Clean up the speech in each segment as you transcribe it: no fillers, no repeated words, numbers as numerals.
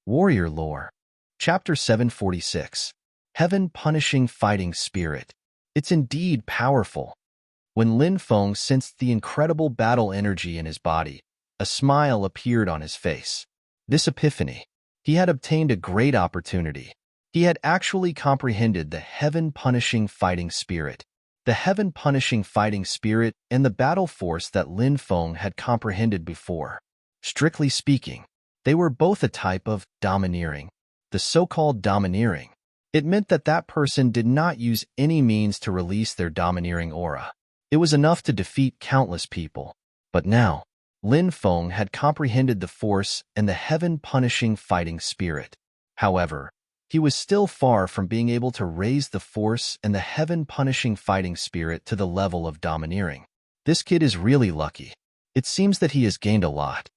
Warrior Lore. Chapter 746. Heaven Punishing Fighting Spirit. It's indeed powerful. When Lin Feng sensed the incredible battle energy in his body, a smile appeared on his face. This epiphany. He had obtained a great opportunity. He had actually comprehended the heaven-punishing fighting spirit. The heaven-punishing fighting spirit and the battle force that Lin Feng had comprehended before. Strictly speaking, they were both a type of domineering. The so-called domineering. It meant that that person did not use any means to release their domineering aura. It was enough to defeat countless people. But now, Lin Feng had comprehended the force and the heaven-punishing fighting spirit. However, he was still far from being able to raise the force and the heaven-punishing fighting spirit to the level of domineering. This kid is really lucky. It seems that he has gained a lot.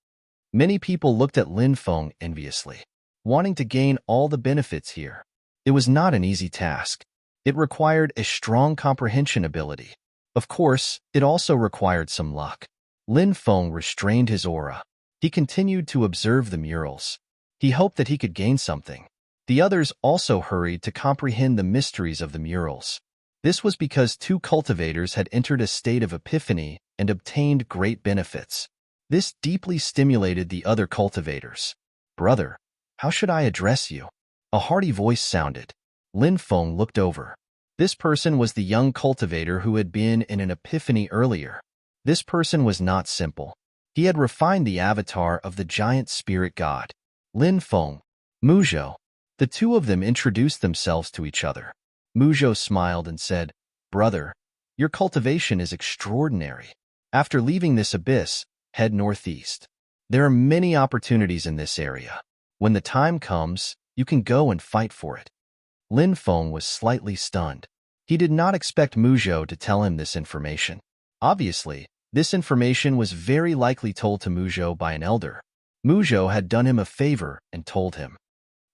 Many people looked at Lin Feng enviously, wanting to gain all the benefits here. It was not an easy task. It required a strong comprehension ability. Of course, it also required some luck. Lin Feng restrained his aura. He continued to observe the murals. He hoped that he could gain something. The others also hurried to comprehend the mysteries of the murals. This was because two cultivators had entered a state of epiphany and obtained great benefits. This deeply stimulated the other cultivators. "Brother, how should I address you?" A hearty voice sounded. Lin Feng looked over. This person was the young cultivator who had been in an epiphany earlier. This person was not simple. He had refined the avatar of the giant spirit god. Lin Feng, Muzhou. The two of them introduced themselves to each other. Muzhou smiled and said, "Brother, your cultivation is extraordinary. After leaving this abyss, head northeast. There are many opportunities in this area. When the time comes, you can go and fight for it." Lin Feng was slightly stunned. He did not expect Muzhou to tell him this information. Obviously, this information was very likely told to Muzhou by an elder. Muzhou had done him a favor and told him.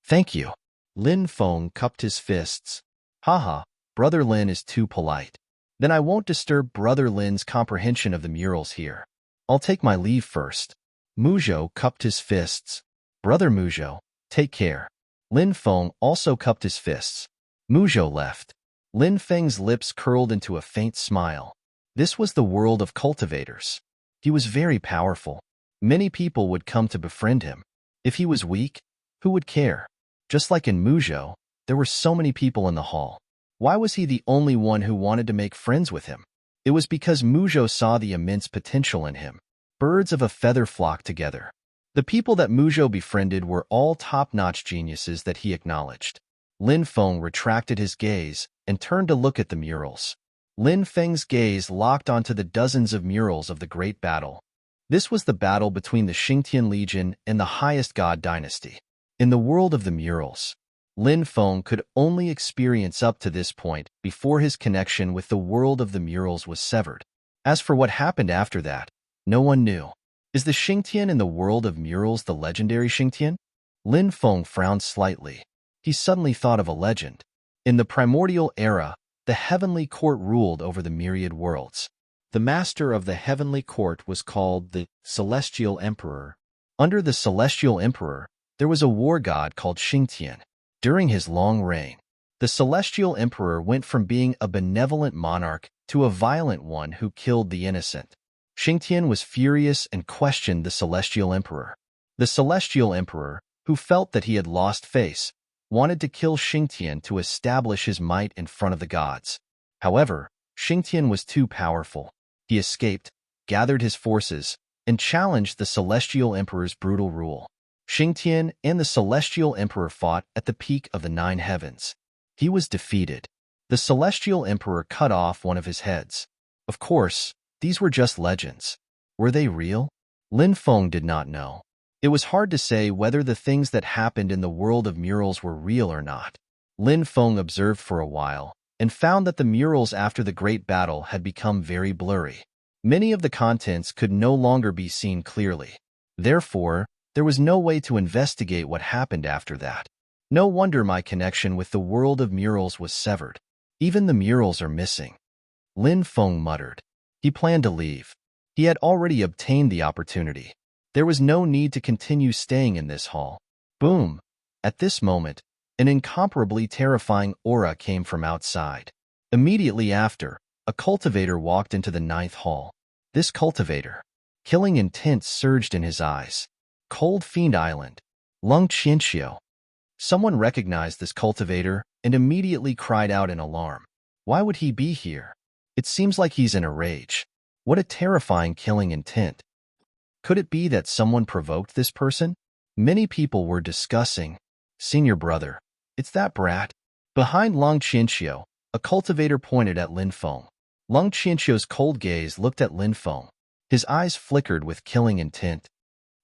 "Thank you." Lin Feng cupped his fists. "Haha, Brother Lin is too polite. Then I won't disturb Brother Lin's comprehension of the murals here. I'll take my leave first." Muzhou cupped his fists. "Brother Muzhou, take care." Lin Feng also cupped his fists. Muzhou left. Lin Feng's lips curled into a faint smile. This was the world of cultivators. He was very powerful. Many people would come to befriend him. If he was weak, who would care? Just like in Muzhou, there were so many people in the hall. Why was he the only one who wanted to make friends with him? It was because Muzhou saw the immense potential in him. Birds of a feather flock together. The people that Muzhou befriended were all top-notch geniuses that he acknowledged. Lin Feng retracted his gaze and turned to look at the murals. Lin Feng's gaze locked onto the dozens of murals of the Great Battle. This was the battle between the Xingtian Legion and the highest god dynasty. In the world of the murals, Lin Feng could only experience up to this point before his connection with the world of the murals was severed. As for what happened after that, no one knew. Is the Xingtian in the world of murals the legendary Xingtian? Lin Feng frowned slightly. He suddenly thought of a legend. In the primordial era, the heavenly court ruled over the myriad worlds. The master of the heavenly court was called the Celestial Emperor. Under the Celestial Emperor, there was a war god called Xingtian. During his long reign, the Celestial Emperor went from being a benevolent monarch to a violent one who killed the innocent. Xingtian was furious and questioned the Celestial Emperor. The Celestial Emperor, who felt that he had lost face, wanted to kill Xingtian to establish his might in front of the gods. However, Xingtian was too powerful. He escaped, gathered his forces, and challenged the Celestial Emperor's brutal rule. Xingtian and the Celestial Emperor fought at the peak of the 9 heavens. He was defeated. The Celestial Emperor cut off one of his heads. Of course, these were just legends. Were they real? Lin Feng did not know. It was hard to say whether the things that happened in the world of murals were real or not. Lin Feng observed for a while and found that the murals after the Great Battle had become very blurry. Many of the contents could no longer be seen clearly. Therefore, there was no way to investigate what happened after that. No wonder my connection with the world of murals was severed. Even the murals are missing. Lin Feng muttered. He planned to leave. He had already obtained the opportunity. There was no need to continue staying in this hall. Boom! At this moment, an incomparably terrifying aura came from outside. Immediately after, a cultivator walked into the ninth hall. This cultivator, killing intent surged in his eyes. Cold Fiend Island. Lung Qianxiu. Someone recognized this cultivator and immediately cried out in alarm. Why would he be here? It seems like he's in a rage. What a terrifying killing intent. Could it be that someone provoked this person? Many people were discussing. Senior brother, it's that brat. Behind Lung Qianxiu, a cultivator pointed at Lin Feng. Lung Qianxiu's cold gaze looked at Lin Feng. His eyes flickered with killing intent.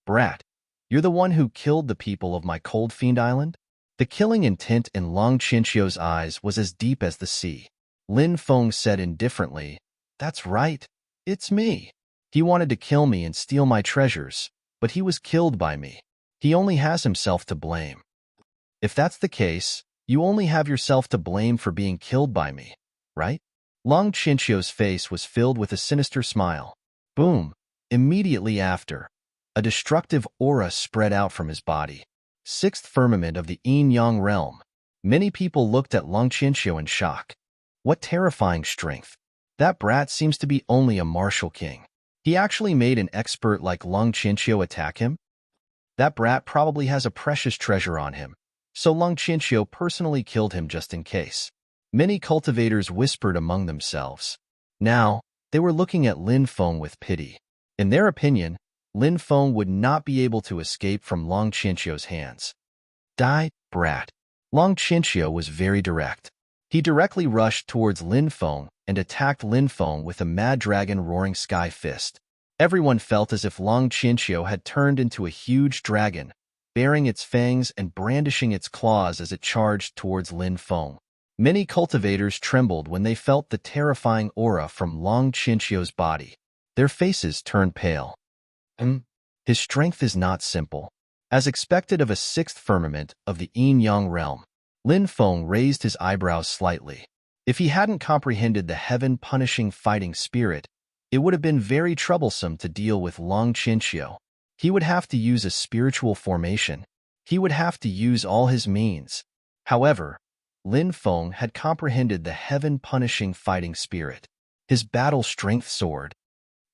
Brat, you're the one who killed the people of my Cold Fiend Island? The killing intent in Lung Qianxiu's eyes was as deep as the sea. Lin Feng said indifferently, That's right, it's me. He wanted to kill me and steal my treasures, but he was killed by me. He only has himself to blame. If that's the case, you only have yourself to blame for being killed by me, right? Lung Qianxiu's face was filled with a sinister smile. Boom! Immediately after, a destructive aura spread out from his body. Sixth firmament of the yin-yang realm. Many people looked at Lung Qianxiu in shock. What terrifying strength! That brat seems to be only a martial king. He actually made an expert like Lung Qianxiu attack him? That brat probably has a precious treasure on him, so Lung Qianxiu personally killed him just in case. Many cultivators whispered among themselves. Now, they were looking at Lin Feng with pity. In their opinion, Lin Feng would not be able to escape from Lung Qianxiu's hands. Die, brat. Lung Qianxiu was very direct. He directly rushed towards Lin Feng and attacked Lin Feng with a Mad Dragon Roaring Sky Fist. Everyone felt as if Lung Qianxiu had turned into a huge dragon, baring its fangs and brandishing its claws as it charged towards Lin Feng. Many cultivators trembled when they felt the terrifying aura from Lung Qianxiu's body. Their faces turned pale. His strength is not simple. As expected of a sixth firmament of the yin-yang realm, Lin Feng raised his eyebrows slightly. If he hadn't comprehended the heaven-punishing fighting spirit, it would have been very troublesome to deal with Lung Qianxiu. He would have to use a spiritual formation. He would have to use all his means. However, Lin Feng had comprehended the heaven-punishing fighting spirit. His battle strength soared.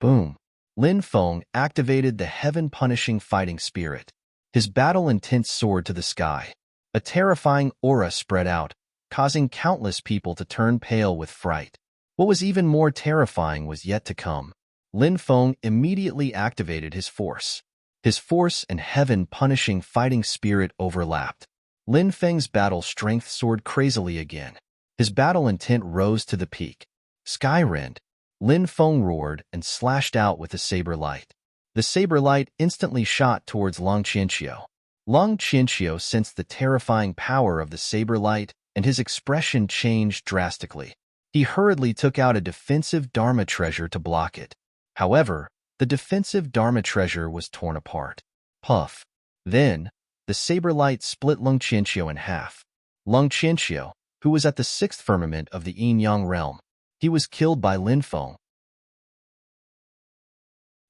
Boom! Lin Feng activated the heaven-punishing fighting spirit. His battle intent soared to the sky. A terrifying aura spread out, causing countless people to turn pale with fright. What was even more terrifying was yet to come. Lin Feng immediately activated his force. His force and heaven-punishing fighting spirit overlapped. Lin Feng's battle strength soared crazily again. His battle intent rose to the peak. Skyrend! Lin Feng roared and slashed out with a saber light. The saber light instantly shot towards Lung Qianxiu. Lung Qianxiu sensed the terrifying power of the saber light, and his expression changed drastically. He hurriedly took out a defensive Dharma treasure to block it. However, the defensive Dharma treasure was torn apart. Puff! Then, the saber light split Lung Qianxiu in half. Lung Qianxiu, who was at the sixth firmament of the yin-yang realm, he was killed by Lin Feng.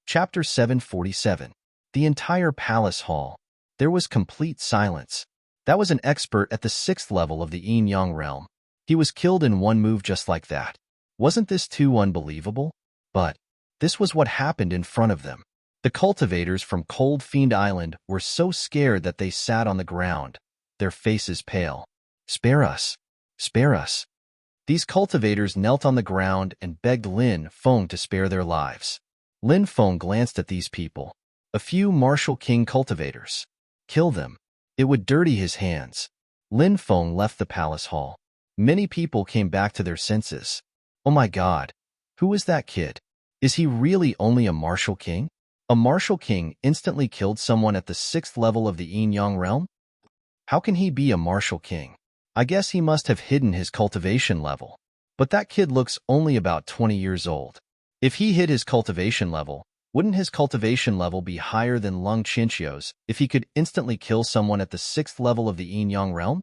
Chapter 747. The entire palace hall. There was complete silence. That was an expert at the sixth level of the yin-yang realm. He was killed in one move just like that. Wasn't this too unbelievable? But this was what happened in front of them. The cultivators from Cold Fiend Island were so scared that they sat on the ground, their faces pale. Spare us! Spare us! These cultivators knelt on the ground and begged Lin Feng to spare their lives. Lin Feng glanced at these people. A few martial king cultivators. Kill them. It would dirty his hands. Lin Feng left the palace hall. Many people came back to their senses. Oh my God! Who is that kid? Is he really only a martial king? A martial king instantly killed someone at the sixth level of the yin-yang realm? How can he be a martial king? I guess he must have hidden his cultivation level. But that kid looks only about 20 years old. If he hid his cultivation level, wouldn't his cultivation level be higher than Lung Qianxiu's if he could instantly kill someone at the sixth level of the yin-yang realm?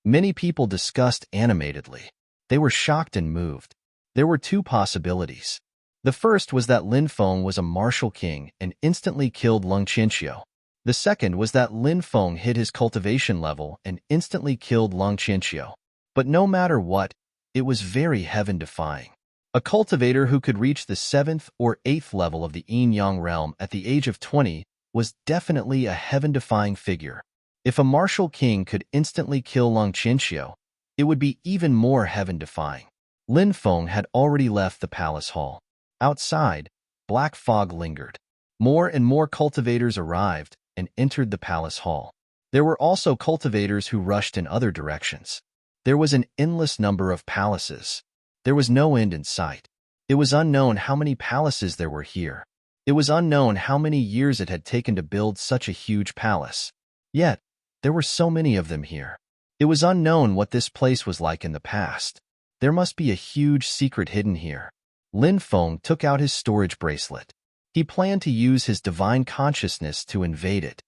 Many people discussed animatedly. They were shocked and moved. There were two possibilities. The first was that Lin Feng was a martial king and instantly killed Lung Qianxiu. The second was that Lin Feng hit his cultivation level and instantly killed Long Qianqiu. But no matter what, it was very heaven-defying. A cultivator who could reach the 7th or 8th level of the yin-yang realm at the age of 20 was definitely a heaven-defying figure. If a martial king could instantly kill Long Qianqiu, it would be even more heaven-defying. Lin Feng had already left the palace hall. Outside, black fog lingered. More and more cultivators arrived and entered the palace hall. There were also cultivators who rushed in other directions. There was an endless number of palaces. There was no end in sight. It was unknown how many palaces there were here. It was unknown how many years it had taken to build such a huge palace. Yet, there were so many of them here. It was unknown what this place was like in the past. There must be a huge secret hidden here. Lin Feng took out his storage bracelet. He planned to use his divine consciousness to invade it.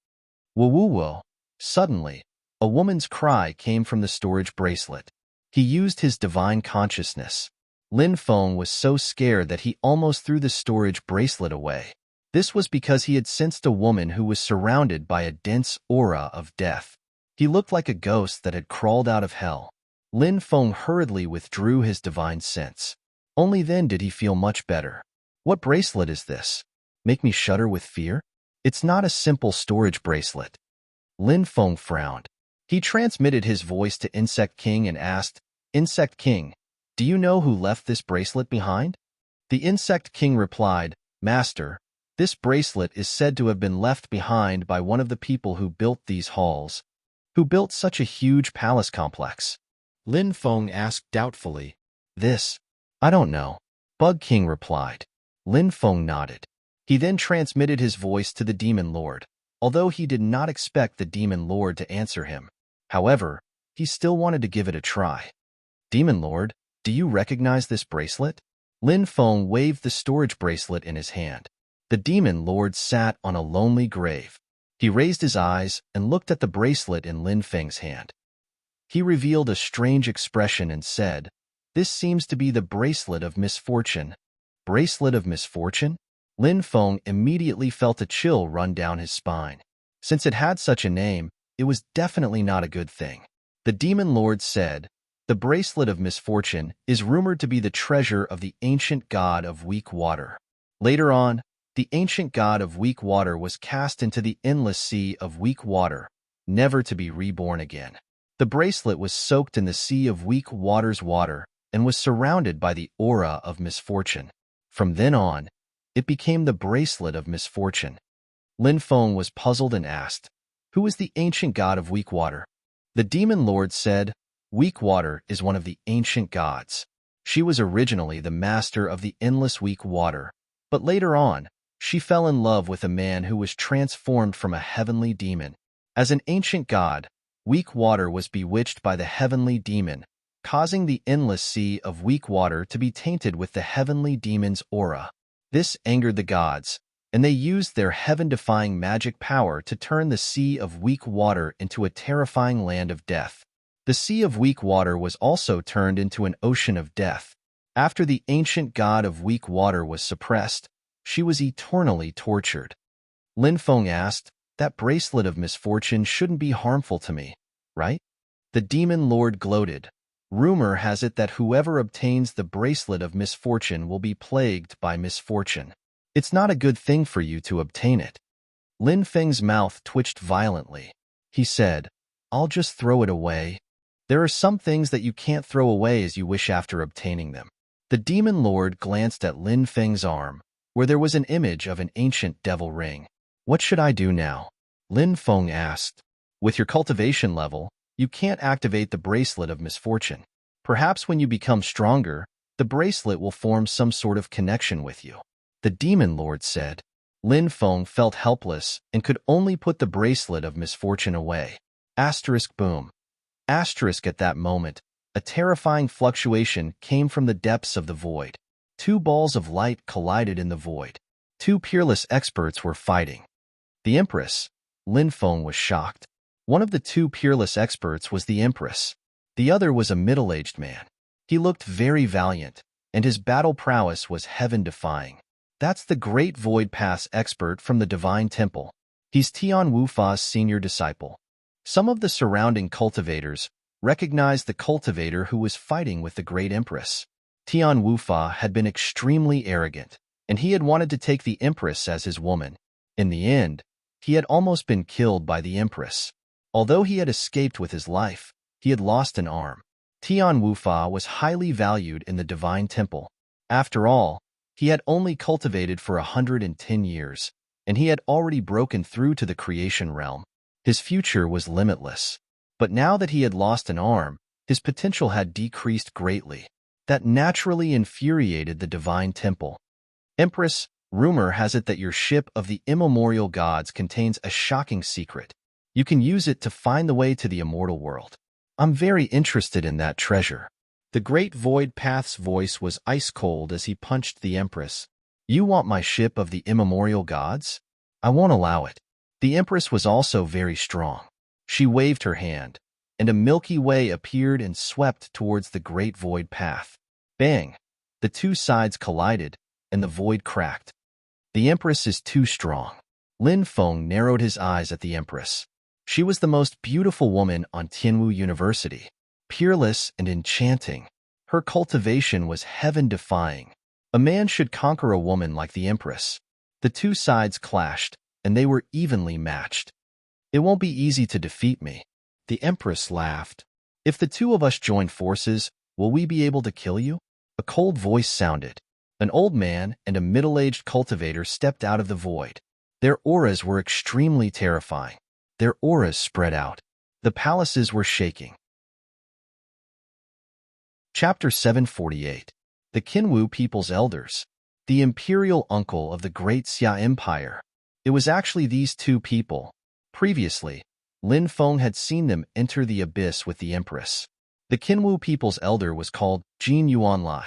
Woo-woo-woo. Suddenly, a woman's cry came from the storage bracelet. He used his divine consciousness. Lin Feng was so scared that he almost threw the storage bracelet away. This was because he had sensed a woman who was surrounded by a dense aura of death. He looked like a ghost that had crawled out of hell. Lin Feng hurriedly withdrew his divine sense. Only then did he feel much better. What bracelet is this? Make me shudder with fear? It's not a simple storage bracelet. Lin Feng frowned. He transmitted his voice to Insect King and asked, Insect King, do you know who left this bracelet behind? The Insect King replied, Master, this bracelet is said to have been left behind by one of the people who built these halls, who built such a huge palace complex. Lin Feng asked doubtfully, This? I don't know. Bug King replied. Lin Feng nodded. He then transmitted his voice to the Demon Lord, although he did not expect the Demon Lord to answer him. However, he still wanted to give it a try. Demon Lord, do you recognize this bracelet? Lin Feng waved the storage bracelet in his hand. The Demon Lord sat on a lonely grave. He raised his eyes and looked at the bracelet in Lin Feng's hand. He revealed a strange expression and said, This seems to be the bracelet of misfortune. Bracelet of misfortune? Lin Feng immediately felt a chill run down his spine. Since it had such a name, it was definitely not a good thing. The Demon Lord said, The bracelet of misfortune is rumored to be the treasure of the ancient god of weak water. Later on, the ancient god of weak water was cast into the endless sea of weak water, never to be reborn again. The bracelet was soaked in the sea of weak water's water and was surrounded by the aura of misfortune. From then on, it became the bracelet of misfortune. Lin Feng was puzzled and asked, Who is the ancient god of weak water? The Demon Lord said, Weak water is one of the ancient gods. She was originally the master of the endless weak water, but later on, she fell in love with a man who was transformed from a heavenly demon. As an ancient god, weak water was bewitched by the heavenly demon, causing the endless sea of weak water to be tainted with the heavenly demon's aura. This angered the gods, and they used their heaven-defying magic power to turn the sea of weak water into a terrifying land of death. The sea of weak water was also turned into an ocean of death. After the ancient god of weak water was suppressed, she was eternally tortured. Lin Feng asked, That bracelet of misfortune shouldn't be harmful to me, right? The Demon Lord gloated. Rumor has it that whoever obtains the bracelet of misfortune will be plagued by misfortune. It's not a good thing for you to obtain it. Lin Feng's mouth twitched violently. He said, I'll just throw it away. There are some things that you can't throw away as you wish after obtaining them. The Demon Lord glanced at Lin Feng's arm, where there was an image of an ancient devil ring. What should I do now? Lin Feng asked. With your cultivation level, you can't activate the bracelet of misfortune. Perhaps when you become stronger, the bracelet will form some sort of connection with you. The Demon Lord said. Lin Feng felt helpless and could only put the bracelet of misfortune away. Asterisk boom. Asterisk at that moment, a terrifying fluctuation came from the depths of the void. Two balls of light collided in the void. Two peerless experts were fighting. The Empress. Lin Feng was shocked. One of the two peerless experts was the Empress. The other was a middle-aged man. He looked very valiant, and his battle prowess was heaven-defying. That's the great Void Pass expert from the Divine Temple. He's Tian Wufa's senior disciple. Some of the surrounding cultivators recognized the cultivator who was fighting with the great empress. Tian Wufa had been extremely arrogant, and he had wanted to take the empress as his woman. In the end, he had almost been killed by the empress. Although he had escaped with his life, he had lost an arm. Tian Wufa was highly valued in the divine temple. After all, he had only cultivated for 110 years, and he had already broken through to the creation realm. His future was limitless. But now that he had lost an arm, his potential had decreased greatly. That naturally infuriated the divine temple. Empress, rumor has it that your ship of the immemorial gods contains a shocking secret. You can use it to find the way to the immortal world. I'm very interested in that treasure. The great Void Path's voice was ice-cold as he punched the Empress. You want my ship of the immemorial gods? I won't allow it. The Empress was also very strong. She waved her hand, and a Milky Way appeared and swept towards the great Void Path. Bang! The two sides collided, and the void cracked. The Empress is too strong. Lin Feng narrowed his eyes at the Empress. She was the most beautiful woman on Tianwu University, peerless and enchanting. Her cultivation was heaven-defying. A man should conquer a woman like the Empress. The two sides clashed, and they were evenly matched. It won't be easy to defeat me. The Empress laughed. If the two of us join forces, will we be able to kill you? A cold voice sounded. An old man and a middle-aged cultivator stepped out of the void. Their auras were extremely terrifying. Their auras spread out. The palaces were shaking. Chapter 748. The Qinwu People's Elders. The imperial uncle of the Great Xia Empire. It was actually these two people. Previously, Lin Feng had seen them enter the abyss with the Empress. The Qinwu people's elder was called Jin Yuanlai.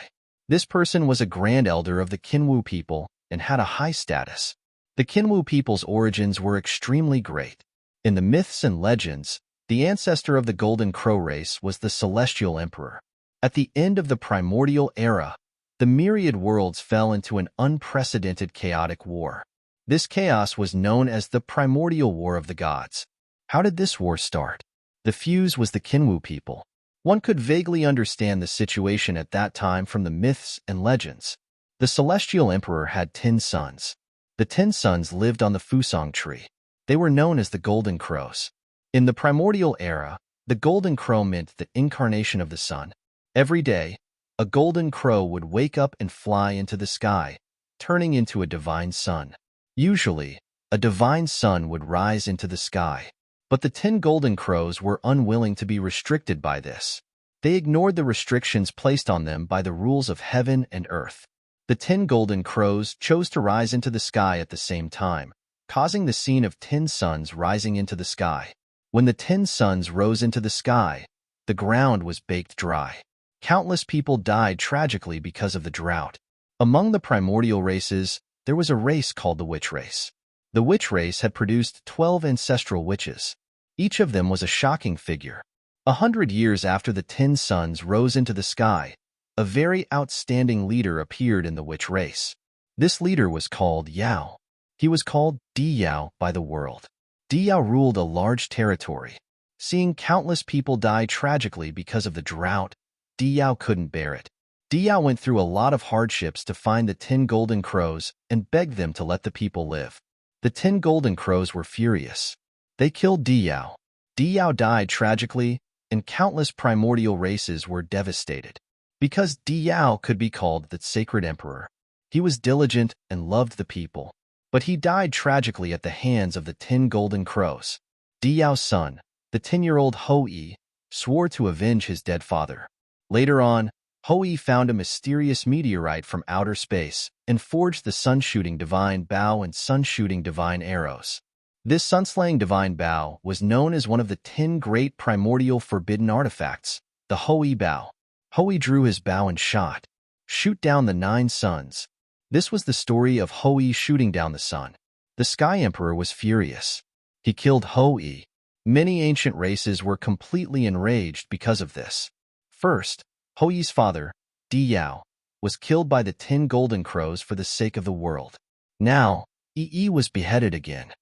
This person was a grand elder of the Qinwu people and had a high status. The Qinwu people's origins were extremely great. In the myths and legends, the ancestor of the Golden Crow race was the Celestial Emperor. At the end of the primordial era, the myriad worlds fell into an unprecedented chaotic war. This chaos was known as the Primordial War of the Gods. How did this war start? The fuse was the Qinwu people. One could vaguely understand the situation at that time from the myths and legends. The Celestial Emperor had 10 sons. The 10 sons lived on the Fusang tree. They were known as the Golden Crows. In the primordial era, the Golden Crow meant the incarnation of the sun. Every day, a golden crow would wake up and fly into the sky, turning into a divine sun. Usually, a divine sun would rise into the sky. But the 10 golden crows were unwilling to be restricted by this. They ignored the restrictions placed on them by the rules of heaven and earth. The 10 golden crows chose to rise into the sky at the same time, causing the scene of 10 suns rising into the sky. When the 10 suns rose into the sky, the ground was baked dry. Countless people died tragically because of the drought. Among the primordial races, there was a race called the witch race. The witch race had produced 12 ancestral witches. Each of them was a shocking figure. 100 years after the 10 suns rose into the sky, a very outstanding leader appeared in the witch race. This leader was called Yao. He was called Di Yao by the world. Di Yao ruled a large territory. Seeing countless people die tragically because of the drought, Di Yao couldn't bear it. Di Yao went through a lot of hardships to find the 10 golden crows and begged them to let the people live. The 10 golden crows were furious. They killed Di Yao. Di Yao died tragically, and countless primordial races were devastated. Because Di Yao could be called the sacred emperor, he was diligent and loved the people. But he died tragically at the hands of the 10 golden crows. Di Yao's son, the 10-year-old Hou-Yi, swore to avenge his dead father. Later on, Hou-Yi found a mysterious meteorite from outer space and forged the sun-shooting divine bow and sun-shooting divine arrows. This sun-slaying divine bow was known as one of the 10 great primordial forbidden artifacts, the Hou-Yi bow. Hou-Yi drew his bow and shot. Shoot down the 9 suns. This was the story of Hou-Yi shooting down the sun. The Sky Emperor was furious. He killed Hou-Yi. Many ancient races were completely enraged because of this. First, Hou-Yi's father, Di Yao, was killed by the 10 golden crows for the sake of the world. Now, Yi was beheaded again.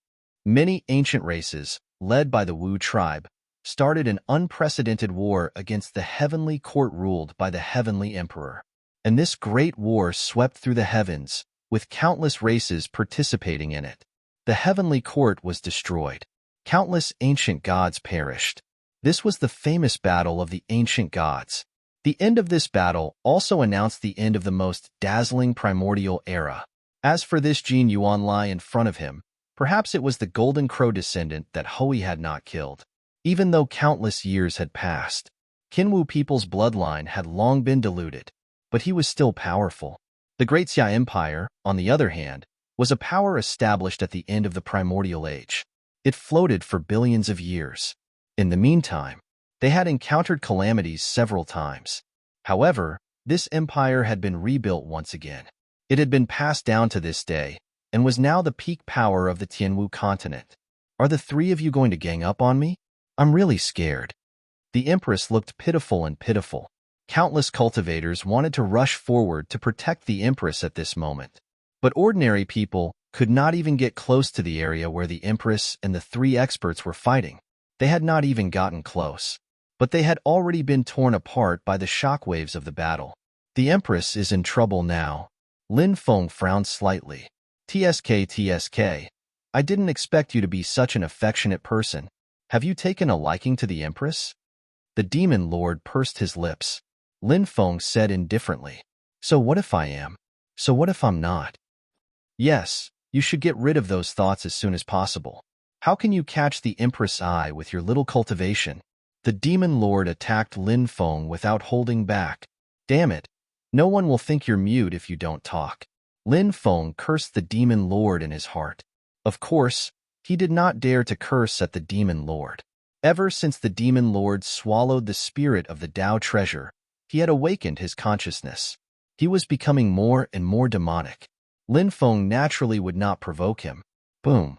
Many ancient races, led by the Wu tribe, started an unprecedented war against the heavenly court ruled by the heavenly emperor. And this great war swept through the heavens, with countless races participating in it. The heavenly court was destroyed. Countless ancient gods perished. This was the famous battle of the ancient gods. The end of this battle also announced the end of the most dazzling primordial era. As for this Jin Yuan lie in front of him, perhaps it was the Golden Crow descendant that Hui had not killed. Even though countless years had passed, Qinwu people's bloodline had long been diluted, but he was still powerful. The Great Xia Empire, on the other hand, was a power established at the end of the primordial age. It floated for billions of years. In the meantime, they had encountered calamities several times. However, this empire had been rebuilt once again. It had been passed down to this day, and was now the peak power of the Tianwu continent. Are the three of you going to gang up on me? I'm really scared. The Empress looked pitiful and pitiful. Countless cultivators wanted to rush forward to protect the Empress at this moment. But ordinary people could not even get close to the area where the Empress and the three experts were fighting. They had not even gotten close. But they had already been torn apart by the shockwaves of the battle. The Empress is in trouble now. Lin Feng frowned slightly. TSK, I didn't expect you to be such an affectionate person. Have you taken a liking to the Empress? The demon lord pursed his lips. Lin Feng said indifferently. So what if I am? So what if I'm not? Yes, you should get rid of those thoughts as soon as possible. How can you catch the Empress' eye with your little cultivation? The demon lord attacked Lin Feng without holding back. Damn it. No one will think you're mute if you don't talk. Lin Feng cursed the demon lord in his heart. Of course, he did not dare to curse at the demon lord. Ever since the demon lord swallowed the spirit of the Tao treasure, he had awakened his consciousness. He was becoming more and more demonic. Lin Feng naturally would not provoke him. Boom.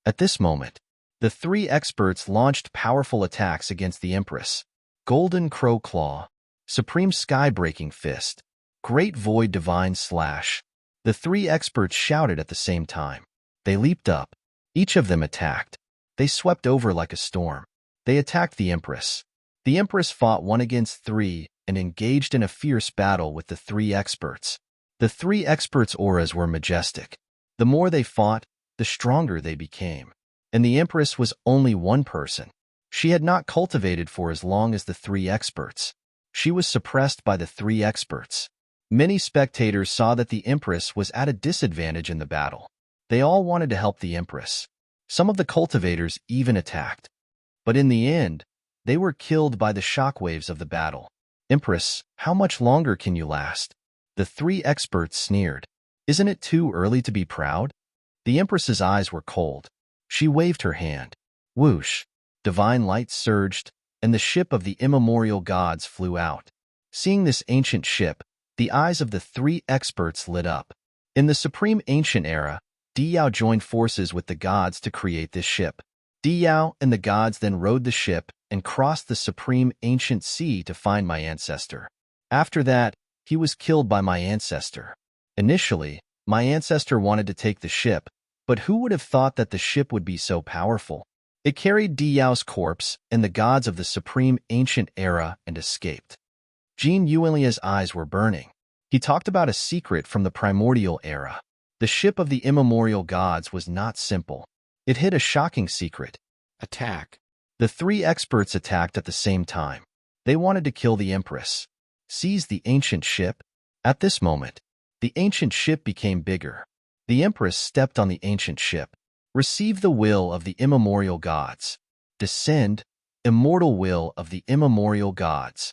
At this moment, the three experts launched powerful attacks against the Empress. Golden Crow Claw, Supreme Sky-Breaking Fist, Great Void Divine Slash. The three experts shouted at the same time. They leaped up. Each of them attacked. They swept over like a storm. They attacked the Empress. The Empress fought one against three and engaged in a fierce battle with the three experts. The three experts' auras were majestic. The more they fought, the stronger they became. And the Empress was only one person. She had not cultivated for as long as the three experts. She was suppressed by the three experts. Many spectators saw that the Empress was at a disadvantage in the battle. They all wanted to help the Empress. Some of the cultivators even attacked. But in the end, they were killed by the shockwaves of the battle. Empress, how much longer can you last? The three experts sneered. Isn't it too early to be proud? The Empress's eyes were cold. She waved her hand. Whoosh! Divine light surged, and the ship of the immemorial gods flew out. Seeing this ancient ship, the eyes of the three experts lit up. In the supreme ancient era, Diyao joined forces with the gods to create this ship. Diyao and the gods then rowed the ship and crossed the supreme ancient sea to find my ancestor. After that, he was killed by my ancestor. Initially, my ancestor wanted to take the ship, but who would have thought that the ship would be so powerful? It carried Diyao's corpse and the gods of the supreme ancient era and escaped. Jin Yuanlia's eyes were burning. He talked about a secret from the primordial era. The ship of the immemorial gods was not simple. It hid a shocking secret. Attack. The three experts attacked at the same time. They wanted to kill the Empress. Seize the ancient ship. At this moment, the ancient ship became bigger. The Empress stepped on the ancient ship. Receive the will of the immemorial gods. Descend, immortal will of the immemorial gods.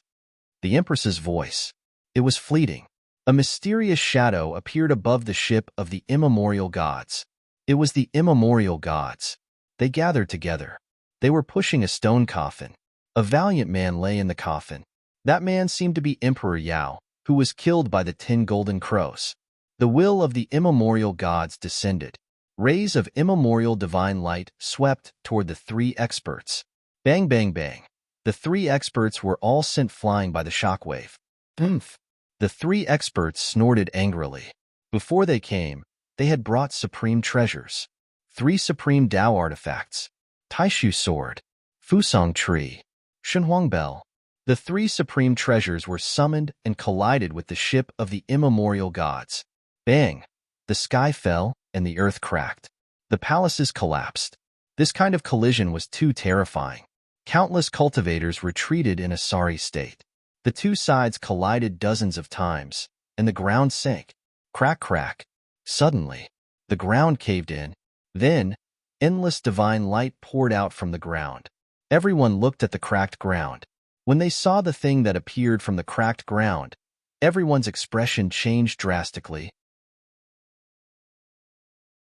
The Empress's voice. It was fleeting. A mysterious shadow appeared above the ship of the immemorial gods. It was the immemorial gods. They gathered together. They were pushing a stone coffin. A valiant man lay in the coffin. That man seemed to be Emperor Yao, who was killed by the 10 golden crows. The will of the immemorial gods descended. Rays of immemorial divine light swept toward the three experts. Bang, bang, bang. The three experts were all sent flying by the shockwave. Oomph. The three experts snorted angrily. Before they came, they had brought supreme treasures. 3 supreme Tao artifacts, Taishu sword, Fusong tree, Shenhuang bell. The 3 supreme treasures were summoned and collided with the ship of the immemorial gods. Bang! The sky fell and the earth cracked. The palaces collapsed. This kind of collision was too terrifying. Countless cultivators retreated in a sorry state. The 2 sides collided dozens of times, and the ground sank. Crack, crack. Suddenly, the ground caved in. Then, endless divine light poured out from the ground. Everyone looked at the cracked ground. When they saw the thing that appeared from the cracked ground, everyone's expression changed drastically.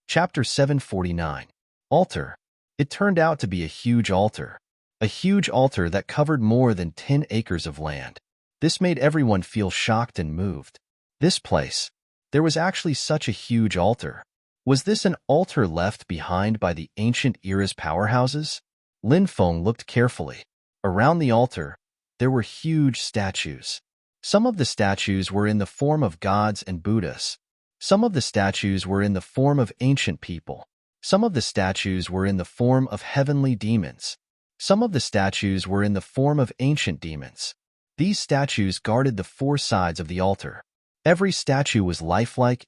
Chapter 749. Altar. It turned out to be a huge altar. A huge altar that covered more than 10 acres of land. This made everyone feel shocked and moved. This place. There was actually such a huge altar. Was this an altar left behind by the ancient era's powerhouses? Lin Feng looked carefully. Around the altar, there were huge statues. Some of the statues were in the form of gods and Buddhas. Some of the statues were in the form of ancient people. Some of the statues were in the form of heavenly demons. Some of the statues were in the form of ancient demons. These statues guarded the 4 sides of the altar. Every statue was lifelike.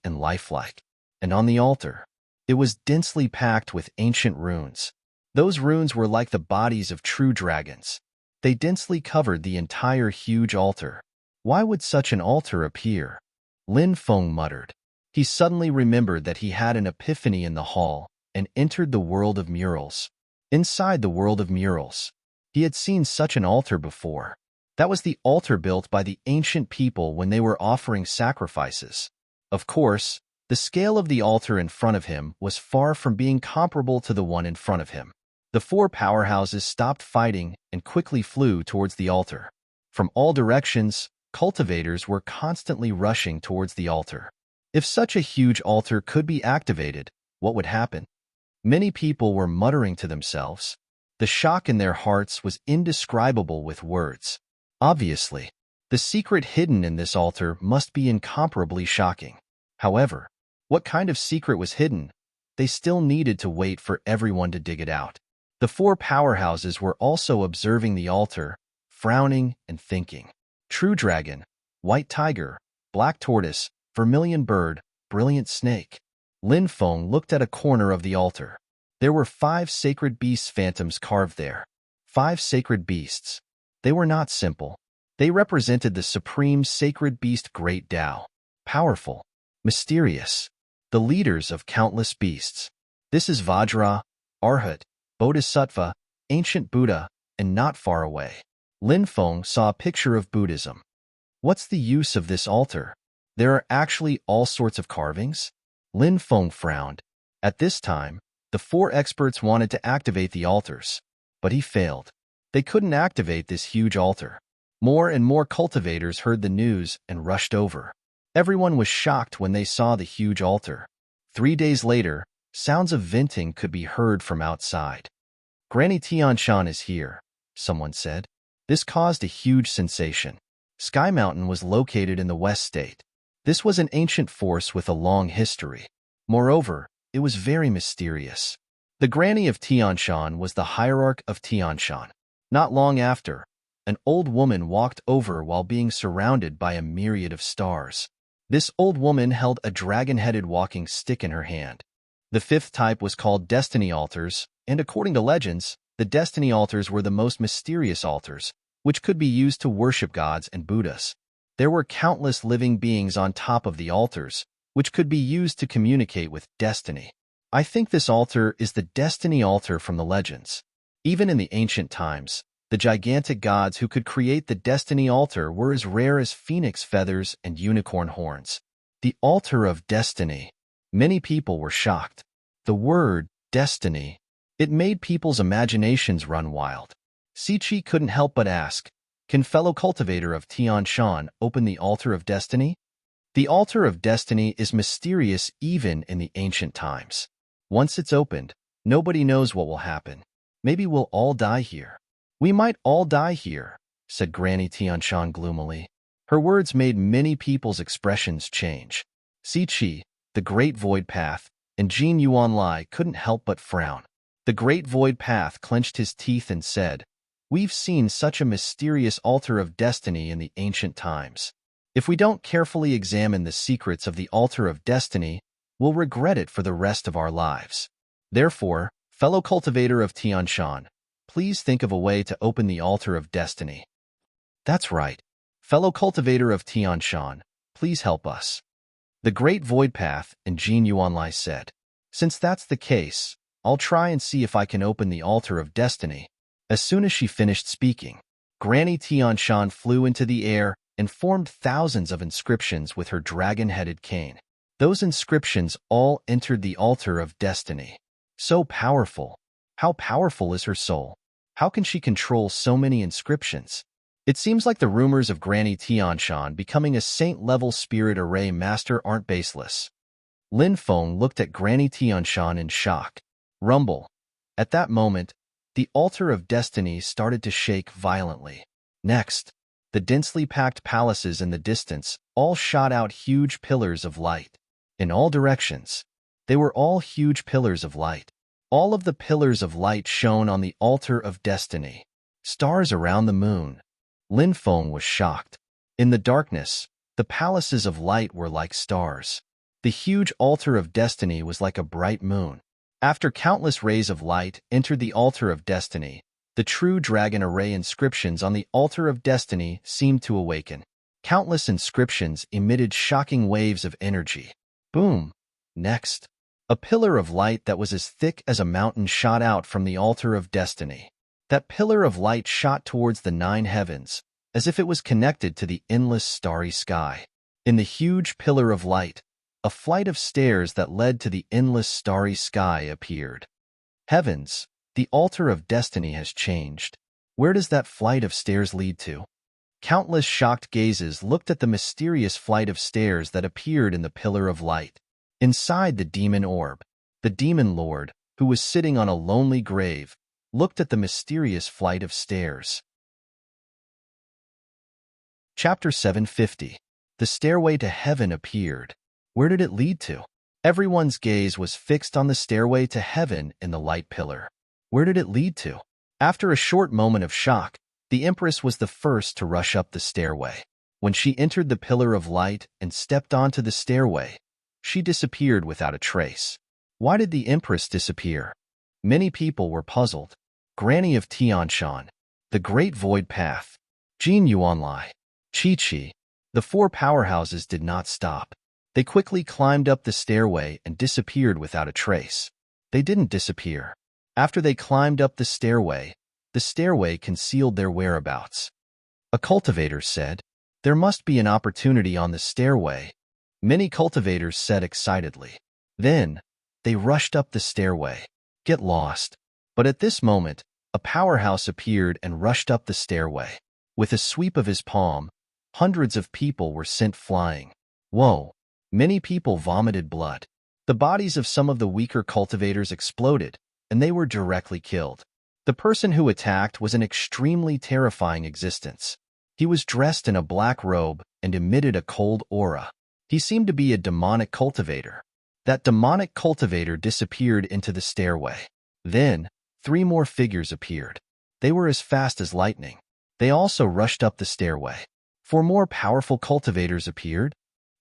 And on the altar, it was densely packed with ancient runes. Those runes were like the bodies of true dragons. They densely covered the entire huge altar. Why would such an altar appear? Lin Feng muttered. He suddenly remembered that he had an epiphany in the hall and entered the world of murals. Inside the world of murals, he had seen such an altar before. That was the altar built by the ancient people when they were offering sacrifices. Of course, the scale of the altar in front of him was far from being comparable to the one in front of him. The 4 powerhouses stopped fighting and quickly flew towards the altar. From all directions, cultivators were constantly rushing towards the altar. If such a huge altar could be activated, what would happen? Many people were muttering to themselves. The shock in their hearts was indescribable with words. Obviously, the secret hidden in this altar must be incomparably shocking. However, what kind of secret was hidden? They still needed to wait for everyone to dig it out. The 4 powerhouses were also observing the altar, frowning and thinking. True dragon, white tiger, black tortoise, vermilion bird, brilliant snake. Lin Feng looked at a corner of the altar. There were 5 sacred beasts phantoms carved there. 5 sacred beasts. They were not simple. They represented the supreme sacred beast Great Tao. Powerful, mysterious. The leaders of countless beasts. This is Vajra, Arhat, Bodhisattva, ancient Buddha, and not far away. Lin Feng saw a picture of Buddhism. What's the use of this altar? There are actually all sorts of carvings? Lin Feng frowned. At this time, the 4 experts wanted to activate the altars, but he failed. They couldn't activate this huge altar. More and more cultivators heard the news and rushed over. Everyone was shocked when they saw the huge altar. 3 days later, sounds of venting could be heard from outside. Granny Tianshan is here, someone said. This caused a huge sensation. Sky Mountain was located in the West State. This was an ancient force with a long history. Moreover, it was very mysterious. The Granny of Tianshan was the hierarch of Tianshan. Not long after, an old woman walked over while being surrounded by a myriad of stars. This old woman held a dragon-headed walking stick in her hand. The 5th type was called Destiny Altars, and according to legends, the Destiny Altars were the most mysterious altars, which could be used to worship gods and Buddhas. There were countless living beings on top of the altars, which could be used to communicate with destiny. I think this altar is the Destiny Altar from the legends. Even in the ancient times, the gigantic gods who could create the Destiny Altar were as rare as phoenix feathers and unicorn horns. The Altar of Destiny. Many people were shocked. The word, destiny, it made people's imaginations run wild. Sichi couldn't help but ask, can fellow cultivator of Tianshan open the Altar of Destiny? The Altar of Destiny is mysterious even in the ancient times. Once it's opened, nobody knows what will happen. Maybe we'll all die here. We might all die here, said Granny Tianshan gloomily. Her words made many people's expressions change. Sichi, the Great Void Path, and Jin Yuanlai couldn't help but frown. The Great Void Path clenched his teeth and said, "We've seen such a mysterious altar of destiny in the ancient times. If we don't carefully examine the secrets of the altar of destiny, we'll regret it for the rest of our lives. Therefore, fellow cultivator of Tianshan, please think of a way to open the altar of destiny." "That's right. Fellow cultivator of Tianshan, please help us," the Great Void Path and Jin Yuanlai said. "Since that's the case, I'll try and see if I can open the altar of destiny." As soon as she finished speaking, Granny Tianshan flew into the air and formed thousands of inscriptions with her dragon-headed cane. Those inscriptions all entered the altar of destiny. So powerful. How powerful is her soul? How can she control so many inscriptions? It seems like the rumors of Granny Tianshan becoming a saint-level spirit array master aren't baseless. Lin Feng looked at Granny Tianshan in shock. Rumble. At that moment, the altar of destiny started to shake violently. Next, the densely packed palaces in the distance all shot out huge pillars of light. In all directions, they were all huge pillars of light. All of the pillars of light shone on the altar of destiny. Stars around the moon. Lin Feng was shocked. In the darkness, the palaces of light were like stars. The huge altar of destiny was like a bright moon. After countless rays of light entered the altar of destiny, the true dragon array inscriptions on the altar of destiny seemed to awaken. Countless inscriptions emitted shocking waves of energy. Boom! Next, a pillar of light that was as thick as a mountain shot out from the altar of destiny. That pillar of light shot towards the 9 heavens, as if it was connected to the endless starry sky. In the huge pillar of light, a flight of stairs that led to the endless starry sky appeared. Heavens, the altar of destiny has changed. Where does that flight of stairs lead to? Countless shocked gazes looked at the mysterious flight of stairs that appeared in the pillar of light. Inside the demon orb, the demon lord, who was sitting on a lonely grave, looked at the mysterious flight of stairs. Chapter 750. The stairway to heaven appeared. Where did it lead to? Everyone's gaze was fixed on the stairway to heaven in the light pillar. Where did it lead to? After a short moment of shock, the Empress was the first to rush up the stairway. When she entered the pillar of light and stepped onto the stairway, she disappeared without a trace. Why did the Empress disappear? Many people were puzzled. Granny of Tianshan, the Great Void Path, Jin Yuanlai, Chi-Chi, the 4 powerhouses did not stop. They quickly climbed up the stairway and disappeared without a trace. They didn't disappear. After they climbed up the stairway concealed their whereabouts. A cultivator said, "There must be an opportunity on the stairway." Many cultivators said excitedly. Then, they rushed up the stairway. Get lost. But at this moment, a powerhouse appeared and rushed up the stairway. With a sweep of his palm, hundreds of people were sent flying. Whoa! Many people vomited blood. The bodies of some of the weaker cultivators exploded, and they were directly killed. The person who attacked was an extremely terrifying existence. He was dressed in a black robe and emitted a cold aura. He seemed to be a demonic cultivator. That demonic cultivator disappeared into the stairway. Then, 3 more figures appeared. They were as fast as lightning. They also rushed up the stairway. 4 more powerful cultivators appeared.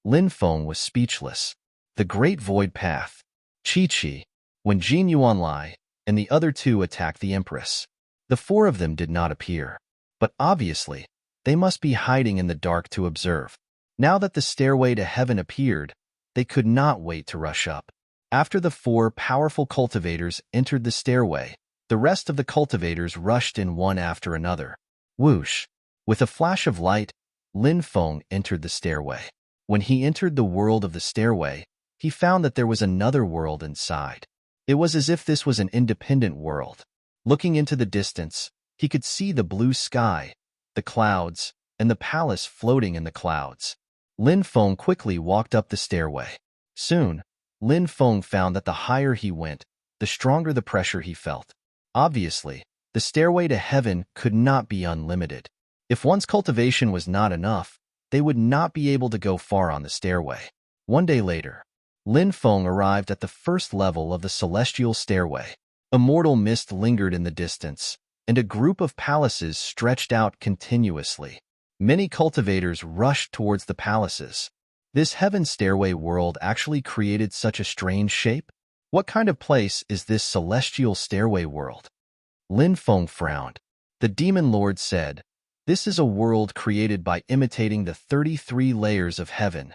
Lin Feng was speechless. The Great Void Path, Chi-Chi, when Jin Yuanlai and the other 2 attacked the Empress. The 4 of them did not appear. But obviously, they must be hiding in the dark to observe. Now that the stairway to heaven appeared, they could not wait to rush up. After the 4 powerful cultivators entered the stairway, the rest of the cultivators rushed in one after another. Whoosh! With a flash of light, Lin Feng entered the stairway. When he entered the world of the stairway, he found that there was another world inside. It was as if this was an independent world. Looking into the distance, he could see the blue sky, the clouds, and the palace floating in the clouds. Lin Feng quickly walked up the stairway. Soon, Lin Feng found that the higher he went, the stronger the pressure he felt. Obviously, the stairway to heaven could not be unlimited. If one's cultivation was not enough, they would not be able to go far on the stairway. One day later, Lin Feng arrived at the first level of the celestial stairway. Immortal mist lingered in the distance, and a group of palaces stretched out continuously. Many cultivators rushed towards the palaces. This heaven stairway world actually created such a strange shape? What kind of place is this celestial stairway world? Lin Feng frowned. The demon lord said, "This is a world created by imitating the 33 layers of heaven."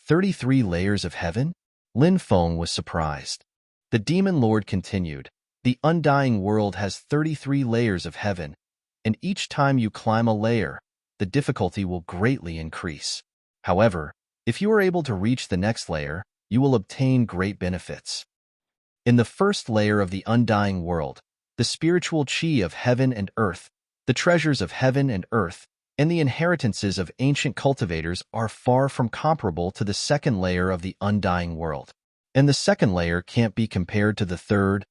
33 layers of heaven? Lin Feng was surprised. The demon lord continued, "The undying world has 33 layers of heaven, and each time you climb a layer, the difficulty will greatly increase. However, if you are able to reach the next layer, you will obtain great benefits. In the first layer of the undying world, the spiritual chi of heaven and earth, the treasures of heaven and earth, and the inheritances of ancient cultivators are far from comparable to the second layer of the undying world. And the second layer can't be compared to the third.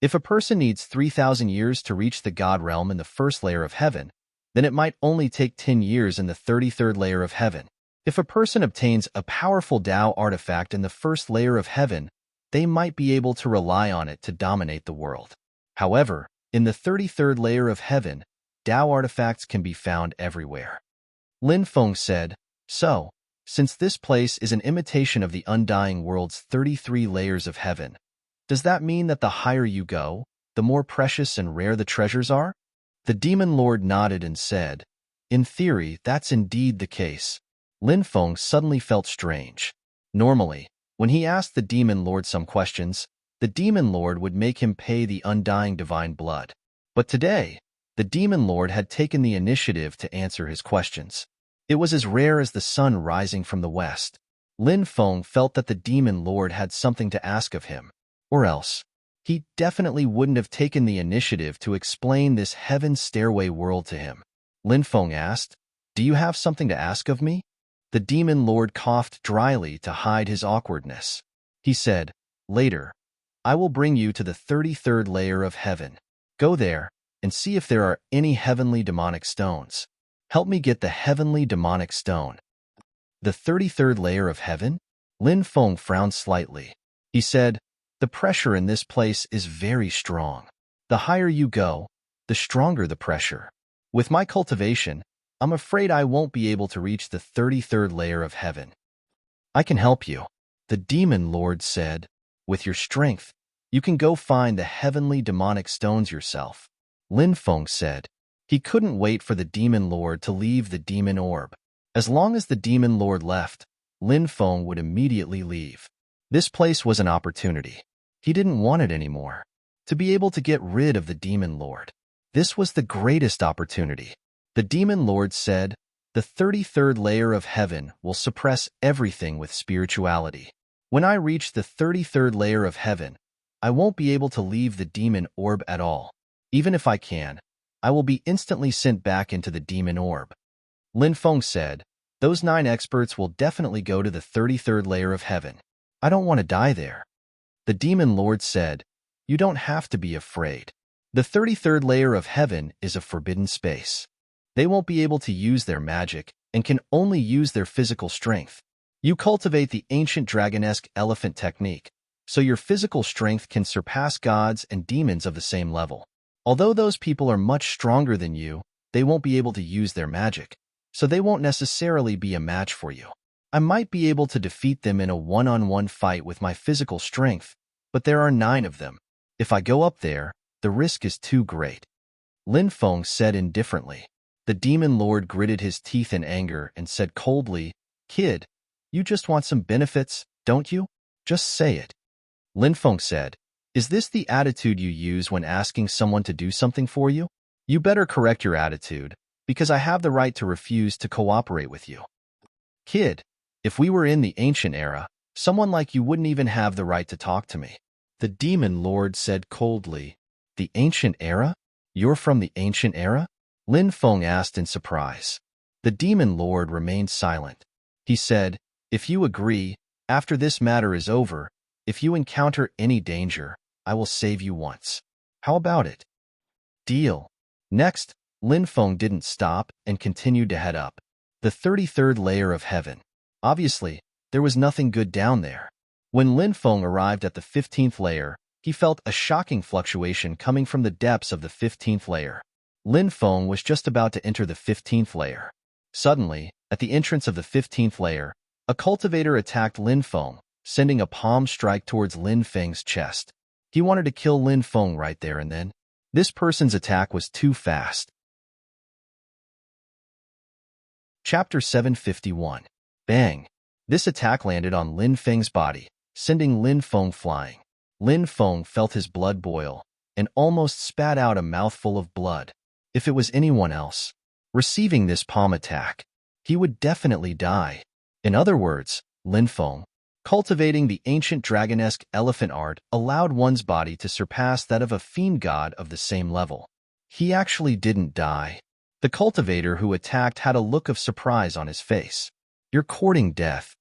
If a person needs 3,000 years to reach the God realm in the first layer of heaven, then it might only take 10 years in the 33rd layer of heaven. If a person obtains a powerful Tao artifact in the first layer of heaven, they might be able to rely on it to dominate the world. However, in the 33rd layer of heaven, Tao artifacts can be found everywhere." Lin Feng said, "So, since this place is an imitation of the undying world's 33 layers of heaven, does that mean that the higher you go, the more precious and rare the treasures are?" The demon lord nodded and said, "In theory, that's indeed the case." Lin Feng suddenly felt strange. Normally, when he asked the demon lord some questions, the demon lord would make him pay the undying divine blood. But today, the demon lord had taken the initiative to answer his questions. It was as rare as the sun rising from the west. Lin Feng felt that the demon lord had something to ask of him, or else he definitely wouldn't have taken the initiative to explain this heaven stairway world to him. Lin Feng asked, "Do you have something to ask of me?" The demon lord coughed dryly to hide his awkwardness. He said, "Later, I will bring you to the 33rd layer of heaven. Go there and see if there are any heavenly demonic stones. Help me get the heavenly demonic stone." The 33rd layer of heaven? Lin Feng frowned slightly. He said, "The pressure in this place is very strong. The higher you go, the stronger the pressure. With my cultivation, I'm afraid I won't be able to reach the 33rd layer of heaven." "I can help you," the demon lord said. "With your strength, you can go find the heavenly demonic stones yourself." Lin Feng said. He couldn't wait for the demon lord to leave the demon orb. As long as the demon lord left, Lin Feng would immediately leave. This place was an opportunity. He didn't want it anymore. To be able to get rid of the demon lord. This was the greatest opportunity. The demon lord said, "The 33rd layer of heaven will suppress everything with spirituality. When I reach the 33rd layer of heaven, I won't be able to leave the demon orb at all. Even if I can, I will be instantly sent back into the demon orb." Lin Feng said, "Those 9 experts will definitely go to the 33rd layer of heaven. I don't want to die there." The demon lord said, "You don't have to be afraid. The 33rd layer of heaven is a forbidden space. They won't be able to use their magic and can only use their physical strength. You cultivate the ancient dragonesque elephant technique, so your physical strength can surpass gods and demons of the same level. Although those people are much stronger than you, they won't be able to use their magic, so they won't necessarily be a match for you. I might be able to defeat them in a one-on-one fight with my physical strength, but there are 9 of them. If I go up there, the risk is too great." Lin Feng said indifferently. The demon lord gritted his teeth in anger and said coldly, "Kid, you just want some benefits, don't you? Just say it." Lin Feng said, "Is this the attitude you use when asking someone to do something for you? You better correct your attitude, because I have the right to refuse to cooperate with you. Kid, if we were in the ancient era, someone like you wouldn't even have the right to talk to me." The demon lord said coldly, "The ancient era? You're from the ancient era?" Lin Feng asked in surprise. The demon lord remained silent. He said, "If you agree, after this matter is over, if you encounter any danger, I will save you once. How about it?" "Deal." Next, Lin Feng didn't stop and continued to head up. The 33rd layer of heaven. Obviously, there was nothing good down there. When Lin Feng arrived at the 15th layer, he felt a shocking fluctuation coming from the depths of the 15th layer. Lin Feng was just about to enter the 15th layer. Suddenly, at the entrance of the 15th layer, a cultivator attacked Lin Feng, sending a palm strike towards Lin Feng's chest. He wanted to kill Lin Feng right there and then. This person's attack was too fast. Chapter 751. Bang! This attack landed on Lin Feng's body, sending Lin Feng flying. Lin Feng felt his blood boil and almost spat out a mouthful of blood. If it was anyone else receiving this palm attack, he would definitely die. In other words, Lin Feng, cultivating the ancient dragonesque elephant art, allowed one's body to surpass that of a fiend god of the same level. He actually didn't die. The cultivator who attacked had a look of surprise on his face. "You're courting death."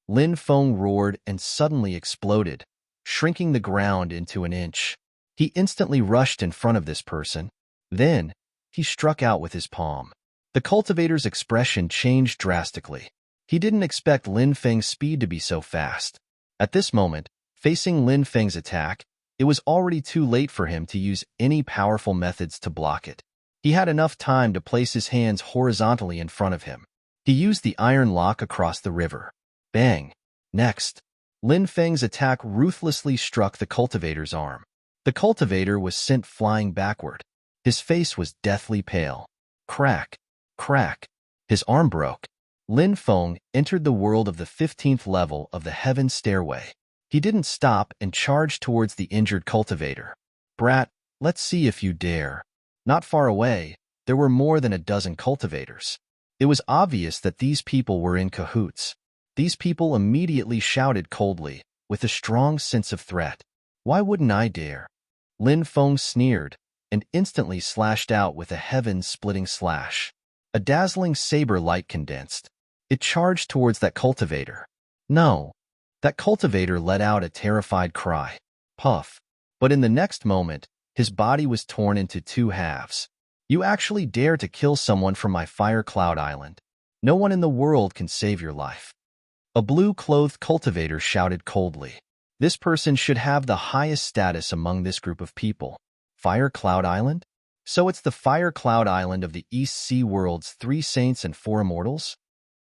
Lin Feng roared and suddenly exploded, shrinking the ground into an inch. He instantly rushed in front of this person. Then, he struck out with his palm. The cultivator's expression changed drastically. He didn't expect Lin Feng's speed to be so fast. At this moment, facing Lin Feng's attack, it was already too late for him to use any powerful methods to block it. He had enough time to place his hands horizontally in front of him. He used the iron lock across the river. Bang! Next, Lin Feng's attack ruthlessly struck the cultivator's arm. The cultivator was sent flying backward. His face was deathly pale. Crack! Crack! His arm broke. Lin Feng entered the world of the 15th level of the Heaven Stairway. He didn't stop and charged towards the injured cultivator. "Brat, let's see if you dare." Not far away, there were more than a dozen cultivators. It was obvious that these people were in cahoots. These people immediately shouted coldly, with a strong sense of threat. "Why wouldn't I dare?" Lin Feng sneered, and instantly slashed out with a heaven-splitting slash. A dazzling saber light condensed. It charged towards that cultivator. No! That cultivator let out a terrified cry. Puff! But in the next moment, his body was torn into two halves. "You actually dare to kill someone from my fire cloud island. No one in the world can save your life." A blue-clothed cultivator shouted coldly. This person should have the highest status among this group of people. Fire Cloud Island? So it's the Fire Cloud Island of the East Sea World's 3 saints and 4 immortals?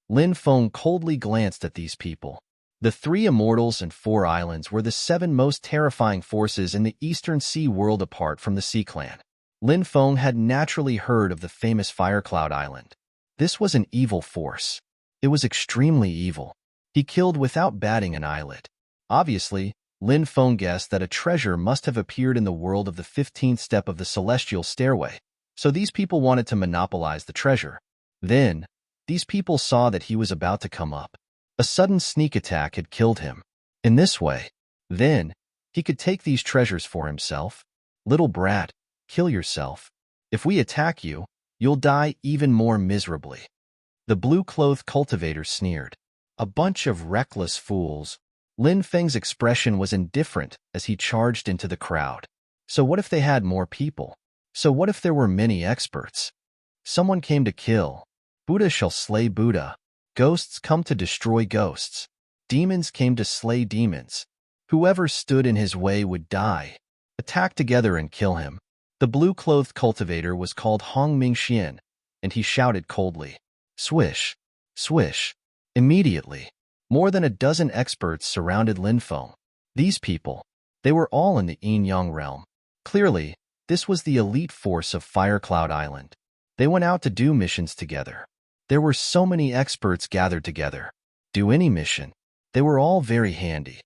Lin Feng coldly glanced at these people. The 3 immortals and 4 islands were the 7 most terrifying forces in the Eastern Sea World apart from the Sea Clan. Lin Feng had naturally heard of the famous Fire Cloud Island. This was an evil force. It was extremely evil. He killed without batting an eyelid. Obviously, Lin Feng guessed that a treasure must have appeared in the world of the 15th step of the Celestial Stairway, so these people wanted to monopolize the treasure. Then, these people saw that he was about to come up. A sudden sneak attack had killed him. In this way, then, he could take these treasures for himself. "Little brat, kill yourself. If we attack you, you'll die even more miserably." The blue-clothed cultivator sneered. "A bunch of reckless fools." Lin Feng's expression was indifferent as he charged into the crowd. So what if they had more people? So what if there were many experts? Someone came to kill. Buddha shall slay Buddha. Ghosts come to destroy ghosts. Demons came to slay demons. Whoever stood in his way would die. Attack together and kill him. The blue-clothed cultivator was called Hong Mingxian, and he shouted coldly. Swish! Swish! Immediately, more than a dozen experts surrounded Lin Feng. These people, they were all in the Yin-Yang realm. Clearly, this was the elite force of Fire Cloud Island. They went out to do missions together. There were so many experts gathered together. Do any mission. They were all very handy.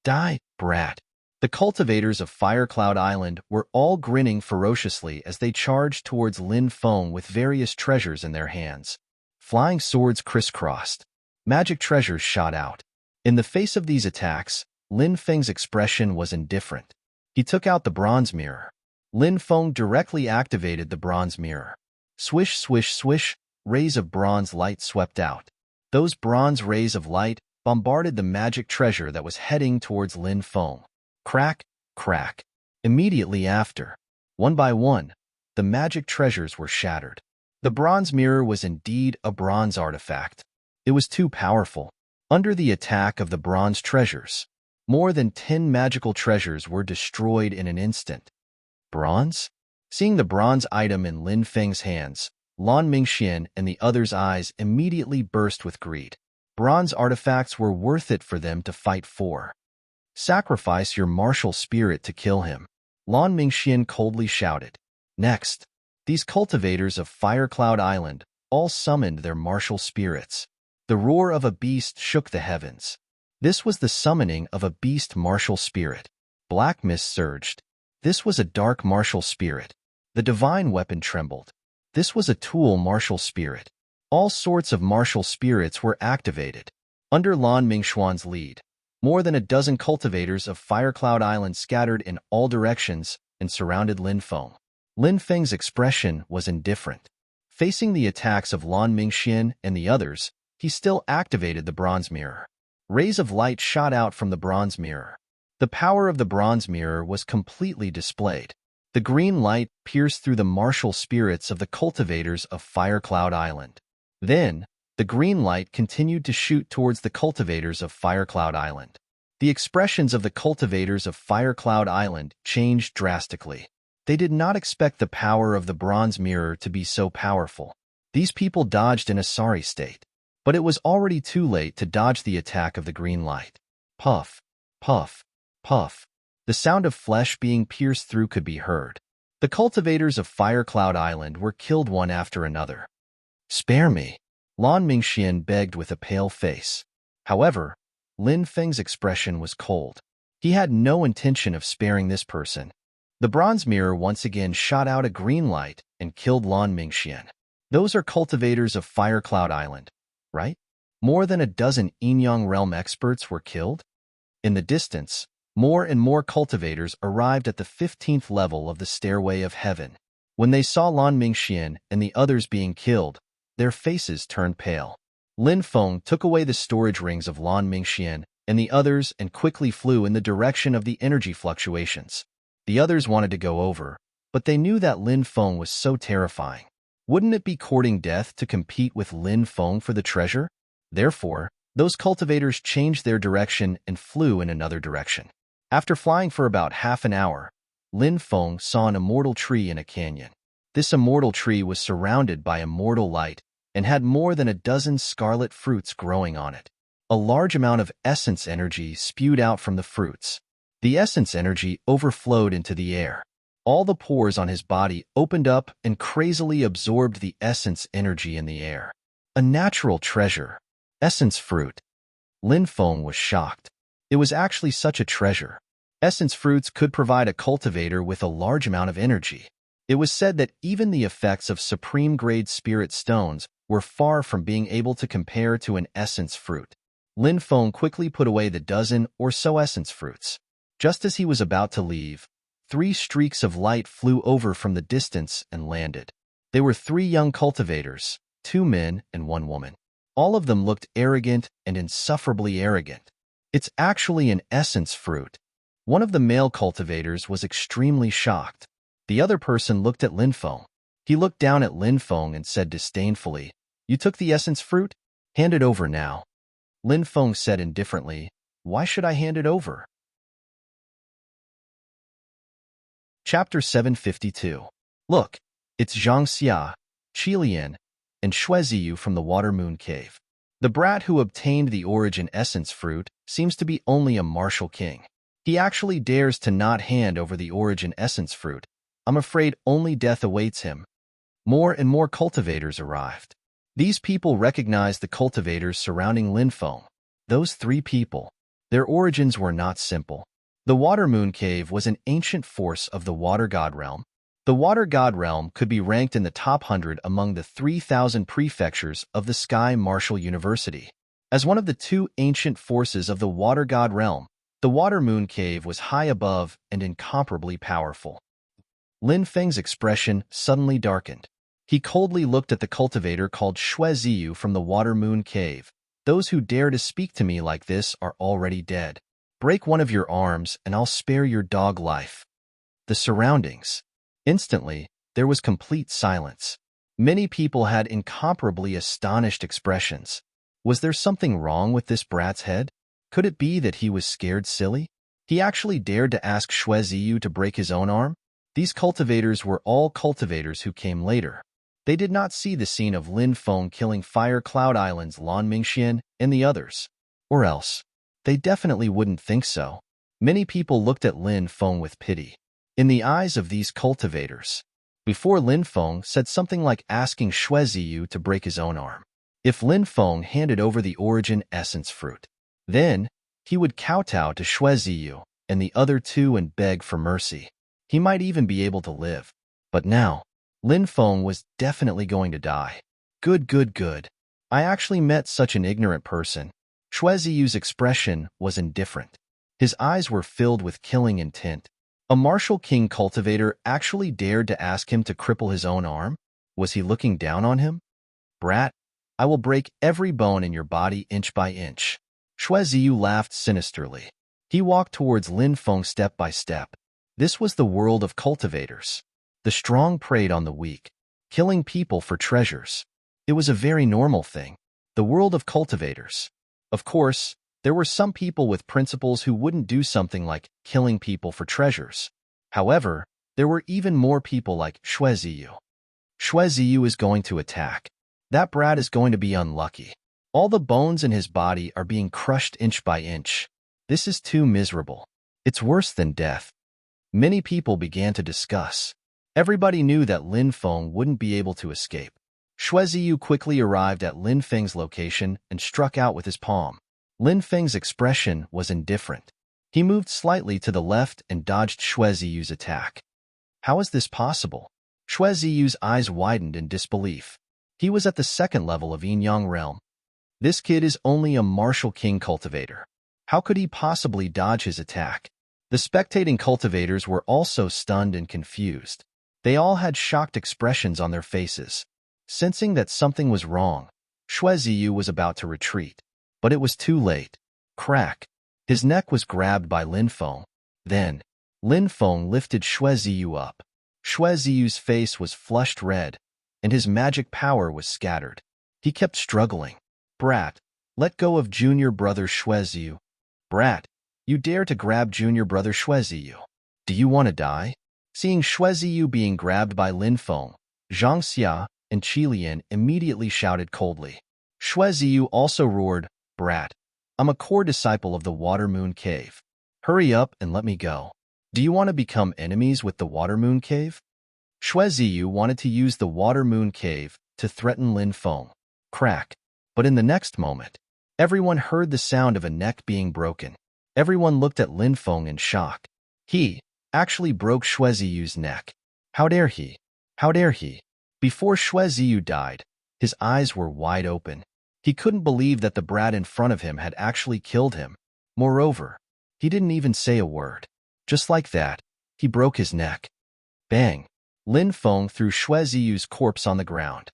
Die, brat. The cultivators of Fire Cloud Island were all grinning ferociously as they charged towards Lin Feng with various treasures in their hands. Flying swords crisscrossed. Magic treasures shot out. In the face of these attacks, Lin Feng's expression was indifferent. He took out the bronze mirror. Lin Feng directly activated the bronze mirror. Swish, swish, swish, rays of bronze light swept out. Those bronze rays of light bombarded the magic treasure that was heading towards Lin Feng. Crack, crack. Immediately after, one by one, the magic treasures were shattered. The bronze mirror was indeed a bronze artifact. It was too powerful. Under the attack of the bronze treasures, More than 10 magical treasures were destroyed in an instant. Bronze? Seeing the bronze item in Lin Feng's hands, Lan Mingxian and the others' eyes immediately burst with greed. Bronze artifacts were worth it for them to fight for. Sacrifice your martial spirit to kill him, Lan Mingxian coldly shouted. Next, these cultivators of Firecloud Island all summoned their martial spirits. The roar of a beast shook the heavens. This was the summoning of a beast martial spirit. Black mist surged. This was a dark martial spirit. The divine weapon trembled. This was a tool martial spirit. All sorts of martial spirits were activated. Under Lan Mingxuan's lead, more than a dozen cultivators of Firecloud Island scattered in all directions and surrounded Lin Feng. Lin Feng's expression was indifferent. Facing the attacks of Lan Mingxian and the others, he still activated the bronze mirror. Rays of light shot out from the bronze mirror. The power of the bronze mirror was completely displayed. The green light pierced through the martial spirits of the cultivators of Firecloud Island. Then, the green light continued to shoot towards the cultivators of Firecloud Island. The expressions of the cultivators of Firecloud Island changed drastically. They did not expect the power of the bronze mirror to be so powerful. These people dodged in a sorry state. But it was already too late to dodge the attack of the green light. Puff, puff, puff. The sound of flesh being pierced through could be heard. The cultivators of Firecloud Island were killed one after another. Spare me, Lan Mingxian begged with a pale face. However, Lin Feng's expression was cold. He had no intention of sparing this person. The bronze mirror once again shot out a green light and killed Lan Mingxian. Those are cultivators of Firecloud Island, right? More than a dozen Yin-Yang realm experts were killed? In the distance, more and more cultivators arrived at the 15th level of the Stairway of Heaven. When they saw Lan Mingxian and the others being killed, their faces turned pale. Lin Feng took away the storage rings of Lan Mingxian and the others and quickly flew in the direction of the energy fluctuations. The others wanted to go over, but they knew that Lin Feng was so terrifying. Wouldn't it be courting death to compete with Lin Feng for the treasure? Therefore, those cultivators changed their direction and flew in another direction. After flying for about half an hour, Lin Feng saw an immortal tree in a canyon. This immortal tree was surrounded by immortal light and had more than a dozen scarlet fruits growing on it. A large amount of essence energy spewed out from the fruits. The essence energy overflowed into the air. All the pores on his body opened up and crazily absorbed the essence energy in the air. A natural treasure. Essence fruit. Lin Feng was shocked. It was actually such a treasure. Essence fruits could provide a cultivator with a large amount of energy. It was said that even the effects of supreme-grade spirit stones were far from being able to compare to an essence fruit. Lin Feng quickly put away the dozen or so essence fruits. Just as he was about to leave, 3 streaks of light flew over from the distance and landed. They were 3 young cultivators, 2 men and 1 woman. All of them looked arrogant and insufferably arrogant. It's actually an essence fruit. One of the male cultivators was extremely shocked. The other person looked at Lin Feng. He looked down at Lin Feng and said disdainfully, "You took the essence fruit? Hand it over now." Lin Feng said indifferently, "Why should I hand it over?" Chapter 752. Look, it's Zhang Xia, Qilian, and Shueziyu from the Water Moon Cave. The brat who obtained the origin essence fruit seems to be only a martial king. He actually dares to not hand over the origin essence fruit. I'm afraid only death awaits him. More and more cultivators arrived. These people recognized the cultivators surrounding Lin Feng. Those 3 people. Their origins were not simple. The Water Moon Cave was an ancient force of the Water God Realm. The Water God Realm could be ranked in the top 100 among the 3,000 prefectures of the Sky Martial University. As one of the 2 ancient forces of the Water God Realm, the Water Moon Cave was high above and incomparably powerful. Lin Feng's expression suddenly darkened. He coldly looked at the cultivator called Shueziyu from the Water Moon Cave. Those who dare to speak to me like this are already dead. Break one of your arms and I'll spare your dog life. The surroundings. Instantly, there was complete silence. Many people had incomparably astonished expressions. Was there something wrong with this brat's head? Could it be that he was scared silly? He actually dared to ask Xue Ziyu to break his own arm? These cultivators were all cultivators who came later. They did not see the scene of Lin Feng killing Fire Cloud Island's Lan Mingxian and the others. Or else, they definitely wouldn't think so. Many people looked at Lin Feng with pity. In the eyes of these cultivators, before Lin Feng said something like asking Xue Ziyu to break his own arm. If Lin Feng handed over the origin essence fruit, then he would kowtow to Xue Ziyu and the other two and beg for mercy. He might even be able to live. But now, Lin Feng was definitely going to die. Good. I actually met such an ignorant person. Xue Ziyu's expression was indifferent. His eyes were filled with killing intent. A martial king cultivator actually dared to ask him to cripple his own arm? Was he looking down on him? Brat, I will break every bone in your body inch by inch. Xue Ziyu laughed sinisterly. He walked towards Lin Feng step by step. This was the world of cultivators. The strong preyed on the weak, killing people for treasures. It was a very normal thing. The world of cultivators. Of course, there were some people with principles who wouldn't do something like killing people for treasures. However, there were even more people like Xue Ziyu. Xue Ziyu is going to attack. That brat is going to be unlucky. All the bones in his body are being crushed inch by inch. This is too miserable. It's worse than death. Many people began to discuss. Everybody knew that Lin Feng wouldn't be able to escape. Xue Ziyu quickly arrived at Lin Feng's location and struck out with his palm. Lin Feng's expression was indifferent. He moved slightly to the left and dodged Xue Ziyu's attack. How is this possible? Xue Ziyu's eyes widened in disbelief. He was at the second level of Yin Yang realm. This kid is only a martial king cultivator. How could he possibly dodge his attack? The spectating cultivators were also stunned and confused. They all had shocked expressions on their faces. Sensing that something was wrong, Xue Ziyu was about to retreat. But it was too late. Crack. His neck was grabbed by Lin Feng. Then, Lin Feng lifted Xue Ziyu up. Xue Ziyu's face was flushed red, and his magic power was scattered. He kept struggling. Brat, let go of junior brother Xue Ziyu. Brat, you dare to grab junior brother Xue Ziyu. Do you want to die? Seeing Xue Ziyu being grabbed by Lin Feng, Zhang Xia and Qi Lian immediately shouted coldly. Xue Ziyu also roared, Brat, I'm a core disciple of the Water Moon Cave. Hurry up and let me go. Do you want to become enemies with the Water Moon Cave? Xue Ziyu wanted to use the Water Moon Cave to threaten Lin Feng. Crack. But in the next moment, everyone heard the sound of a neck being broken. Everyone looked at Lin Feng in shock. He actually broke Xue Ziyu's neck. How dare he? How dare he? Before Xue Ziyu died, his eyes were wide open. He couldn't believe that the brat in front of him had actually killed him. Moreover, he didn't even say a word. Just like that, he broke his neck. Bang! Lin Feng threw Xue Ziyu's corpse on the ground.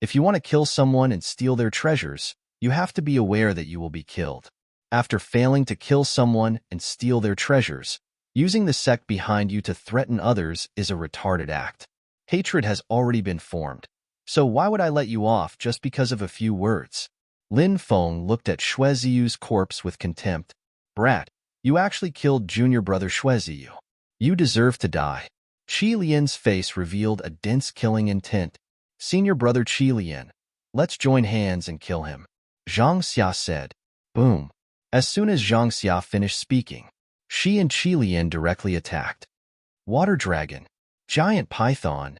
If you want to kill someone and steal their treasures, you have to be aware that you will be killed. After failing to kill someone and steal their treasures, using the sect behind you to threaten others is a retarded act. Hatred has already been formed. So why would I let you off just because of a few words? Lin Feng looked at Xue Ziyu's corpse with contempt. Brat, you actually killed junior brother Xue Ziyu. You deserve to die. Qi Lian's face revealed a dense killing intent. Senior brother Qi Lian, let's join hands and kill him. Zhang Xia said. Boom. As soon as Zhang Xia finished speaking, Xi and Qi Lian directly attacked. Water Dragon. Giant Python.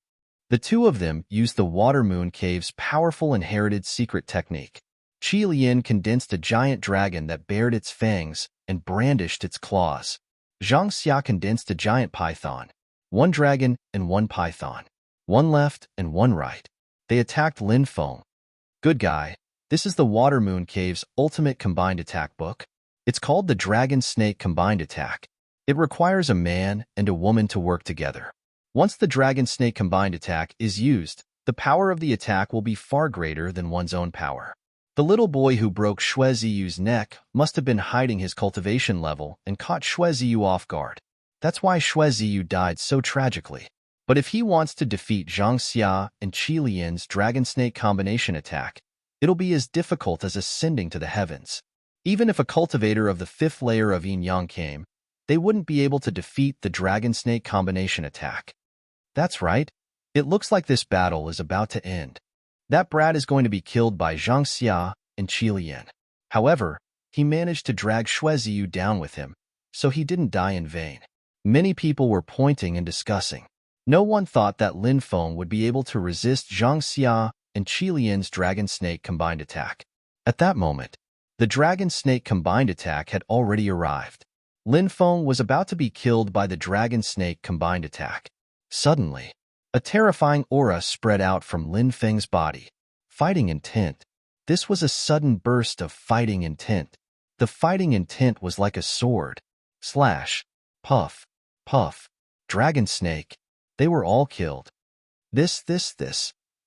The two of them used the Water Moon Cave's powerful inherited secret technique. Qi Lian condensed a giant dragon that bared its fangs and brandished its claws. Zhang Xia condensed a giant python. One dragon and one python. One left and one right. They attacked Lin Feng. Good guy, this is the Water Moon Cave's ultimate combined attack book. It's called the Dragon Snake Combined Attack. It requires a man and a woman to work together. Once the Dragon Snake Combined Attack is used, the power of the attack will be far greater than one's own power. The little boy who broke Xue Ziyu's neck must have been hiding his cultivation level and caught Xue Ziyu off guard. That's why Xue Ziyu died so tragically. But if he wants to defeat Zhang Xia and Qi Lian's Dragon Snake combination attack, it'll be as difficult as ascending to the heavens. Even if a cultivator of the 5th layer of yin-yang came, they wouldn't be able to defeat the dragon-snake combination attack. That's right. It looks like this battle is about to end. That brat is going to be killed by Zhang Xia and Qi Lian. However, he managed to drag Shueziyu down with him, so he didn't die in vain. Many people were pointing and discussing. No one thought that Lin Feng would be able to resist Zhang Xia and Qi Lian's dragon-snake combined attack. At that moment, the dragon-snake combined attack had already arrived. Lin Feng was about to be killed by the dragon-snake combined attack. Suddenly, a terrifying aura spread out from Lin Feng's body. Fighting intent. This was a sudden burst of fighting intent. The fighting intent was like a sword. Slash. Puff. Puff. Dragon snake. They were all killed. This.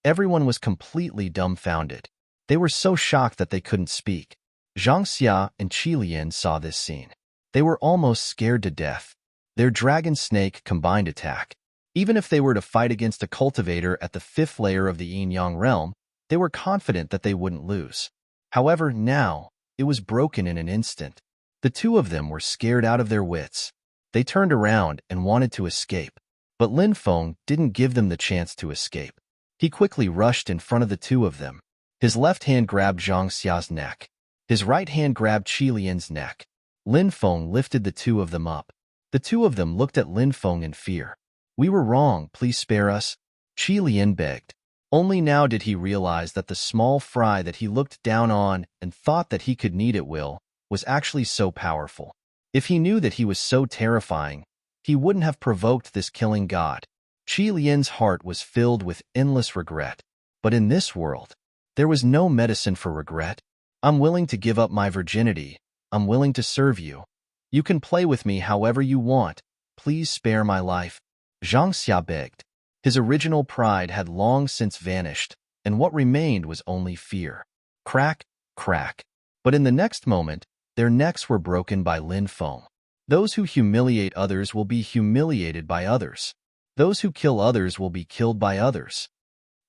Everyone was completely dumbfounded. They were so shocked that they couldn't speak. Zhang Xia and Qi Lian saw this scene. They were almost scared to death. Their dragon snake combined attack. Even if they were to fight against a cultivator at the 5th layer of the yin-yang realm, they were confident that they wouldn't lose. However, now, it was broken in an instant. The two of them were scared out of their wits. They turned around and wanted to escape, but Lin Feng didn't give them the chance to escape. He quickly rushed in front of the two of them. His left hand grabbed Zhang Xia's neck. His right hand grabbed Qi Lian's neck. Lin Feng lifted the two of them up. The two of them looked at Lin Feng in fear. "We were wrong, please spare us," Qi Lian begged. Only now did he realize that the small fry that he looked down on and thought that he could knead at will was actually so powerful. If he knew that he was so terrifying, he wouldn't have provoked this killing god. Qi Lian's heart was filled with endless regret. But in this world, there was no medicine for regret. "I'm willing to give up my virginity. I'm willing to serve you. You can play with me however you want. Please spare my life," Zhang Xia begged. His original pride had long since vanished, and what remained was only fear. Crack, crack. But in the next moment, their necks were broken by Lin Feng. Those who humiliate others will be humiliated by others. Those who kill others will be killed by others.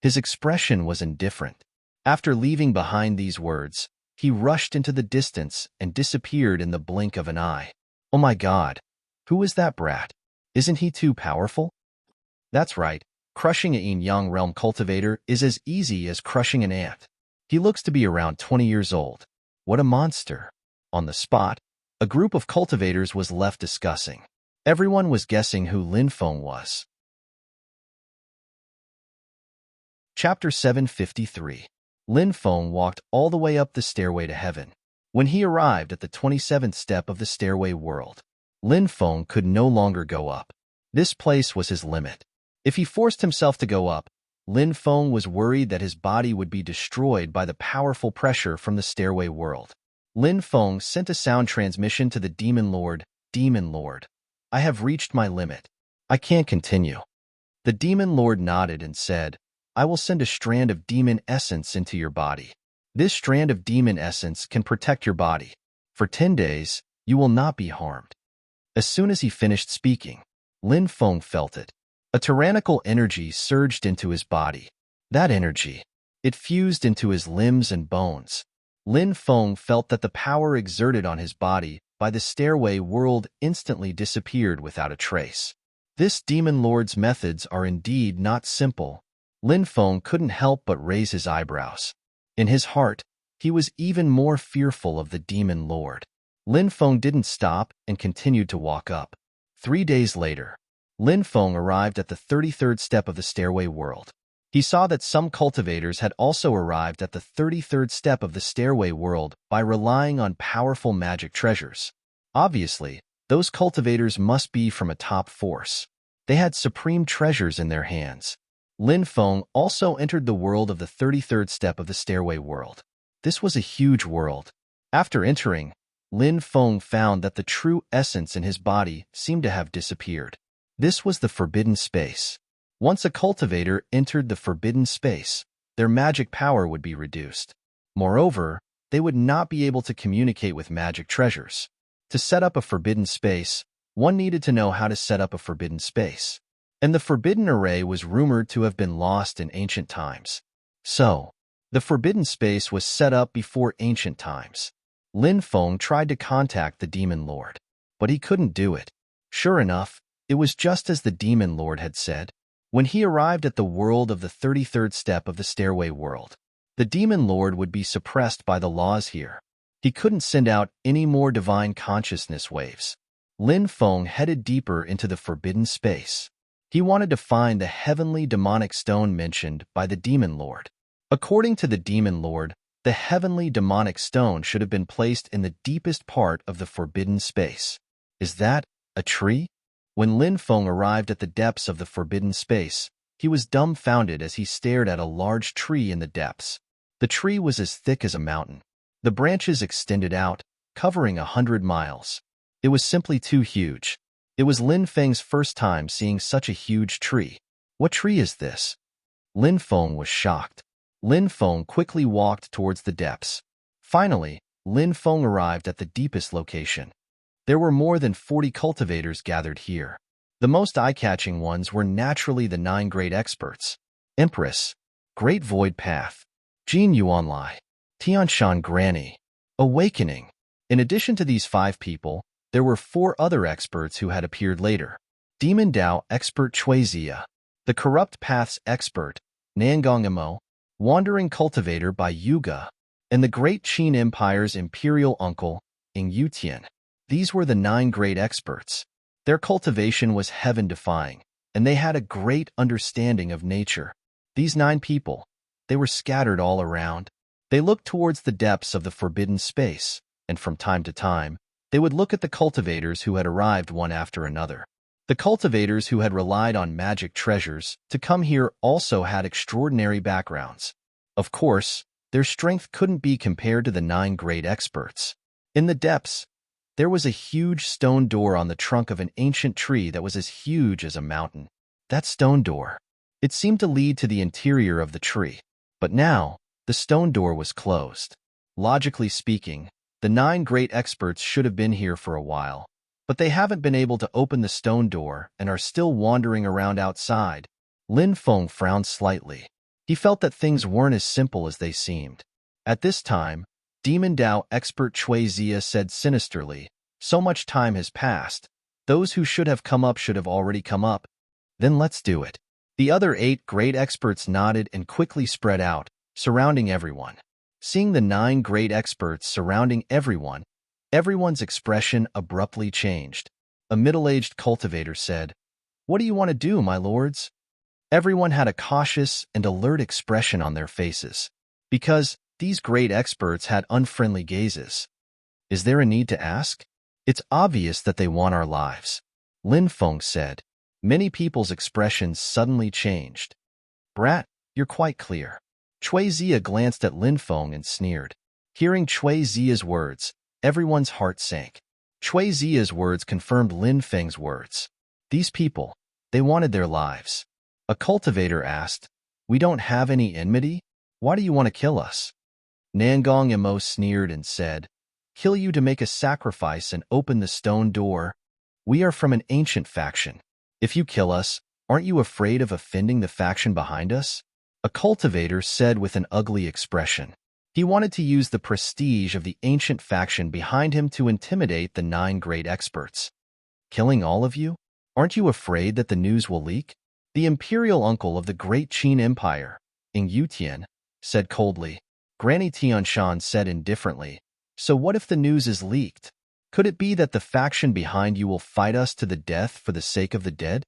His expression was indifferent. After leaving behind these words, he rushed into the distance and disappeared in the blink of an eye. Oh my God! Who is that brat? Isn't he too powerful? That's right, crushing a yin-yang realm cultivator is as easy as crushing an ant. He looks to be around 20 years old. What a monster. On the spot, a group of cultivators was left discussing. Everyone was guessing who Lin Feng was. Chapter 753. Lin Feng walked all the way up the stairway to heaven. When he arrived at the 27th step of the stairway world, Lin Feng could no longer go up. This place was his limit. If he forced himself to go up, Lin Feng was worried that his body would be destroyed by the powerful pressure from the stairway world. Lin Feng sent a sound transmission to the Demon Lord. "Demon Lord, I have reached my limit. I can't continue." The Demon Lord nodded and said, "I will send a strand of demon essence into your body. This strand of demon essence can protect your body. For 10 days, you will not be harmed." As soon as he finished speaking, Lin Feng felt it. A tyrannical energy surged into his body. That energy, it fused into his limbs and bones. Lin Feng felt that the power exerted on his body by the stairway world instantly disappeared without a trace. This Demon Lord's methods are indeed not simple. Lin Feng couldn't help but raise his eyebrows. In his heart, he was even more fearful of the Demon Lord. Lin Feng didn't stop and continued to walk up. 3 days later, Lin Feng arrived at the 33rd step of the stairway world. He saw that some cultivators had also arrived at the 33rd step of the stairway world by relying on powerful magic treasures. Obviously, those cultivators must be from a top force. They had supreme treasures in their hands. Lin Feng also entered the world of the 33rd step of the stairway world. This was a huge world. After entering, Lin Feng found that the true essence in his body seemed to have disappeared. This was the forbidden space. Once a cultivator entered the forbidden space, their magic power would be reduced. Moreover, they would not be able to communicate with magic treasures. To set up a forbidden space, one needed to know how to set up a forbidden space. And the forbidden array was rumored to have been lost in ancient times. So, the forbidden space was set up before ancient times. Lin Feng tried to contact the Demon Lord, but he couldn't do it. Sure enough, it was just as the Demon Lord had said. When he arrived at the world of the 33rd step of the Stairway World, the Demon Lord would be suppressed by the laws here. He couldn't send out any more divine consciousness waves. Lin Feng headed deeper into the forbidden space. He wanted to find the heavenly demonic stone mentioned by the Demon Lord. According to the Demon Lord, the heavenly demonic stone should have been placed in the deepest part of the forbidden space. Is that a tree? When Lin Feng arrived at the depths of the forbidden space, he was dumbfounded as he stared at a large tree in the depths. The tree was as thick as a mountain. The branches extended out, covering 100 miles. It was simply too huge. It was Lin Feng's first time seeing such a huge tree. What tree is this? Lin Feng was shocked. Lin Feng quickly walked towards the depths. Finally, Lin Feng arrived at the deepest location. There were more than 40 cultivators gathered here. The most eye-catching ones were naturally the 9 great experts: Empress, Great Void Path, Jin Yuanlai, Tianshan Granny, Awakening. In addition to these 5 people, there were 4 other experts who had appeared later. Demon Dao expert Cui Zia, the Corrupt Paths expert, Nangong Imo, Wandering Cultivator by Yuga, and the Great Qin Empire's imperial uncle, Ing Yutian. These were the 9 great experts. Their cultivation was heaven-defying, and they had a great understanding of nature. These 9 people, they were scattered all around. They looked towards the depths of the forbidden space, and from time to time, they would look at the cultivators who had arrived one after another. The cultivators who had relied on magic treasures to come here also had extraordinary backgrounds. Of course, their strength couldn't be compared to the 9 great experts. In the depths, there was a huge stone door on the trunk of an ancient tree that was as huge as a mountain. That stone door, it seemed to lead to the interior of the tree. But now, the stone door was closed. Logically speaking, the 9 great experts should have been here for a while, but they haven't been able to open the stone door and are still wandering around outside. Lin Feng frowned slightly. He felt that things weren't as simple as they seemed. At this time, Demon Dao expert Cui Zia said sinisterly, "So much time has passed. Those who should have come up should have already come up. Then let's do it." The other 8 great experts nodded and quickly spread out, surrounding everyone. Seeing the 9 great experts surrounding everyone, everyone's expression abruptly changed. A middle-aged cultivator said, "What do you want to do, my lords?" Everyone had a cautious and alert expression on their faces, because these great experts had unfriendly gazes. Is there a need to ask? It's obvious that they want our lives, Lin Feng said. Many people's expressions suddenly changed. Brat, you're quite clear. Cui Zia glanced at Lin Feng and sneered. Hearing Cui Zia's words, everyone's heart sank. Cui Zia's words confirmed Lin Feng's words. These people, they wanted their lives. A cultivator asked, "We don't have any enmity? Why do you want to kill us?" Nangong Imo sneered and said, "Kill you to make a sacrifice and open the stone door? We are from an ancient faction. If you kill us, aren't you afraid of offending the faction behind us?" A cultivator said with an ugly expression. He wanted to use the prestige of the ancient faction behind him to intimidate the 9 great experts. "Killing all of you? Aren't you afraid that the news will leak?" The imperial uncle of the Great Qin Empire, Ing Yutian, said coldly. Granny Tianshan said indifferently, "So what if the news is leaked? Could it be that the faction behind you will fight us to the death for the sake of the dead?"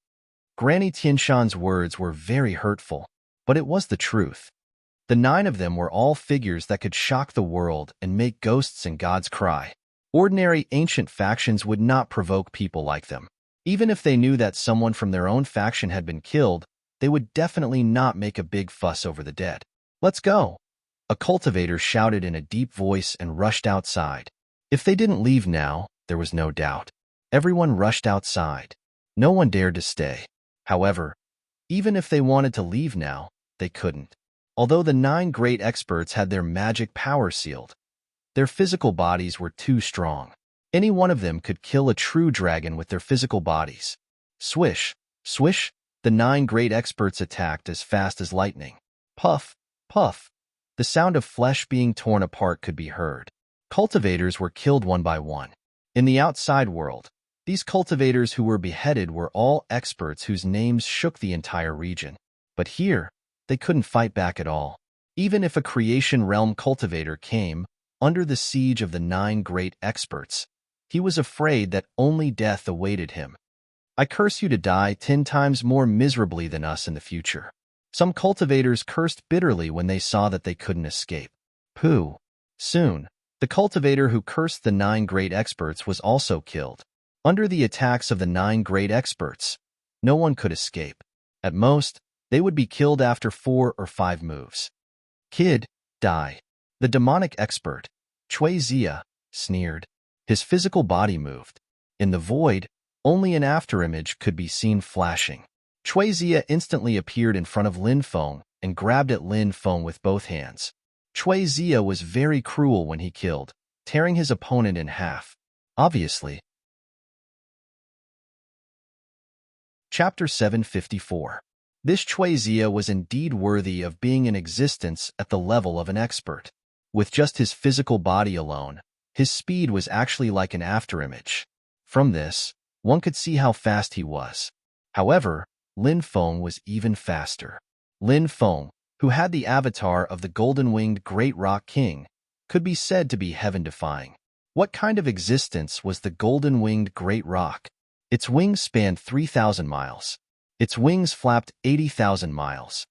Granny Tianshan's words were very hurtful, but it was the truth. The 9 of them were all figures that could shock the world and make ghosts and gods cry. Ordinary ancient factions would not provoke people like them. Even if they knew that someone from their own faction had been killed, they would definitely not make a big fuss over the dead. "Let's go!" A cultivator shouted in a deep voice and rushed outside. If they didn't leave now, there was no doubt. Everyone rushed outside. No one dared to stay. However, even if they wanted to leave now, they couldn't. Although the 9 great experts had their magic power sealed, their physical bodies were too strong. Any one of them could kill a true dragon with their physical bodies. Swish, swish, the 9 great experts attacked as fast as lightning. Puff, puff, the sound of flesh being torn apart could be heard. Cultivators were killed one by one. In the outside world, these cultivators who were beheaded were all experts whose names shook the entire region. But here, they couldn't fight back at all. Even if a creation realm cultivator came, under the siege of the 9 great experts, he was afraid that only death awaited him. I curse you to die 10 times more miserably than us in the future. Some cultivators cursed bitterly when they saw that they couldn't escape. Pooh. Soon, the cultivator who cursed the 9 great experts was also killed. Under the attacks of the 9 great experts, no one could escape. At most, they would be killed after 4 or 5 moves. Kid, die. The demonic expert, Chui Zia, sneered. His physical body moved. In the void, only an afterimage could be seen flashing. Chui Zia instantly appeared in front of Lin Feng and grabbed at Lin Feng with both hands. Chui Zia was very cruel when he killed, tearing his opponent in half. Obviously. Chapter 754. This Chui Zia was indeed worthy of being in existence at the level of an expert. With just his physical body alone, his speed was actually like an afterimage. From this, one could see how fast he was. However, Lin Feng was even faster. Lin Feng, who had the avatar of the golden-winged Great Rock King, could be said to be heaven-defying. What kind of existence was the golden-winged Great Rock? Its wings spanned 3,000 miles. Its wings flapped 80,000 miles.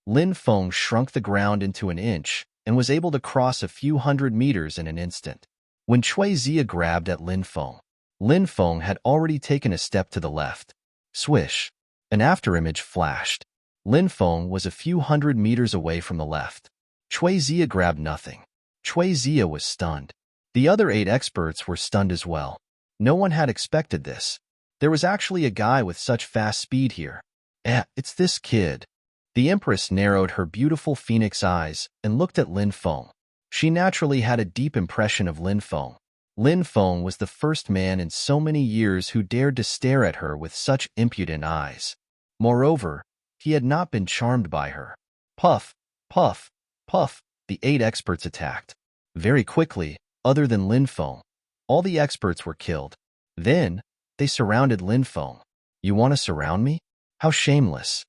Lin Feng shrunk the ground into an inch and was able to cross a few hundred meters in an instant. When Chui Zia grabbed at Lin Feng had already taken a step to the left. Swish. An afterimage flashed. Lin Feng was a few hundred meters away from the left. Chui Zia grabbed nothing. Chui Zia was stunned. The other 8 experts were stunned as well. No one had expected this. There was actually a guy with such fast speed here. It's this kid. The Empress narrowed her beautiful phoenix eyes and looked at Lin Feng. She naturally had a deep impression of Lin Feng. Lin Feng was the first man in so many years who dared to stare at her with such impudent eyes. Moreover, he had not been charmed by her. Puff, puff, puff, the 8 experts attacked. Very quickly, other than Lin Feng, all the experts were killed. Then, they surrounded Lin Feng. You want to surround me? How shameless.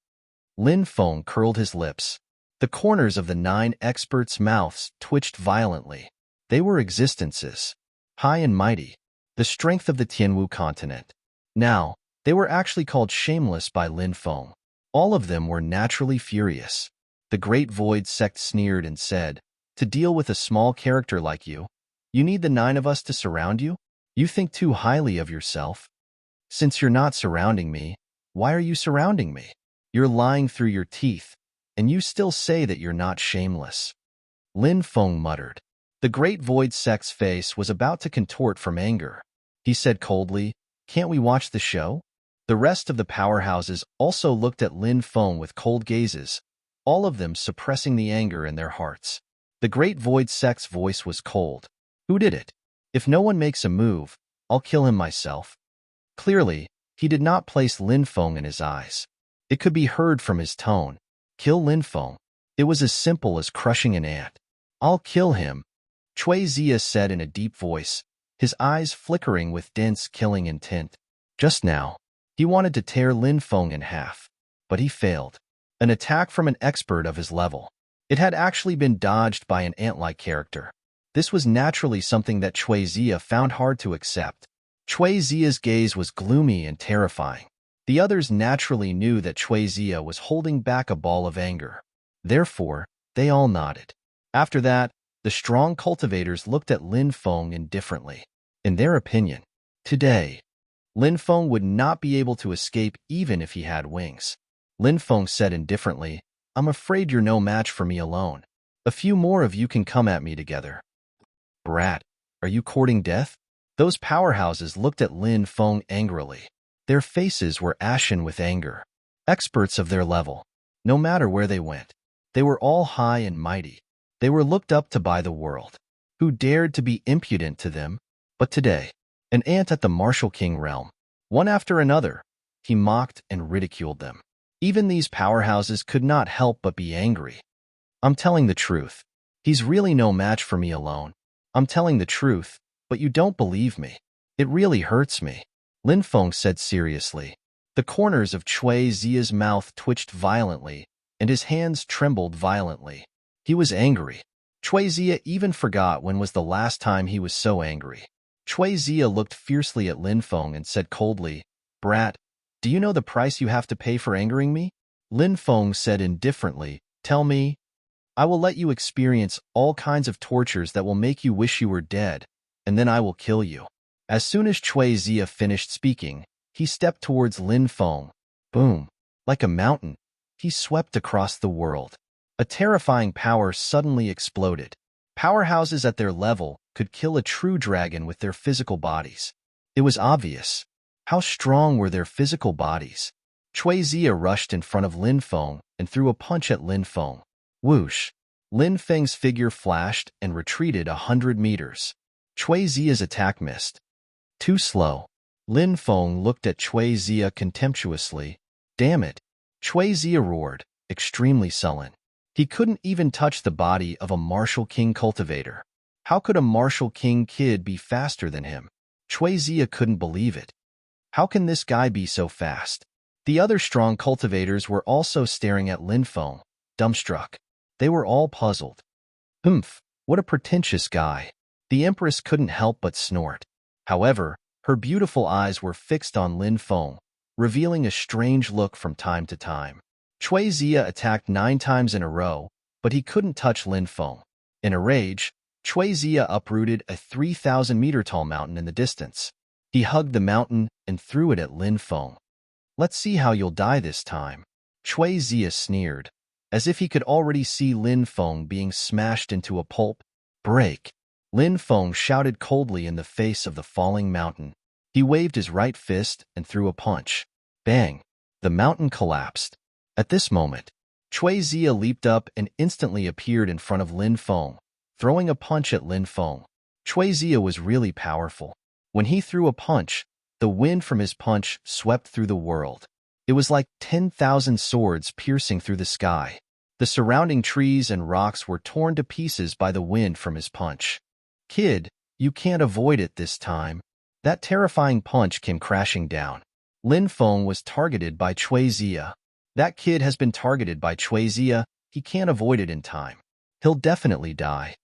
Lin Feng curled his lips. The corners of the 9 experts' mouths twitched violently. They were existences. High and mighty. The strength of the Tianwu continent. Now, they were actually called shameless by Lin Feng. All of them were naturally furious. The Great Void sect sneered and said, to deal with a small character like you, you need the 9 of us to surround you? You think too highly of yourself. Since you're not surrounding me, why are you surrounding me? You're lying through your teeth, and you still say that you're not shameless. Lin Feng muttered. The Great Void sect's face was about to contort from anger. He said coldly, can't we watch the show? The rest of the powerhouses also looked at Lin Feng with cold gazes, all of them suppressing the anger in their hearts. The Great Void sect's voice was cold. Who did it? If no one makes a move, I'll kill him myself. Clearly, he did not place Lin Feng in his eyes. It could be heard from his tone. Kill Lin Feng. It was as simple as crushing an ant. I'll kill him, Chui Zia said in a deep voice, his eyes flickering with dense killing intent. Just now, he wanted to tear Lin Feng in half, but he failed. An attack from an expert of his level. It had actually been dodged by an ant-like character. This was naturally something that Chui Zia found hard to accept. Chui Zia's gaze was gloomy and terrifying. The others naturally knew that Chui Zia was holding back a ball of anger. Therefore, they all nodded. After that, the strong cultivators looked at Lin Feng indifferently. In their opinion, today, Lin Feng would not be able to escape even if he had wings. Lin Feng said indifferently, I'm afraid you're no match for me alone. A few more of you can come at me together. Brat, are you courting death? Those powerhouses looked at Lin Feng angrily. Their faces were ashen with anger. Experts of their level, no matter where they went, they were all high and mighty. They were looked up to by the world. Who dared to be impudent to them? But today, an ant at the Martial King realm, one after another, he mocked and ridiculed them. Even these powerhouses could not help but be angry. I'm telling the truth. He's really no match for me alone. I'm telling the truth, but you don't believe me. It really hurts me, Lin Feng said seriously. The corners of Chui Zia's mouth twitched violently, and his hands trembled violently. He was angry. Chui Zia even forgot when was the last time he was so angry. Chui Zia looked fiercely at Lin Feng and said coldly, "Brat, do you know the price you have to pay for angering me?" Lin Feng said indifferently, "Tell me. I will let you experience all kinds of tortures that will make you wish you were dead, and then I will kill you." As soon as Chui Zia finished speaking, he stepped towards Lin Feng. Boom! Like a mountain, he swept across the world. A terrifying power suddenly exploded. Powerhouses at their level could kill a true dragon with their physical bodies. It was obvious. How strong were their physical bodies? Chui Zia rushed in front of Lin Feng and threw a punch at Lin Feng. Whoosh! Lin Feng's figure flashed and retreated 100 meters. Chui Zia's attack missed. Too slow. Lin Feng looked at Chui Zia contemptuously. Damn it! Chui Zia roared, extremely sullen. He couldn't even touch the body of a Martial King cultivator. How could a Martial King kid be faster than him? Chui Zia couldn't believe it. How can this guy be so fast? The other strong cultivators were also staring at Lin Feng, dumbstruck. They were all puzzled. Humph, what a pretentious guy. The Empress couldn't help but snort. However, her beautiful eyes were fixed on Lin Feng, revealing a strange look from time to time. Chui Zia attacked 9 times in a row, but he couldn't touch Lin Feng. In a rage, Chui Zia uprooted a 3,000-meter-tall mountain in the distance. He hugged the mountain and threw it at Lin Feng. "Let's see how you'll die this time." Chui Zia sneered, as if he could already see Lin Feng being smashed into a pulp. "Break!" Lin Feng shouted coldly in the face of the falling mountain. He waved his right fist and threw a punch. Bang! The mountain collapsed. At this moment, Chui Zia leaped up and instantly appeared in front of Lin Feng, throwing a punch at Lin Feng. Chui Zia was really powerful. When he threw a punch, the wind from his punch swept through the world. It was like 10,000 swords piercing through the sky. The surrounding trees and rocks were torn to pieces by the wind from his punch. "Kid, you can't avoid it this time." That terrifying punch came crashing down. Lin Feng was targeted by Chui Zia. That kid has been targeted by Chui Zia. He can't avoid it in time. He'll definitely die.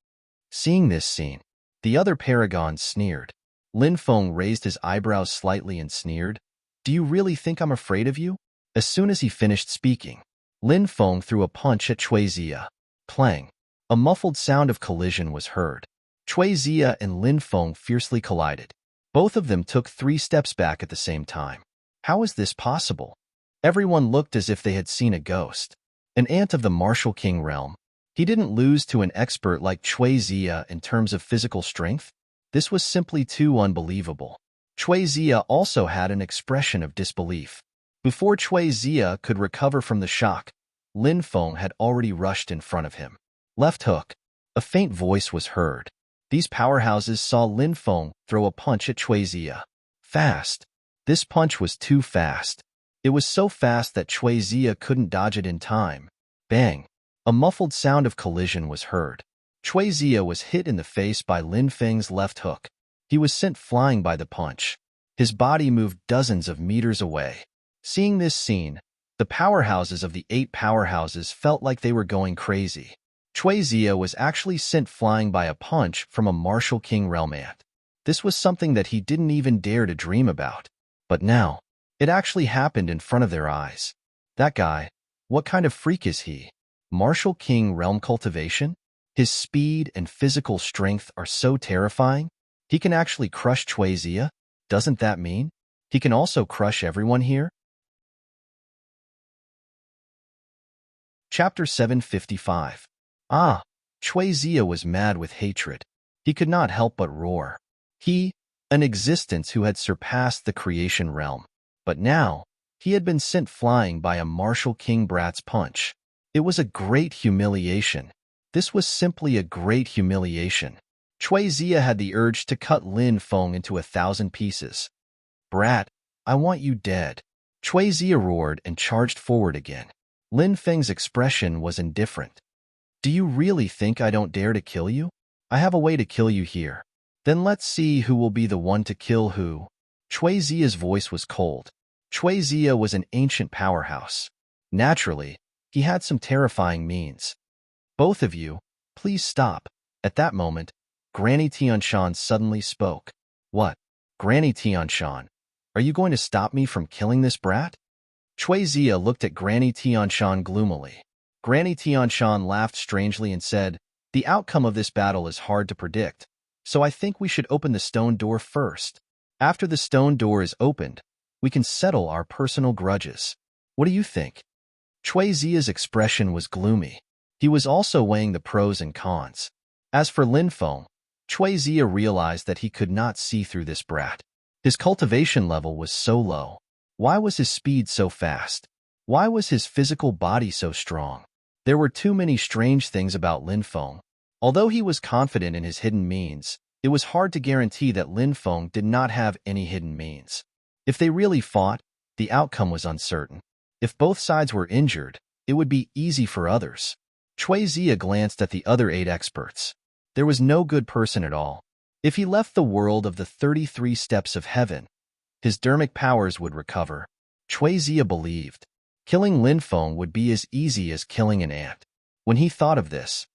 Seeing this scene, the other paragons sneered. Lin Feng raised his eyebrows slightly and sneered. "Do you really think I'm afraid of you?" As soon as he finished speaking, Lin Feng threw a punch at Chui Zia. Clang! A muffled sound of collision was heard. Chui Zia and Lin Feng fiercely collided. Both of them took 3 steps back at the same time. How is this possible? Everyone looked as if they had seen a ghost. An ant of the Martial King realm. He didn't lose to an expert like Chui Zia in terms of physical strength. This was simply too unbelievable. Chui Zia also had an expression of disbelief. Before Chui Zia could recover from the shock, Lin Feng had already rushed in front of him. Left hook. A faint voice was heard. These powerhouses saw Lin Feng throw a punch at Chui Zia. Fast. This punch was too fast. It was so fast that Chui Zia couldn't dodge it in time. Bang! A muffled sound of collision was heard. Chui Zia was hit in the face by Lin Feng's left hook. He was sent flying by the punch. His body moved dozens of meters away. Seeing this scene, the powerhouses of the 8 powerhouses felt like they were going crazy. Chui Zia was actually sent flying by a punch from a Martial King realm ant. This was something that he didn't even dare to dream about. But now, it actually happened in front of their eyes. That guy, what kind of freak is he? Martial King realm cultivation? His speed and physical strength are so terrifying. He can actually crush Chui Zia? Doesn't that mean he can also crush everyone here? Chapter 755. Ah, Chui Zia was mad with hatred. He could not help but roar. He, an existence who had surpassed the creation realm. But now, he had been sent flying by a Martial King brat's punch. It was a great humiliation. This was simply a great humiliation. Chui Zia had the urge to cut Lin Feng into 1,000 pieces. "Brat, I want you dead." Chui Zia roared and charged forward again. Lin Feng's expression was indifferent. "Do you really think I don't dare to kill you?" I have a way to kill you here. Then let's see who will be the one to kill who. Chui Zia's voice was cold. Chui Zia was an ancient powerhouse. Naturally, he had some terrifying means. Both of you, please stop. At that moment, Granny Tianshan suddenly spoke. What? Granny Tianshan, are you going to stop me from killing this brat? Chui Zia looked at Granny Tianshan gloomily. Granny Tianshan laughed strangely and said, the outcome of this battle is hard to predict, so I think we should open the stone door first. After the stone door is opened, we can settle our personal grudges. What do you think? Chui Zia's expression was gloomy. He was also weighing the pros and cons. As for Lin Feng, Chui Zia realized that he could not see through this brat. His cultivation level was so low. Why was his speed so fast? Why was his physical body so strong? There were too many strange things about Lin Feng. Although he was confident in his hidden means, it was hard to guarantee that Lin Feng did not have any hidden means. If they really fought, the outcome was uncertain. If both sides were injured, it would be easy for others. Chui Zia glanced at the other 8 experts. There was no good person at all. If he left the world of the 33 steps of heaven, his dermic powers would recover. Chui Zia believed. Killing Lin Feng would be as easy as killing an ant. When he thought of this,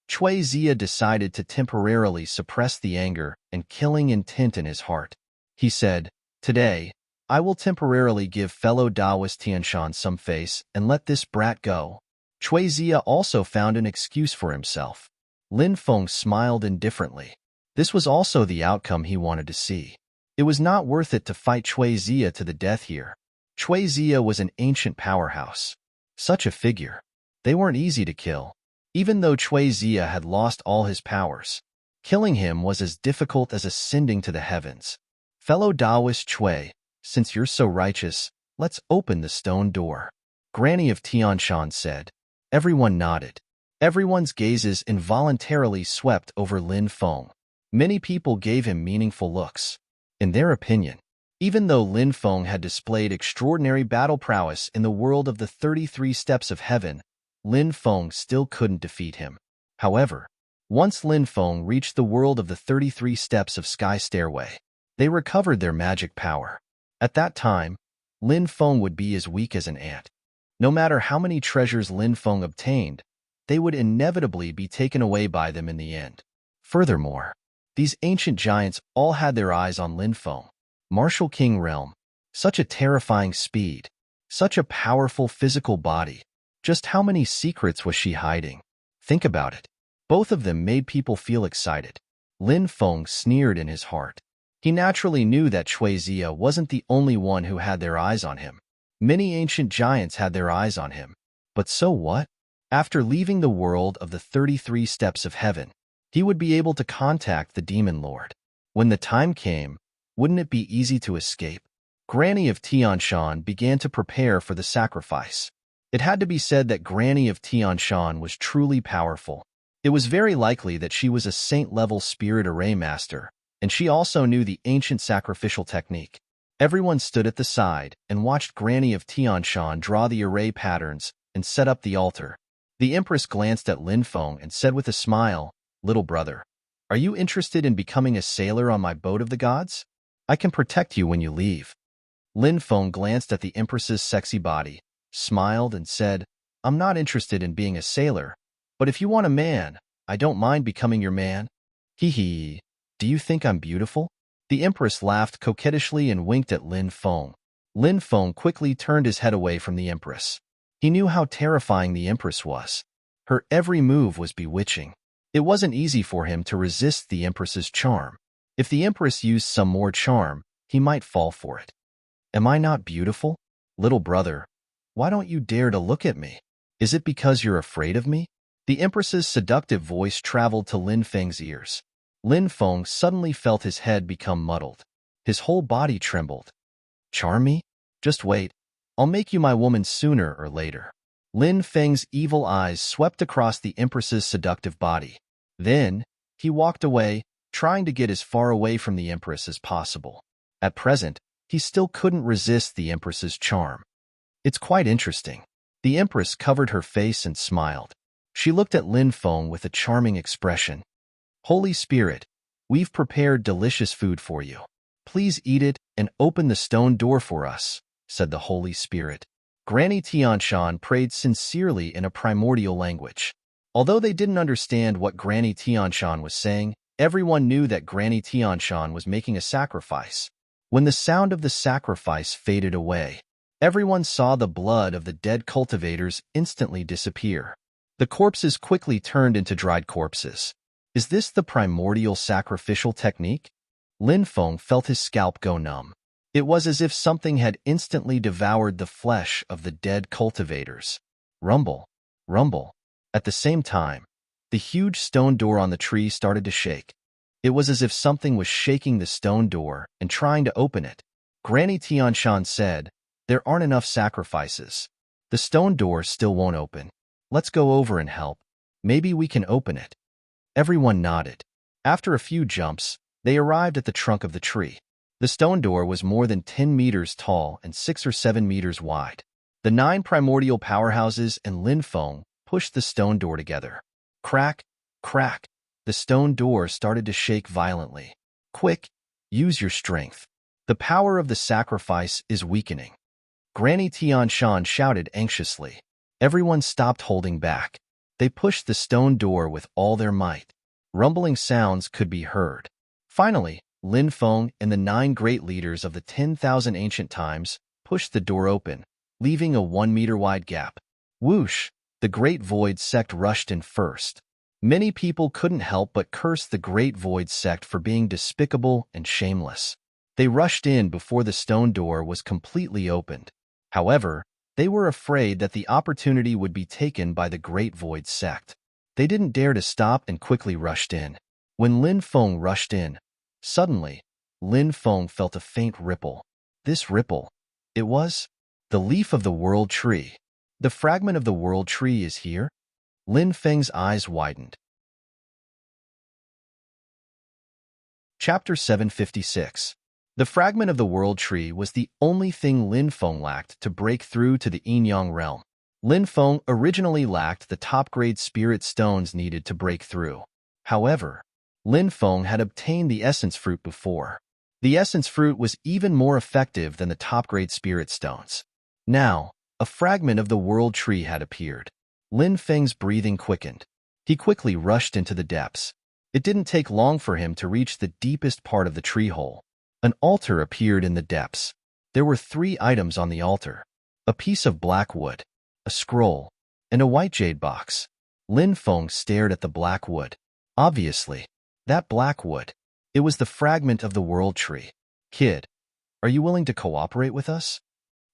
Chui Zia decided to temporarily suppress the anger and killing intent in his heart. He said, today, I will temporarily give fellow Taoist Tianshan some face and let this brat go. Chui Zia also found an excuse for himself. Lin Feng smiled indifferently. This was also the outcome he wanted to see. It was not worth it to fight Chui Zia to the death here. Chui Zia was an ancient powerhouse. Such a figure. They weren't easy to kill. Even though Chui Zia had lost all his powers, killing him was as difficult as ascending to the heavens. Fellow Taoist Chui, since you're so righteous, let's open the stone door. Granny of Tianshan said. Everyone nodded. Everyone's gazes involuntarily swept over Lin Feng. Many people gave him meaningful looks. In their opinion, even though Lin Feng had displayed extraordinary battle prowess in the world of the 33 steps of heaven, Lin Feng still couldn't defeat him. However, once Lin Feng reached the world of the 33 steps of Sky Stairway, they recovered their magic power. At that time, Lin Feng would be as weak as an ant. No matter how many treasures Lin Feng obtained, they would inevitably be taken away by them in the end. Furthermore, these ancient giants all had their eyes on Lin Feng. Martial King Realm. Such a terrifying speed. Such a powerful physical body. Just how many secrets was she hiding? Think about it. Both of them made people feel excited. Lin Feng sneered in his heart. He naturally knew that Chui Zia wasn't the only one who had their eyes on him. Many ancient giants had their eyes on him. But so what? After leaving the world of the 33 steps of heaven, he would be able to contact the Demon Lord. When the time came, wouldn't it be easy to escape? Granny of Tianshan began to prepare for the sacrifice. It had to be said that Granny of Tianshan was truly powerful. It was very likely that she was a saint-level spirit array master, and she also knew the ancient sacrificial technique. Everyone stood at the side and watched Granny of Tianshan draw the array patterns and set up the altar. The Empress glanced at Lin Feng and said with a smile, "Little brother, are you interested in becoming a sailor on my boat of the gods? I can protect you when you leave." Lin Feng glanced at the Empress's sexy body, smiled and said, "I'm not interested in being a sailor, but if you want a man, I don't mind becoming your man." Hee hee, do you think I'm beautiful? The Empress laughed coquettishly and winked at Lin Feng. Lin Feng quickly turned his head away from the Empress. He knew how terrifying the Empress was. Her every move was bewitching. It wasn't easy for him to resist the Empress's charm. If the Empress used some more charm, he might fall for it. Am I not beautiful? Little brother, why don't you dare to look at me? Is it because you're afraid of me? The Empress's seductive voice traveled to Lin Feng's ears. Lin Feng suddenly felt his head become muddled. His whole body trembled. Charm me? Just wait. I'll make you my woman sooner or later. Lin Feng's evil eyes swept across the Empress's seductive body. Then, he walked away, trying to get as far away from the Empress as possible. At present, he still couldn't resist the Empress's charm. It's quite interesting. The Empress covered her face and smiled. She looked at Lin Feng with a charming expression. Holy Spirit, we've prepared delicious food for you. Please eat it and open the stone door for us, said the Holy Spirit. Granny Tianshan prayed sincerely in a primordial language. Although they didn't understand what Granny Tianshan was saying, everyone knew that Granny Tianshan was making a sacrifice. When the sound of the sacrifice faded away, everyone saw the blood of the dead cultivators instantly disappear. The corpses quickly turned into dried corpses. Is this the primordial sacrificial technique? Lin Feng felt his scalp go numb. It was as if something had instantly devoured the flesh of the dead cultivators. Rumble, rumble. At the same time, the huge stone door on the tree started to shake. It was as if something was shaking the stone door and trying to open it. Granny Tianshan said, "There aren't enough sacrifices. The stone door still won't open. Let's go over and help. Maybe we can open it." Everyone nodded. After a few jumps, they arrived at the trunk of the tree. The stone door was more than 10 meters tall and 6 or 7 meters wide. The 9 primordial powerhouses and Lin Feng pushed the stone door together. Crack, crack. The stone door started to shake violently. Quick, use your strength. The power of the sacrifice is weakening. Granny Tianshan shouted anxiously. Everyone stopped holding back. They pushed the stone door with all their might. Rumbling sounds could be heard. Finally, Lin Feng and the 9 great leaders of the 10,000 ancient times pushed the door open, leaving a 1-meter-wide gap. Whoosh! The Great Void Sect rushed in first. Many people couldn't help but curse the Great Void Sect for being despicable and shameless. They rushed in before the stone door was completely opened. However, they were afraid that the opportunity would be taken by the Great Void Sect. They didn't dare to stop and quickly rushed in. When Lin Feng rushed in, suddenly, Lin Feng felt a faint ripple. This ripple, it was the leaf of the world tree. The fragment of the world tree is here? Lin Feng's eyes widened. Chapter 756. The fragment of the world tree was the only thing Lin Feng lacked to break through to the Yin-Yang realm. Lin Feng originally lacked the top-grade spirit stones needed to break through. However, Lin Feng had obtained the essence fruit before. The essence fruit was even more effective than the top-grade spirit stones. Now, a fragment of the world tree had appeared. Lin Feng's breathing quickened. He quickly rushed into the depths. It didn't take long for him to reach the deepest part of the tree hole. An altar appeared in the depths. There were 3 items on the altar: a piece of black wood, a scroll, and a white jade box. Lin Feng stared at the black wood. Obviously, that black wood. It was the fragment of the world tree. Kid, are you willing to cooperate with us?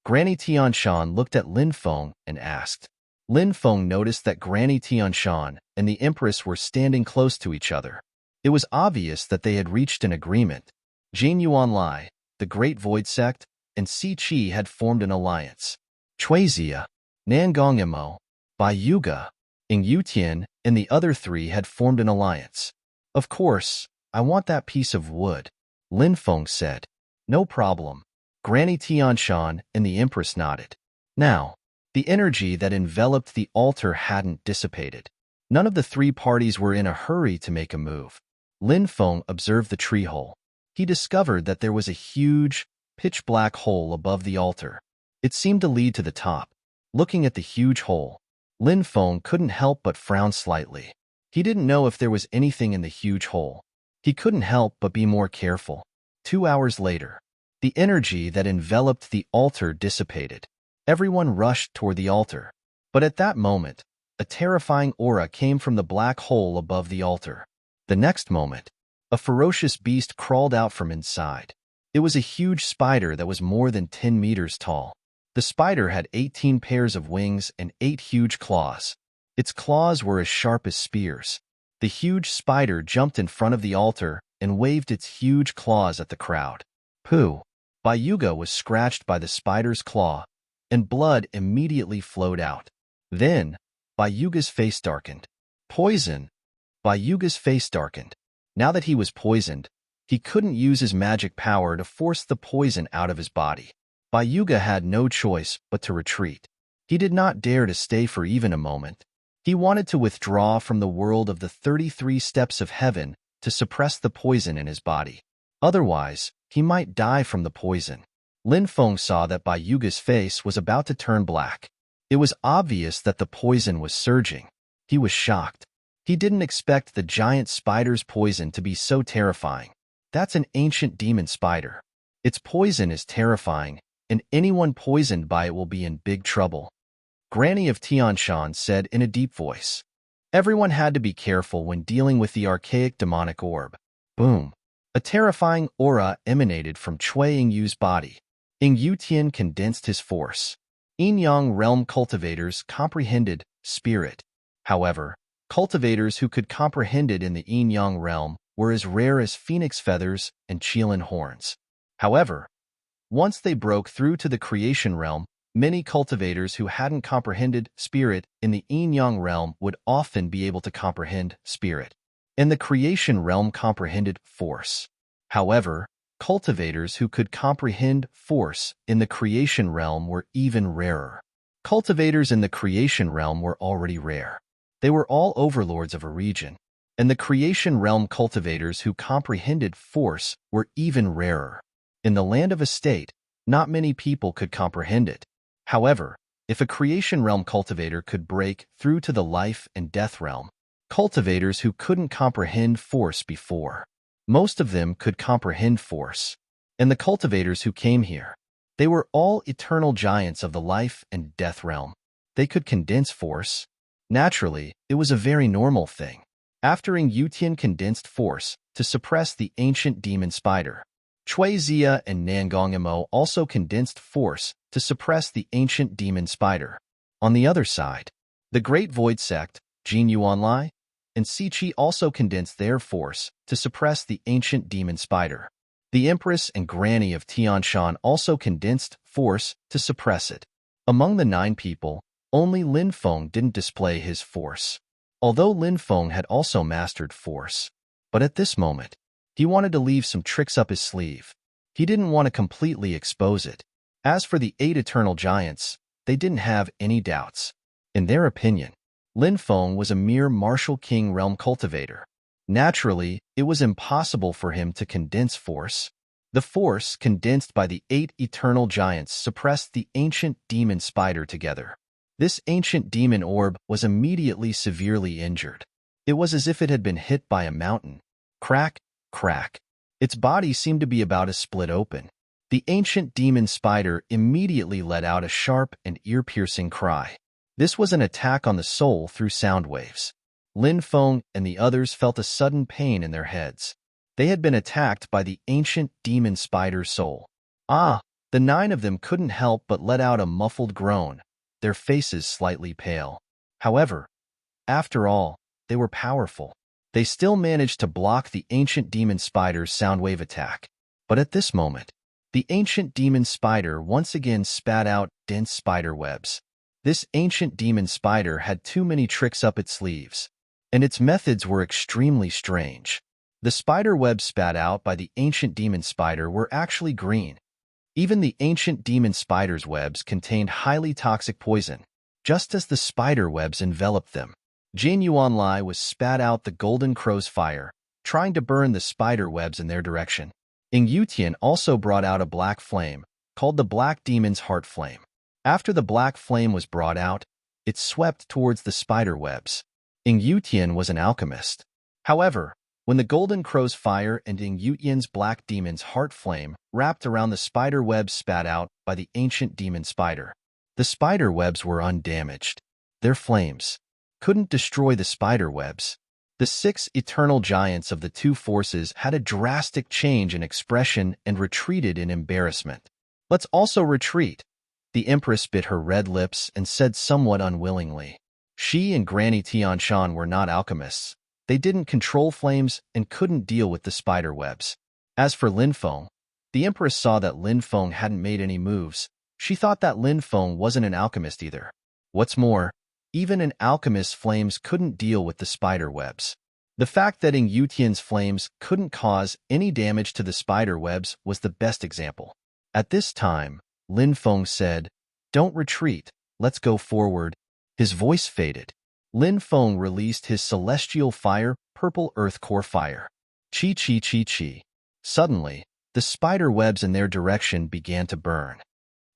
Granny Tianshan looked at Lin Feng and asked. Lin Feng noticed that Granny Tianshan and the Empress were standing close to each other. It was obvious that they had reached an agreement. Jing Yuanlai, the Great Void Sect, and Si Qi had formed an alliance. Chuizia, Nangong Imo, Bai Yuga, Ing Yutian, and the other 3 had formed an alliance. Of course, I want that piece of wood, Lin Feng said. No problem. Granny Tianshan and the Empress nodded. Now, the energy that enveloped the altar hadn't dissipated. None of the 3 parties were in a hurry to make a move. Lin Feng observed the tree hole. He discovered that there was a huge, pitch-black hole above the altar. It seemed to lead to the top. Looking at the huge hole, Lin Feng couldn't help but frown slightly. He didn't know if there was anything in the huge hole. He couldn't help but be more careful. 2 hours later, the energy that enveloped the altar dissipated. Everyone rushed toward the altar. But at that moment, a terrifying aura came from the black hole above the altar. The next moment, a ferocious beast crawled out from inside. It was a huge spider that was more than 10 meters tall. The spider had 18 pairs of wings and 8 huge claws. Its claws were as sharp as spears. The huge spider jumped in front of the altar and waved its huge claws at the crowd. Pooh! Bai Yuga was scratched by the spider's claw, and blood immediately flowed out. Then, Bai Yuga's face darkened. Poison! Bai Yuga's face darkened. Now that he was poisoned, he couldn't use his magic power to force the poison out of his body. Bai Yuga had no choice but to retreat. He did not dare to stay for even a moment. He wanted to withdraw from the world of the 33 steps of heaven to suppress the poison in his body. Otherwise, he might die from the poison. Lin Feng saw that Bai Yuge's face was about to turn black. It was obvious that the poison was surging. He was shocked. He didn't expect the giant spider's poison to be so terrifying. That's an ancient demon spider. Its poison is terrifying, and anyone poisoned by it will be in big trouble. Granny of Tianshan said in a deep voice. Everyone had to be careful when dealing with the archaic demonic orb. Boom. A terrifying aura emanated from Cui Yingyu's body. Yingyu condensed his force. Yin-Yang realm cultivators comprehended spirit. However, cultivators who could comprehend it in the Yin-Yang realm were as rare as phoenix feathers and Qilin horns. However, once they broke through to the creation realm, many cultivators who hadn't comprehended spirit in the Yin-Yang realm would often be able to comprehend spirit. And the creation realm comprehended force. However, cultivators who could comprehend force in the creation realm were even rarer. Cultivators in the creation realm were already rare. They were all overlords of a region. And the creation realm cultivators who comprehended force were even rarer. In the land of a state, not many people could comprehend it. However, if a creation realm cultivator could break through to the life and death realm, cultivators who couldn't comprehend force before, most of them could comprehend force. And the cultivators who came here, they were all eternal giants of the life and death realm. They could condense force. Naturally, it was a very normal thing. After Yingyu condensed force to suppress the ancient demon spider, Cui Zia and Nangong Imo also condensed force to suppress the ancient demon spider. On the other side, the Great Void Sect, Jin Yuanlai, and Siqi also condensed their force to suppress the ancient demon spider. The Empress and Granny of Tianshan also condensed force to suppress it. Among the 9 people, only Lin Feng didn't display his force. Although Lin Feng had also mastered force. But at this moment, he wanted to leave some tricks up his sleeve. He didn't want to completely expose it. As for the 8 eternal giants, they didn't have any doubts. In their opinion, Lin Feng was a mere martial king realm cultivator. Naturally, it was impossible for him to condense force. The force condensed by the 8 eternal giants suppressed the ancient demon spider together. This ancient demon orb was immediately severely injured. It was as if it had been hit by a mountain. Crack, crack. Its body seemed to be about to split open. The ancient demon spider immediately let out a sharp and ear-piercing cry. This was an attack on the soul through sound waves. Lin Feng and the others felt a sudden pain in their heads. They had been attacked by the ancient demon spider's soul. Ah! The 9 of them couldn't help but let out a muffled groan, their faces slightly pale. However, after all, they were powerful. They still managed to block the ancient demon spider's soundwave attack. But at this moment, the ancient demon spider once again spat out dense spider webs. This ancient demon spider had too many tricks up its sleeves, and its methods were extremely strange. The spider webs spat out by the ancient demon spider were actually green. Even the ancient demon spider's webs contained highly toxic poison, just as the spider webs enveloped them. Jin Yuanlai was spat out the golden crow's fire, trying to burn the spider webs in their direction. Yingyu also brought out a black flame, called the Black Demon's Heart Flame. After the black flame was brought out, it swept towards the spider webs. Yingyu was an alchemist. However, when the golden crow's fire and Yingyu black demon's heart flame wrapped around the spider webs spat out by the ancient demon spider, the spider webs were undamaged. Their flames couldn't destroy the spider webs. The 6 eternal giants of the 2 forces had a drastic change in expression and retreated in embarrassment. Let's also retreat. The Empress bit her red lips and said somewhat unwillingly. She and Granny Tianshan were not alchemists. They didn't control flames and couldn't deal with the spider webs. As for Lin Feng, the Empress saw that Lin Feng hadn't made any moves. She thought that Lin Feng wasn't an alchemist either. What's more, even an alchemist's flames couldn't deal with the spider webs. The fact that Yingyu flames couldn't cause any damage to the spider webs was the best example. At this time, Lin Feng said, "Don't retreat, let's go forward." His voice faded. Lin Feng released his celestial fire, purple earth core fire. Chi chi chi chi. Suddenly, the spider webs in their direction began to burn.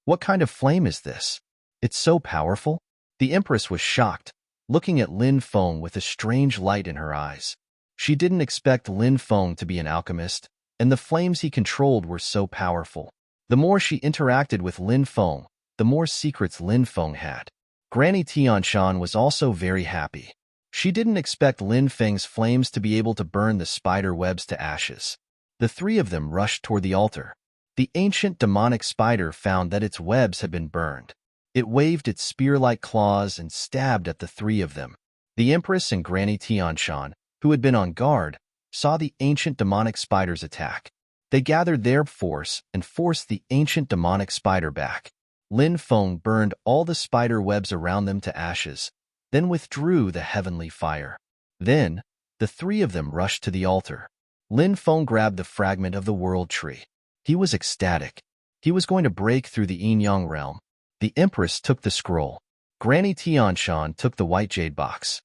What kind of flame is this? It's so powerful? The Empress was shocked, looking at Lin Feng with a strange light in her eyes. She didn't expect Lin Feng to be an alchemist, and the flames he controlled were so powerful. The more she interacted with Lin Feng, the more secrets Lin Feng had. Granny Tianshan was also very happy. She didn't expect Lin Feng's flames to be able to burn the spider webs to ashes. The three of them rushed toward the altar. The ancient demonic spider found that its webs had been burned. It waved its spear-like claws and stabbed at the three of them. The Empress and Granny Tianshan, who had been on guard, saw the ancient demonic spider's attack. They gathered their force and forced the ancient demonic spider back. Lin Feng burned all the spider webs around them to ashes, then withdrew the heavenly fire. Then, the three of them rushed to the altar. Lin Feng grabbed the fragment of the world tree. He was ecstatic. He was going to break through the yin-yang realm. The Empress took the scroll. Granny Tianshan took the white jade box.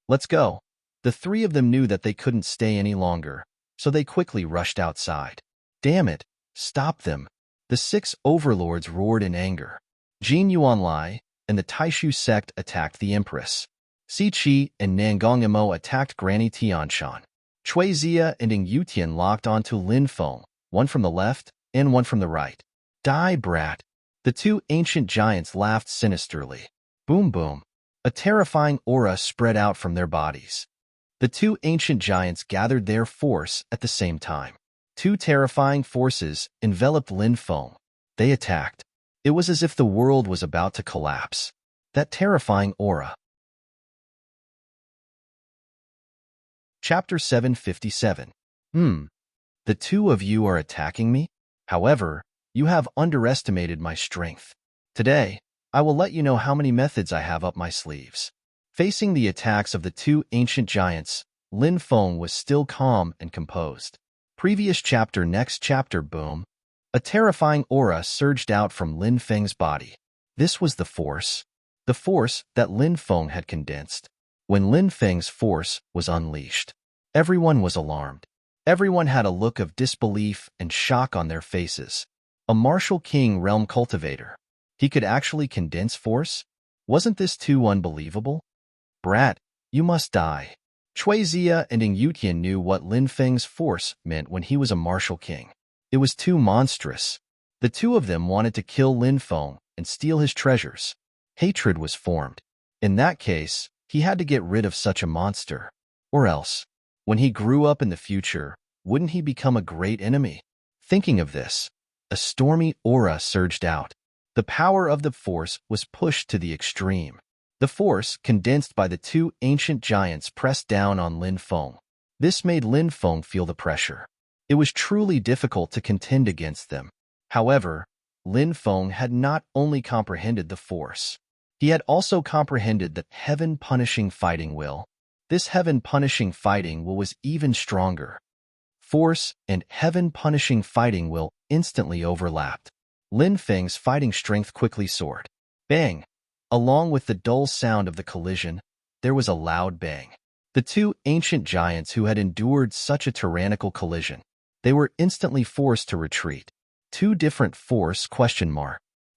Let's go. The three of them knew that they couldn't stay any longer, so they quickly rushed outside. Damn it! Stop them! The 6 overlords roared in anger. Jin Yuanlai and the Taishu sect attacked the Empress. Si Qi and Nangong Imo attacked Granny Tianshan. Cui Zia and Ing Yutian locked onto Lin Feng, one from the left and one from the right. Die, brat! The 2 ancient giants laughed sinisterly. Boom boom. A terrifying aura spread out from their bodies. The 2 ancient giants gathered their force at the same time. 2 terrifying forces enveloped Lin Feng. They attacked. It was as if the world was about to collapse. That terrifying aura. Chapter 757. The 2 of you are attacking me? However, you have underestimated my strength. Today, I will let you know how many methods I have up my sleeves. Facing the attacks of the 2 ancient giants, Lin Feng was still calm and composed. Previous chapter, next chapter, boom. A terrifying aura surged out from Lin Feng's body. This was the force that Lin Feng had condensed. When Lin Feng's force was unleashed, everyone was alarmed. Everyone had a look of disbelief and shock on their faces. A martial king realm cultivator. He could actually condense force? Wasn't this too unbelievable? Brat, you must die. Cui Zia and Ing Yutian knew what Lin Feng's force meant when he was a martial king. It was too monstrous. The 2 of them wanted to kill Lin Feng and steal his treasures. Hatred was formed. In that case, he had to get rid of such a monster. Or else, when he grew up in the future, wouldn't he become a great enemy? Thinking of this, a stormy aura surged out. The power of the force was pushed to the extreme. The force, condensed by the 2 ancient giants, pressed down on Lin Feng. This made Lin Feng feel the pressure. It was truly difficult to contend against them. However, Lin Feng had not only comprehended the force, he had also comprehended the heaven-punishing fighting will. This heaven-punishing fighting will was even stronger. Force and heaven-punishing fighting will instantly overlapped. Lin Feng's fighting strength quickly soared. Bang! Along with the dull sound of the collision, there was a loud bang. The 2 ancient giants who had endured such a tyrannical collision, they were instantly forced to retreat. 2 different force ?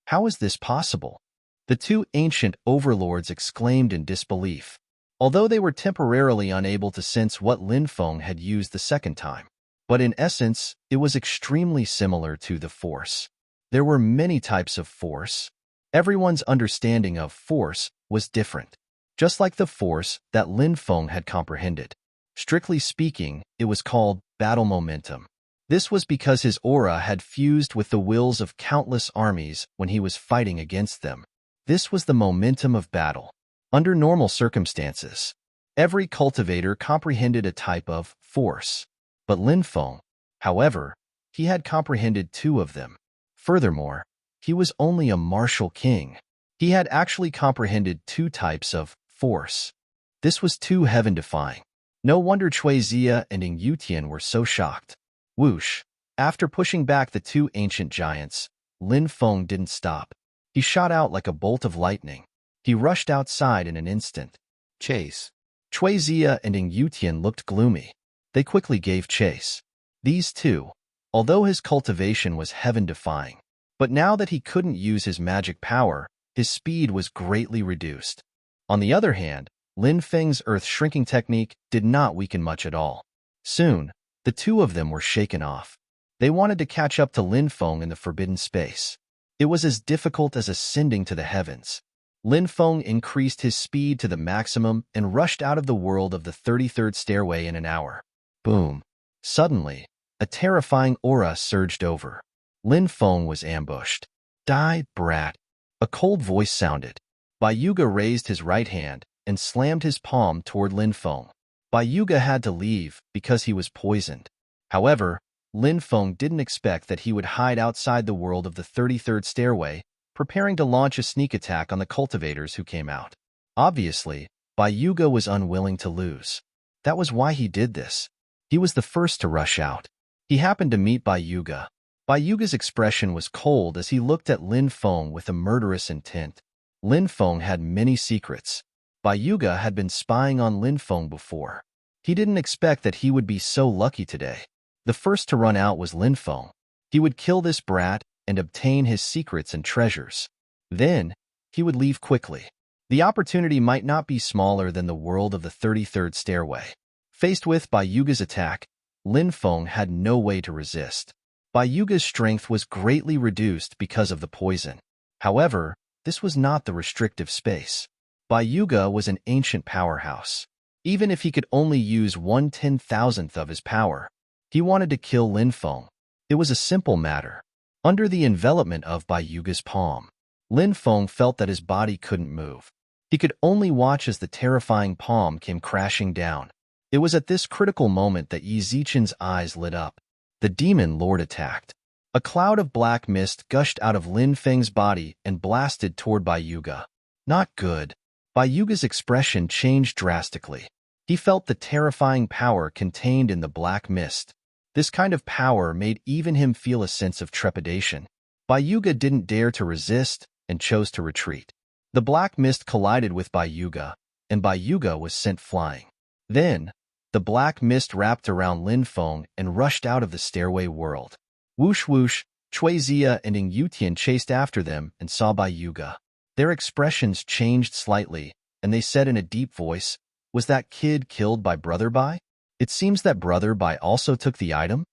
How is this possible? The 2 ancient overlords exclaimed in disbelief, although they were temporarily unable to sense what Lin Feng had used the second time. But in essence, it was extremely similar to the force. There were many types of force. Everyone's understanding of force was different, just like the force that Lin Feng had comprehended. Strictly speaking, it was called battle momentum. This was because his aura had fused with the wills of countless armies when he was fighting against them. This was the momentum of battle. Under normal circumstances, every cultivator comprehended a type of force. But Lin Feng, however, he had comprehended 2 of them. Furthermore, he was only a martial king. He had actually comprehended 2 types of force. This was too heaven-defying. No wonder Cui Zia and Ing Yutian were so shocked. Whoosh! After pushing back the 2 ancient giants, Lin Feng didn't stop. He shot out like a bolt of lightning. He rushed outside in an instant. Chase. Cui Zia and Ing Yutian looked gloomy. They quickly gave chase. These two, although his cultivation was heaven-defying, but now that he couldn't use his magic power, his speed was greatly reduced. On the other hand, Lin Feng's earth-shrinking technique did not weaken much at all. Soon, the two of them were shaken off. They wanted to catch up to Lin Feng in the forbidden space. It was as difficult as ascending to the heavens. Lin Feng increased his speed to the maximum and rushed out of the world of the 33rd stairway in an hour. Boom. Suddenly, a terrifying aura surged over. Lin Feng was ambushed. Die, brat. A cold voice sounded. Bayuga raised his right hand and slammed his palm toward Lin Feng. Bayuga had to leave because he was poisoned. However, Lin Feng didn't expect that he would hide outside the world of the 33rd stairway, preparing to launch a sneak attack on the cultivators who came out. Obviously, Bayuga was unwilling to lose. That was why he did this. He was the first to rush out. He happened to meet Bayuga. Bayuga's expression was cold as he looked at Lin Feng with a murderous intent. Lin Feng had many secrets. Bayuga had been spying on Lin Feng before. He didn't expect that he would be so lucky today. The first to run out was Lin Feng. He would kill this brat and obtain his secrets and treasures. Then, he would leave quickly. The opportunity might not be smaller than the world of the 33rd stairway. Faced with Bayuga's attack, Lin Feng had no way to resist. Bayuga's strength was greatly reduced because of the poison. However, this was not the restrictive space. Bayuga was an ancient powerhouse. Even if he could only use 1/10,000th of his power, he wanted to kill Lin Feng. It was a simple matter. Under the envelopment of Bayuga's palm, Lin Feng felt that his body couldn't move. He could only watch as the terrifying palm came crashing down. It was at this critical moment that Yi Zichen's eyes lit up. The demon lord attacked. A cloud of black mist gushed out of Lin Feng's body and blasted toward Bayuga. Not good. Bayuga's expression changed drastically. He felt the terrifying power contained in the black mist. This kind of power made even him feel a sense of trepidation. Bayuga didn't dare to resist and chose to retreat. The black mist collided with Bayuga, and Bayuga was sent flying. Then, the black mist wrapped around Lin Feng and rushed out of the stairway world. Whoosh whoosh, Cui Zia and Ing Yutian chased after them and saw Bayuga. Their expressions changed slightly, and they said in a deep voice, "Was that kid killed by Brother Bai? It seems that Brother Bai also took the item."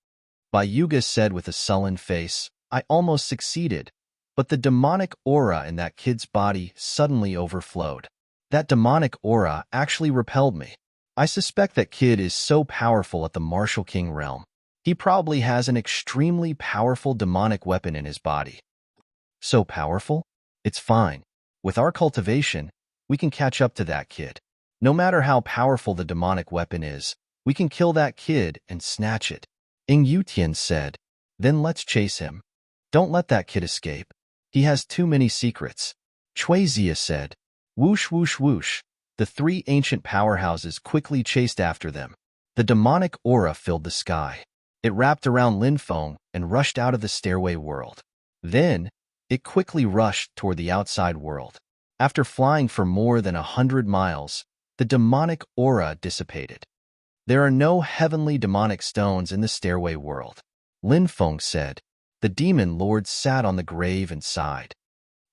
Bayuga said with a sullen face, "I almost succeeded, but the demonic aura in that kid's body suddenly overflowed. That demonic aura actually repelled me. I suspect that kid is so powerful at the Martial King realm. He probably has an extremely powerful demonic weapon in his body." So powerful? It's fine. With our cultivation, we can catch up to that kid. No matter how powerful the demonic weapon is, we can kill that kid and snatch it. Ing Yutian said, "Then let's chase him. Don't let that kid escape. He has too many secrets." Cui Zia said, "Whoosh whoosh whoosh." The three ancient powerhouses quickly chased after them. The demonic aura filled the sky. It wrapped around Lin Feng and rushed out of the stairway world. Then, it quickly rushed toward the outside world. After flying for more than 100 miles, the demonic aura dissipated. There are no heavenly demonic stones in the stairway world. Lin Feng said. The demon lord sat on the grave and sighed.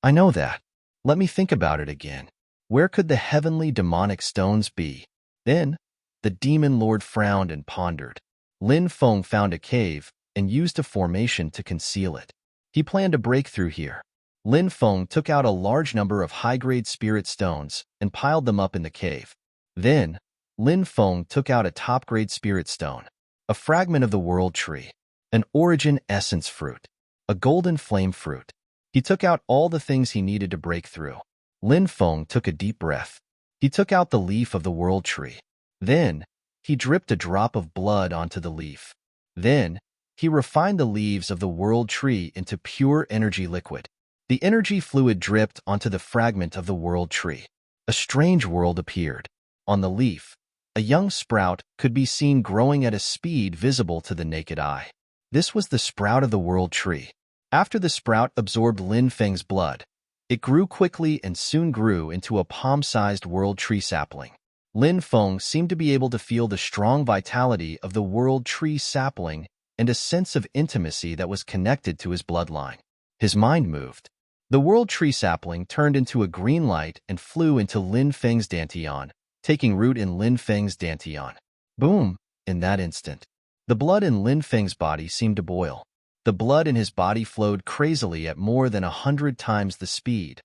"I know that. Let me think about it again. Where could the heavenly demonic stones be?" Then, the demon lord frowned and pondered. Lin Feng found a cave and used a formation to conceal it. He planned to break through here. Lin Feng took out a large number of high-grade spirit stones and piled them up in the cave. Then, Lin Feng took out a top-grade spirit stone, a fragment of the world tree, an origin essence fruit, a golden flame fruit. He took out all the things he needed to break through. Lin Feng took a deep breath. He took out the leaf of the world tree. Then, he dripped a drop of blood onto the leaf. Then, he refined the leaves of the world tree into pure energy liquid. The energy fluid dripped onto the fragment of the world tree. A strange world appeared. On the leaf, a young sprout could be seen growing at a speed visible to the naked eye. This was the sprout of the world tree. After the sprout absorbed Lin Feng's blood, it grew quickly and soon grew into a palm-sized world tree sapling. Lin Feng seemed to be able to feel the strong vitality of the world tree sapling and a sense of intimacy that was connected to his bloodline. His mind moved. The world tree sapling turned into a green light and flew into Lin Feng's dantian, taking root in Lin Feng's dantian. Boom! In that instant, the blood in Lin Feng's body seemed to boil. The blood in his body flowed crazily at more than 100 times the speed,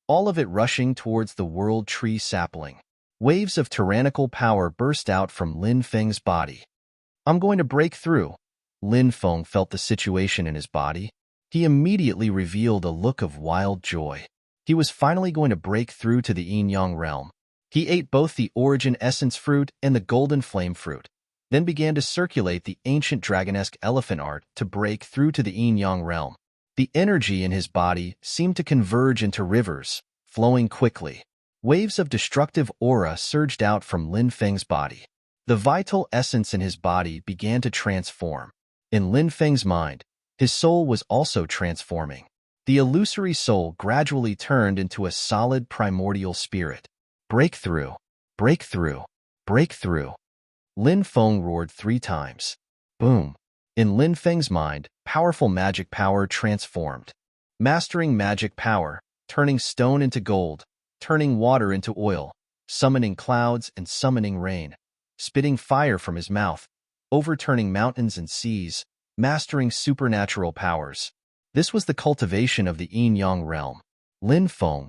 all of it rushing towards the world tree sapling. Waves of tyrannical power burst out from Lin Feng's body. I'm going to break through. Lin Feng felt the situation in his body. He immediately revealed a look of wild joy. He was finally going to break through to the yin-yang realm. He ate both the origin essence fruit and the golden flame fruit, then began to circulate the ancient dragonesque elephant art to break through to the yin-yang realm. The energy in his body seemed to converge into rivers, flowing quickly. Waves of destructive aura surged out from Lin Feng's body. The vital essence in his body began to transform. In Lin Feng's mind, his soul was also transforming. The illusory soul gradually turned into a solid primordial spirit. Breakthrough, breakthrough, breakthrough. Lin Feng roared 3 times. Boom. In Lin Feng's mind, powerful magic power transformed. Mastering magic power, turning stone into gold, turning water into oil, summoning clouds and summoning rain, spitting fire from his mouth, overturning mountains and seas, mastering supernatural powers. This was the cultivation of the yin-yang realm. Lin Feng.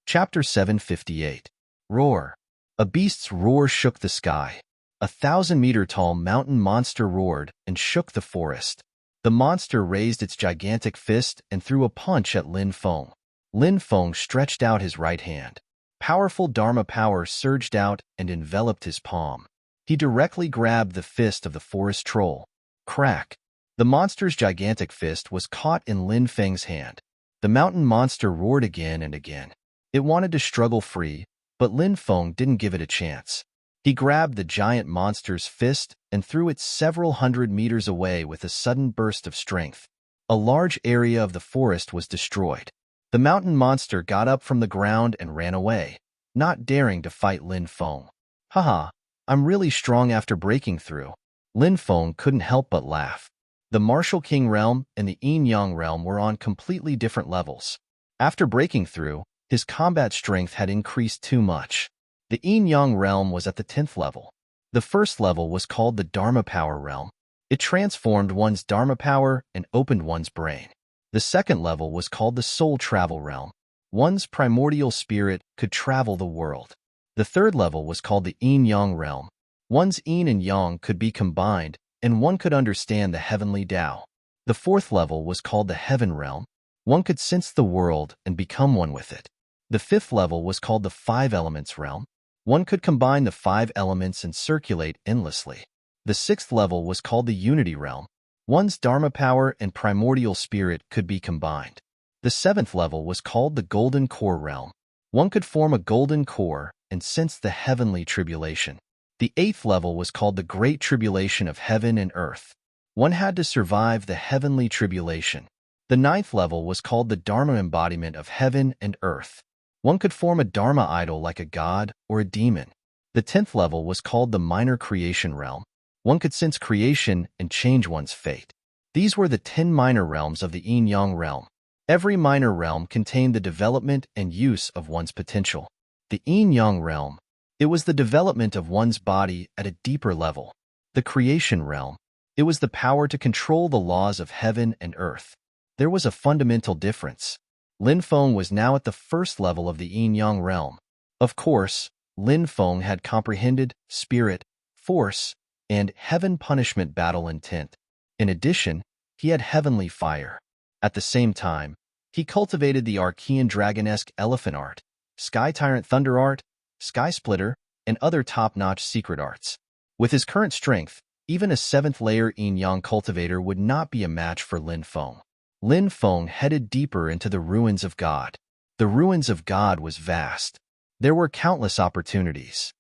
Chapter 758. Roar. A beast's roar shook the sky. A 1,000-meter-tall mountain monster roared and shook the forest. The monster raised its gigantic fist and threw a punch at Lin Feng. Lin Feng stretched out his right hand. Powerful Dharma power surged out and enveloped his palm. He directly grabbed the fist of the forest troll. Crack! The monster's gigantic fist was caught in Lin Feng's hand. The mountain monster roared again and again. It wanted to struggle free, but Lin Feng didn't give it a chance. He grabbed the giant monster's fist and threw it several hundred meters away with a sudden burst of strength. A large area of the forest was destroyed. The mountain monster got up from the ground and ran away, not daring to fight Lin Feng. Haha, I'm really strong after breaking through. Lin Feng couldn't help but laugh. The Martial King realm and the yin-yang realm were on completely different levels. After breaking through, his combat strength had increased too much. The yin-yang realm was at the 10th level. The first level was called the Dharma Power realm. It transformed one's Dharma power and opened one's brain. The second level was called the Soul Travel realm. One's primordial spirit could travel the world. The third level was called the yin-yang realm. One's yin and yang could be combined, and one could understand the heavenly Tao. The fourth level was called the Heaven realm. One could sense the world and become one with it. The fifth level was called the Five Elements realm. One could combine the 5 elements and circulate endlessly. The sixth level was called the Unity realm. One's Dharma power and primordial spirit could be combined. The 7th level was called the Golden Core realm. One could form a golden core and sense the heavenly tribulation. The 8th level was called the Great Tribulation of Heaven and Earth. One had to survive the heavenly tribulation. The 9th level was called the Dharma embodiment of heaven and earth. One could form a Dharma idol like a god or a demon. The 10th level was called the Minor Creation realm. One could sense creation and change one's fate. These were the 10 minor realms of the yin-yang realm. Every minor realm contained the development and use of one's potential. The yin-yang realm, it was the development of one's body at a deeper level. The creation realm, it was the power to control the laws of heaven and earth. There was a fundamental difference. Lin Feng was now at the first level of the yin-yang realm. Of course, Lin Feng had comprehended spirit, force, and heaven punishment battle intent. In addition, he had heavenly fire. At the same time, he cultivated the Archean Dragonesque elephant art, Sky Tyrant thunder art, Sky Splitter, and other top-notch secret arts. With his current strength, even a 7th-layer yin-yang cultivator would not be a match for Lin Feng. Lin Feng headed deeper into the ruins of God. The ruins of God was vast. There were countless opportunities.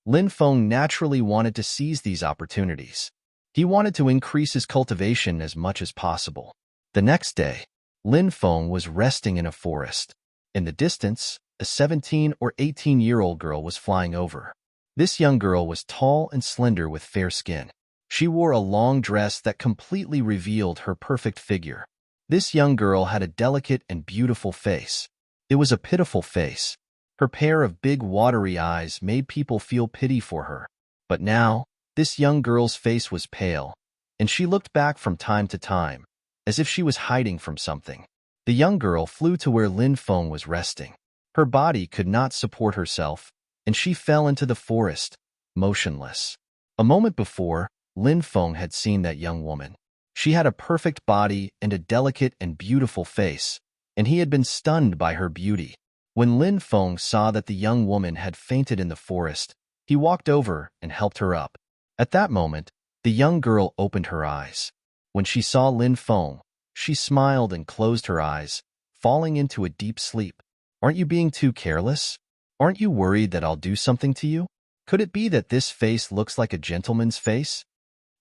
Lin Feng naturally wanted to seize these opportunities. He wanted to increase his cultivation as much as possible. The next day, Lin Feng was resting in a forest. In the distance, a 17 or 18-year-old girl was flying over. This young girl was tall and slender with fair skin. She wore a long dress that completely revealed her perfect figure. This young girl had a delicate and beautiful face. It was a pitiful face. Her pair of big watery eyes made people feel pity for her. But now, this young girl's face was pale, and she looked back from time to time, as if she was hiding from something. The young girl flew to where Lin Feng was resting. Her body could not support herself, and she fell into the forest, motionless. A moment before, Lin Feng had seen that young woman. She had a perfect body and a delicate and beautiful face, and he had been stunned by her beauty. When Lin Feng saw that the young woman had fainted in the forest, he walked over and helped her up. At that moment, the young girl opened her eyes. When she saw Lin Feng, she smiled and closed her eyes, falling into a deep sleep. Aren't you being too careless? Aren't you worried that I'll do something to you? Could it be that this face looks like a gentleman's face?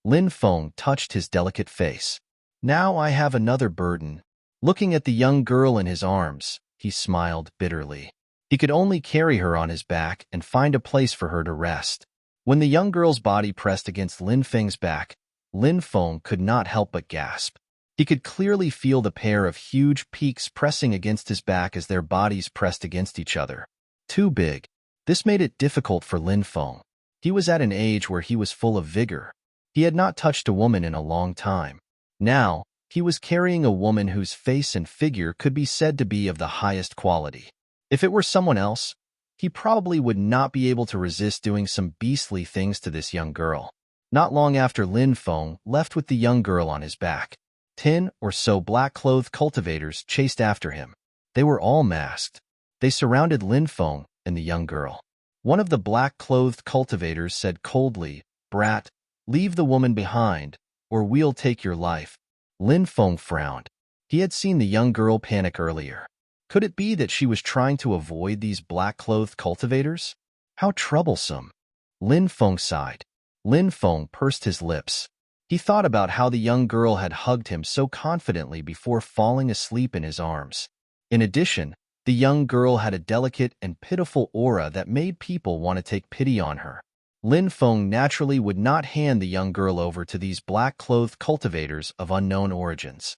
Lin Feng touched his delicate face. Now I have another burden. Looking at the young girl in his arms, he smiled bitterly. He could only carry her on his back and find a place for her to rest. When the young girl's body pressed against Lin Feng's back, Lin Feng could not help but gasp. He could clearly feel the pair of huge peaks pressing against his back as their bodies pressed against each other. Too big. This made it difficult for Lin Feng. He was at an age where he was full of vigor. He had not touched a woman in a long time. Now, he was carrying a woman whose face and figure could be said to be of the highest quality. If it were someone else, he probably would not be able to resist doing some beastly things to this young girl. Not long after Lin Feng left with the young girl on his back, 10 or so black-clothed cultivators chased after him. They were all masked. They surrounded Lin Feng and the young girl. One of the black-clothed cultivators said coldly, "Brat, leave the woman behind, or we'll take your life." Lin Feng frowned. He had seen the young girl panic earlier. Could it be that she was trying to avoid these black-clothed cultivators? How troublesome. Lin Feng sighed. Lin Feng pursed his lips. He thought about how the young girl had hugged him so confidently before falling asleep in his arms. In addition, the young girl had a delicate and pitiful aura that made people want to take pity on her. Lin Feng naturally would not hand the young girl over to these black-clothed cultivators of unknown origins.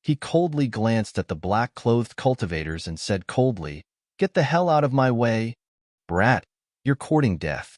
He coldly glanced at the black-clothed cultivators and said coldly, "Get the hell out of my way. Brat, you're courting death."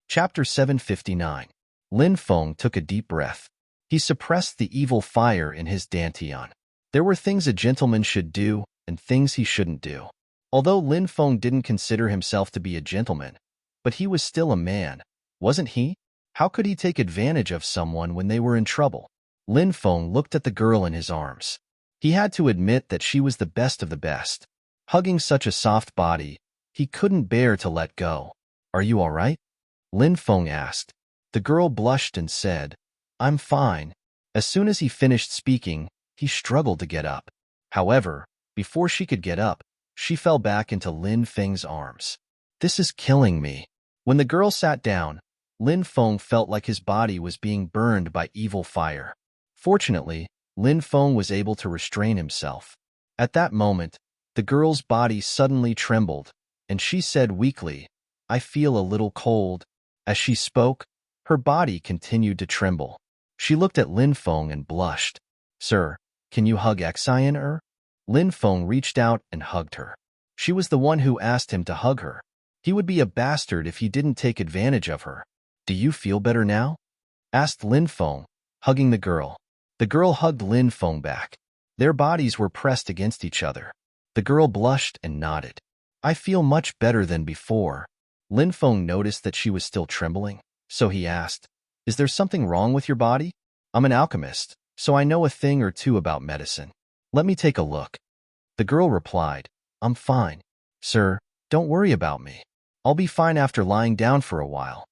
Chapter 759. Lin Feng took a deep breath. He suppressed the evil fire in his dantian. There were things a gentleman should do and things he shouldn't do. Although Lin Feng didn't consider himself to be a gentleman, but he was still a man, wasn't he? How could he take advantage of someone when they were in trouble? Lin Feng looked at the girl in his arms. He had to admit that she was the best of the best. Hugging such a soft body, he couldn't bear to let go. "Are you all right?" Lin Feng asked. The girl blushed and said, "I'm fine." As soon as he finished speaking, he struggled to get up. However, before she could get up, she fell back into Lin Feng's arms. "This is killing me." When the girl sat down, Lin Feng felt like his body was being burned by evil fire. Fortunately, Lin Feng was able to restrain himself. At that moment, the girl's body suddenly trembled, and she said weakly, "I feel a little cold." As she spoke, her body continued to tremble. She looked at Lin Feng and blushed. "Sir, can you hug Xian?" Lin Feng reached out and hugged her. She was the one who asked him to hug her. He would be a bastard if he didn't take advantage of her. "Do you feel better now?" asked Lin Feng, hugging the girl. The girl hugged Lin Feng back. Their bodies were pressed against each other. The girl blushed and nodded. "I feel much better than before." Lin Feng noticed that she was still trembling, so he asked, "Is there something wrong with your body? I'm an alchemist, so I know a thing or two about medicine. Let me take a look." The girl replied, "I'm fine. Sir, don't worry about me. I'll be fine after lying down for a while."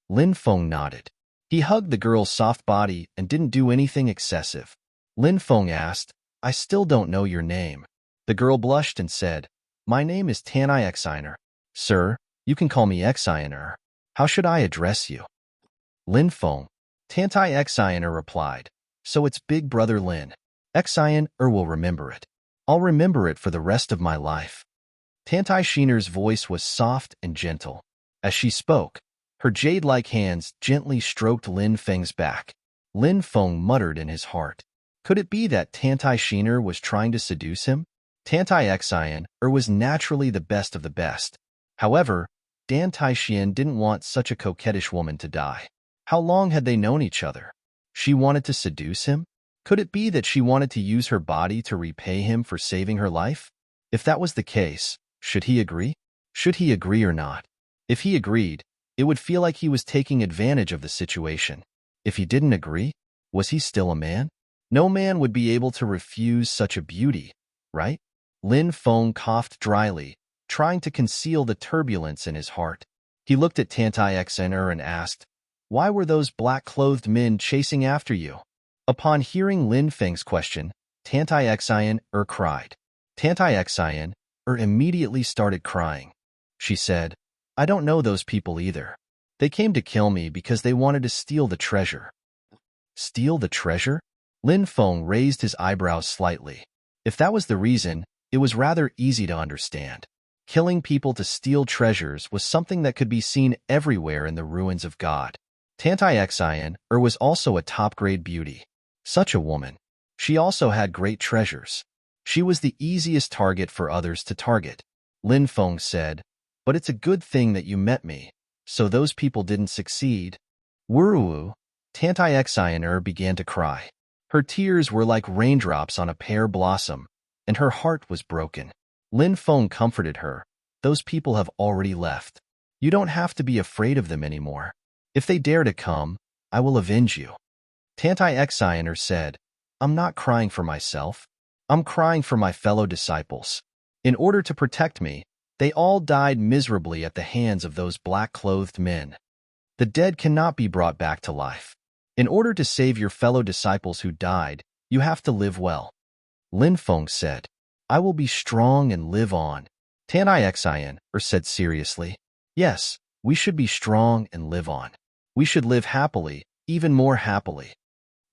Lin Feng nodded. He hugged the girl's soft body and didn't do anything excessive. Lin Feng asked, "I still don't know your name." The girl blushed and said, "My name is Tanai Xian. Sir, you can call me Xian. How should I address you?" Lin Feng. Tantai Xian replied, "So it's Big Brother Lin. Xian will remember it." I'll remember it for the rest of my life. Tantai Sheener's voice was soft and gentle. As she spoke, her jade-like hands gently stroked Lin Feng's back. Lin Feng muttered in his heart. Could it be that Tantai Sheener was trying to seduce him? Tantai Xian was naturally the best of the best. However, Dan Taixian didn't want such a coquettish woman to die. How long had they known each other? She wanted to seduce him? Could it be that she wanted to use her body to repay him for saving her life? If that was the case, should he agree? Should he agree or not? If he agreed, it would feel like he was taking advantage of the situation. If he didn't agree, was he still a man? No man would be able to refuse such a beauty, right? Lin Feng coughed dryly, trying to conceal the turbulence in his heart. He looked at Tantai Xner and asked, "Why were those black-clothed men chasing after you?" Upon hearing Lin Feng's question, Tantai Xian cried. Tantai Xian immediately started crying. She said, "I don't know those people either. They came to kill me because they wanted to steal the treasure." Steal the treasure? Lin Feng raised his eyebrows slightly. If that was the reason, it was rather easy to understand. Killing people to steal treasures was something that could be seen everywhere in the ruins of God. Tantai Xian was also a top-grade beauty. Such a woman. She also had great treasures. She was the easiest target for others to target. Lin Feng said, "But it's a good thing that you met me, so those people didn't succeed." Wuruwu, Tantai Xian began to cry. Her tears were like raindrops on a pear blossom, and her heart was broken. Lin Feng comforted her. "Those people have already left. You don't have to be afraid of them anymore. If they dare to come, I will avenge you." Tantai Xian said, "I'm not crying for myself. I'm crying for my fellow disciples. In order to protect me, they all died miserably at the hands of those black-clothed men. The dead cannot be brought back to life. In order to save your fellow disciples who died, you have to live well." Lin Feng said, "I will be strong and live on." Tantai Xian said seriously, "Yes, we should be strong and live on. We should live happily, even more happily."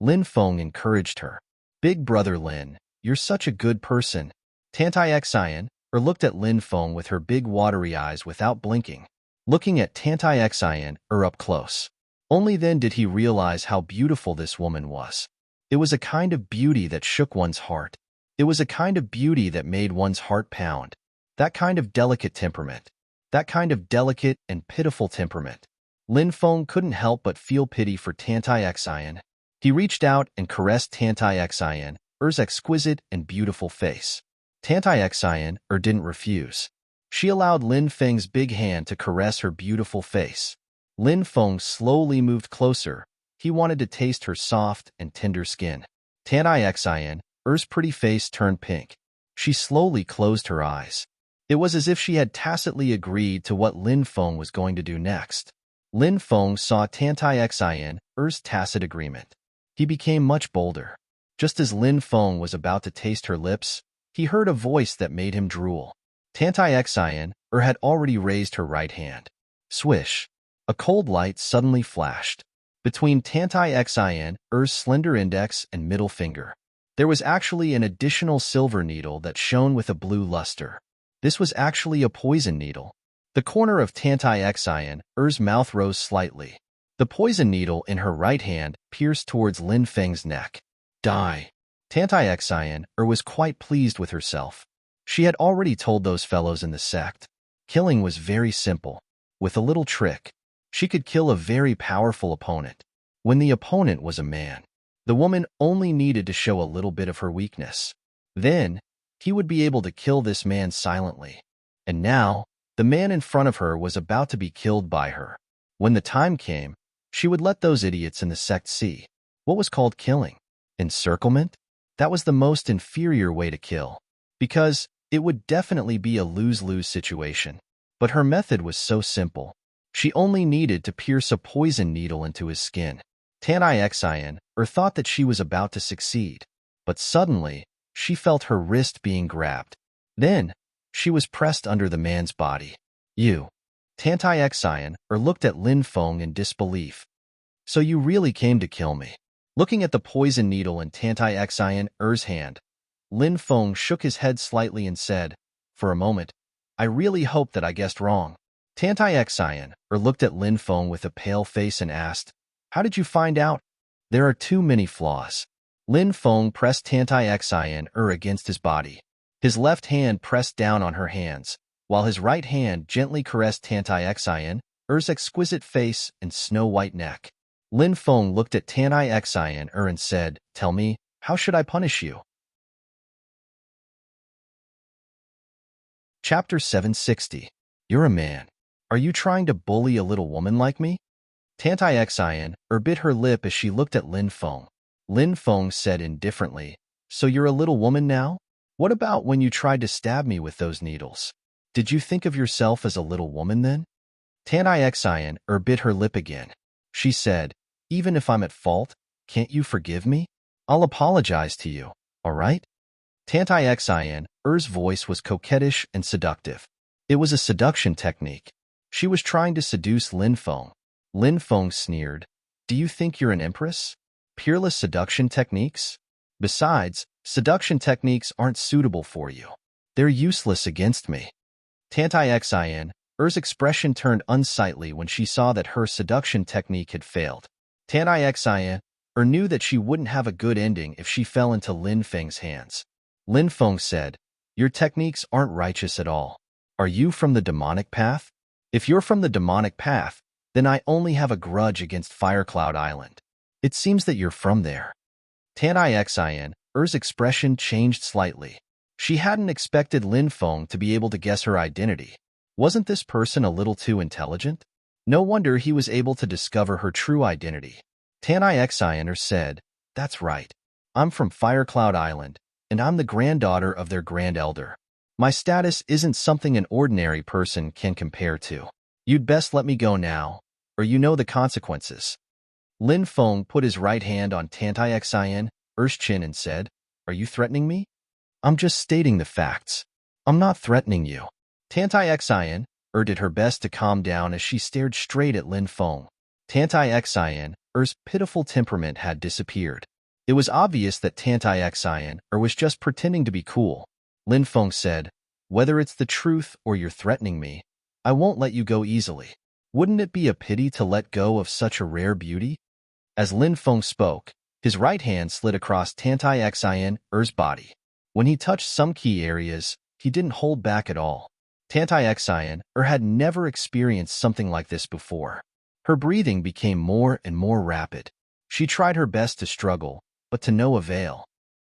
Lin Feng encouraged her. "Big brother Lin, you're such a good person." Tantai Xian looked at Lin Feng with her big watery eyes without blinking. Looking at Tantai Xian up close. Only then did he realize how beautiful this woman was. It was a kind of beauty that shook one's heart. It was a kind of beauty that made one's heart pound. That kind of delicate temperament. That kind of delicate and pitiful temperament. Lin Feng couldn't help but feel pity for Tantai Xian. He reached out and caressed Tantai Xian's exquisite and beautiful face. Tantai Xian didn't refuse. She allowed Lin Feng's big hand to caress her beautiful face. Lin Feng slowly moved closer. He wanted to taste her soft and tender skin. Tantai Xian's pretty face turned pink. She slowly closed her eyes. It was as if she had tacitly agreed to what Lin Feng was going to do next. Lin Feng saw Tantai Xian's tacit agreement. He became much bolder. Just as Lin Feng was about to taste her lips, he heard a voice that made him drool. Tantai Xian had already raised her right hand. Swish! A cold light suddenly flashed. Between Tantai Xian's slender index and middle finger, there was actually an additional silver needle that shone with a blue luster. This was actually a poison needle. The corner of Tantai Xian's mouth rose slightly. The poison needle in her right hand pierced towards Lin Feng's neck. Die! Tantai Xian was quite pleased with herself. She had already told those fellows in the sect. Killing was very simple. With a little trick, she could kill a very powerful opponent. When the opponent was a man, the woman only needed to show a little bit of her weakness. Then, he would be able to kill this man silently. And now, the man in front of her was about to be killed by her. When the time came, she would let those idiots in the sect see what was called killing. Encirclement? That was the most inferior way to kill, because it would definitely be a lose-lose situation. But her method was so simple. She only needed to pierce a poison needle into his skin. Tantai Xian thought that she was about to succeed, but suddenly, she felt her wrist being grabbed. Then, she was pressed under the man's body. "You." Tantai Xian looked at Lin Feng in disbelief. "So you really came to kill me?" Looking at the poison needle in Tantai Xian's hand, Lin Feng shook his head slightly and said, for a moment, I really hope that I guessed wrong. Tantai Xian looked at Lin Feng with a pale face and asked, how did you find out? There are too many flaws. Lin Feng pressed Tantai Xian against his body. His left hand pressed down on her hands, while his right hand gently caressed Tantai Xian's exquisite face and snow-white neck. Lin Feng looked at Tantai Xian and said, tell me, how should I punish you? Chapter 760. You're a man. Are you trying to bully a little woman like me? Tantai Xian bit her lip as she looked at Lin Feng. Lin Feng said indifferently, so you're a little woman now? What about when you tried to stab me with those needles? Did you think of yourself as a little woman then? Tantai Xian bit her lip again. She said, even if I'm at fault, can't you forgive me? I'll apologize to you, all right? Tantai Xian's voice was coquettish and seductive. It was a seduction technique. She was trying to seduce Lin Feng. Lin Feng sneered, do you think you're an empress? Peerless seduction techniques? Besides, seduction techniques aren't suitable for you. They're useless against me. Tantai Xian's expression turned unsightly when she saw that her seduction technique had failed. Tantai Xian knew that she wouldn't have a good ending if she fell into Lin Feng's hands. Lin Feng said, your techniques aren't righteous at all. Are you from the demonic path? If you're from the demonic path, then I only have a grudge against Firecloud Island. It seems that you're from there. Tantai Xian's expression changed slightly. She hadn't expected Lin Feng to be able to guess her identity. Wasn't this person a little too intelligent? No wonder he was able to discover her true identity. Tantai Xian said, that's right. I'm from Firecloud Island, and I'm the granddaughter of their grand elder. My status isn't something an ordinary person can compare to. You'd best let me go now, or you know the consequences. Lin Feng put his right hand on Tantai Xian's chin and said, are you threatening me? I'm just stating the facts. I'm not threatening you. Tantai Xian did her best to calm down as she stared straight at Lin Feng. Tantai Xian's pitiful temperament had disappeared. It was obvious that Tantai Xian was just pretending to be cool. Lin Feng said, whether it's the truth or you're threatening me, I won't let you go easily. Wouldn't it be a pity to let go of such a rare beauty? As Lin Feng spoke, his right hand slid across Tantai Xian's body. When he touched some key areas, he didn't hold back at all. Tantai Xian had never experienced something like this before. Her breathing became more and more rapid. She tried her best to struggle, but to no avail.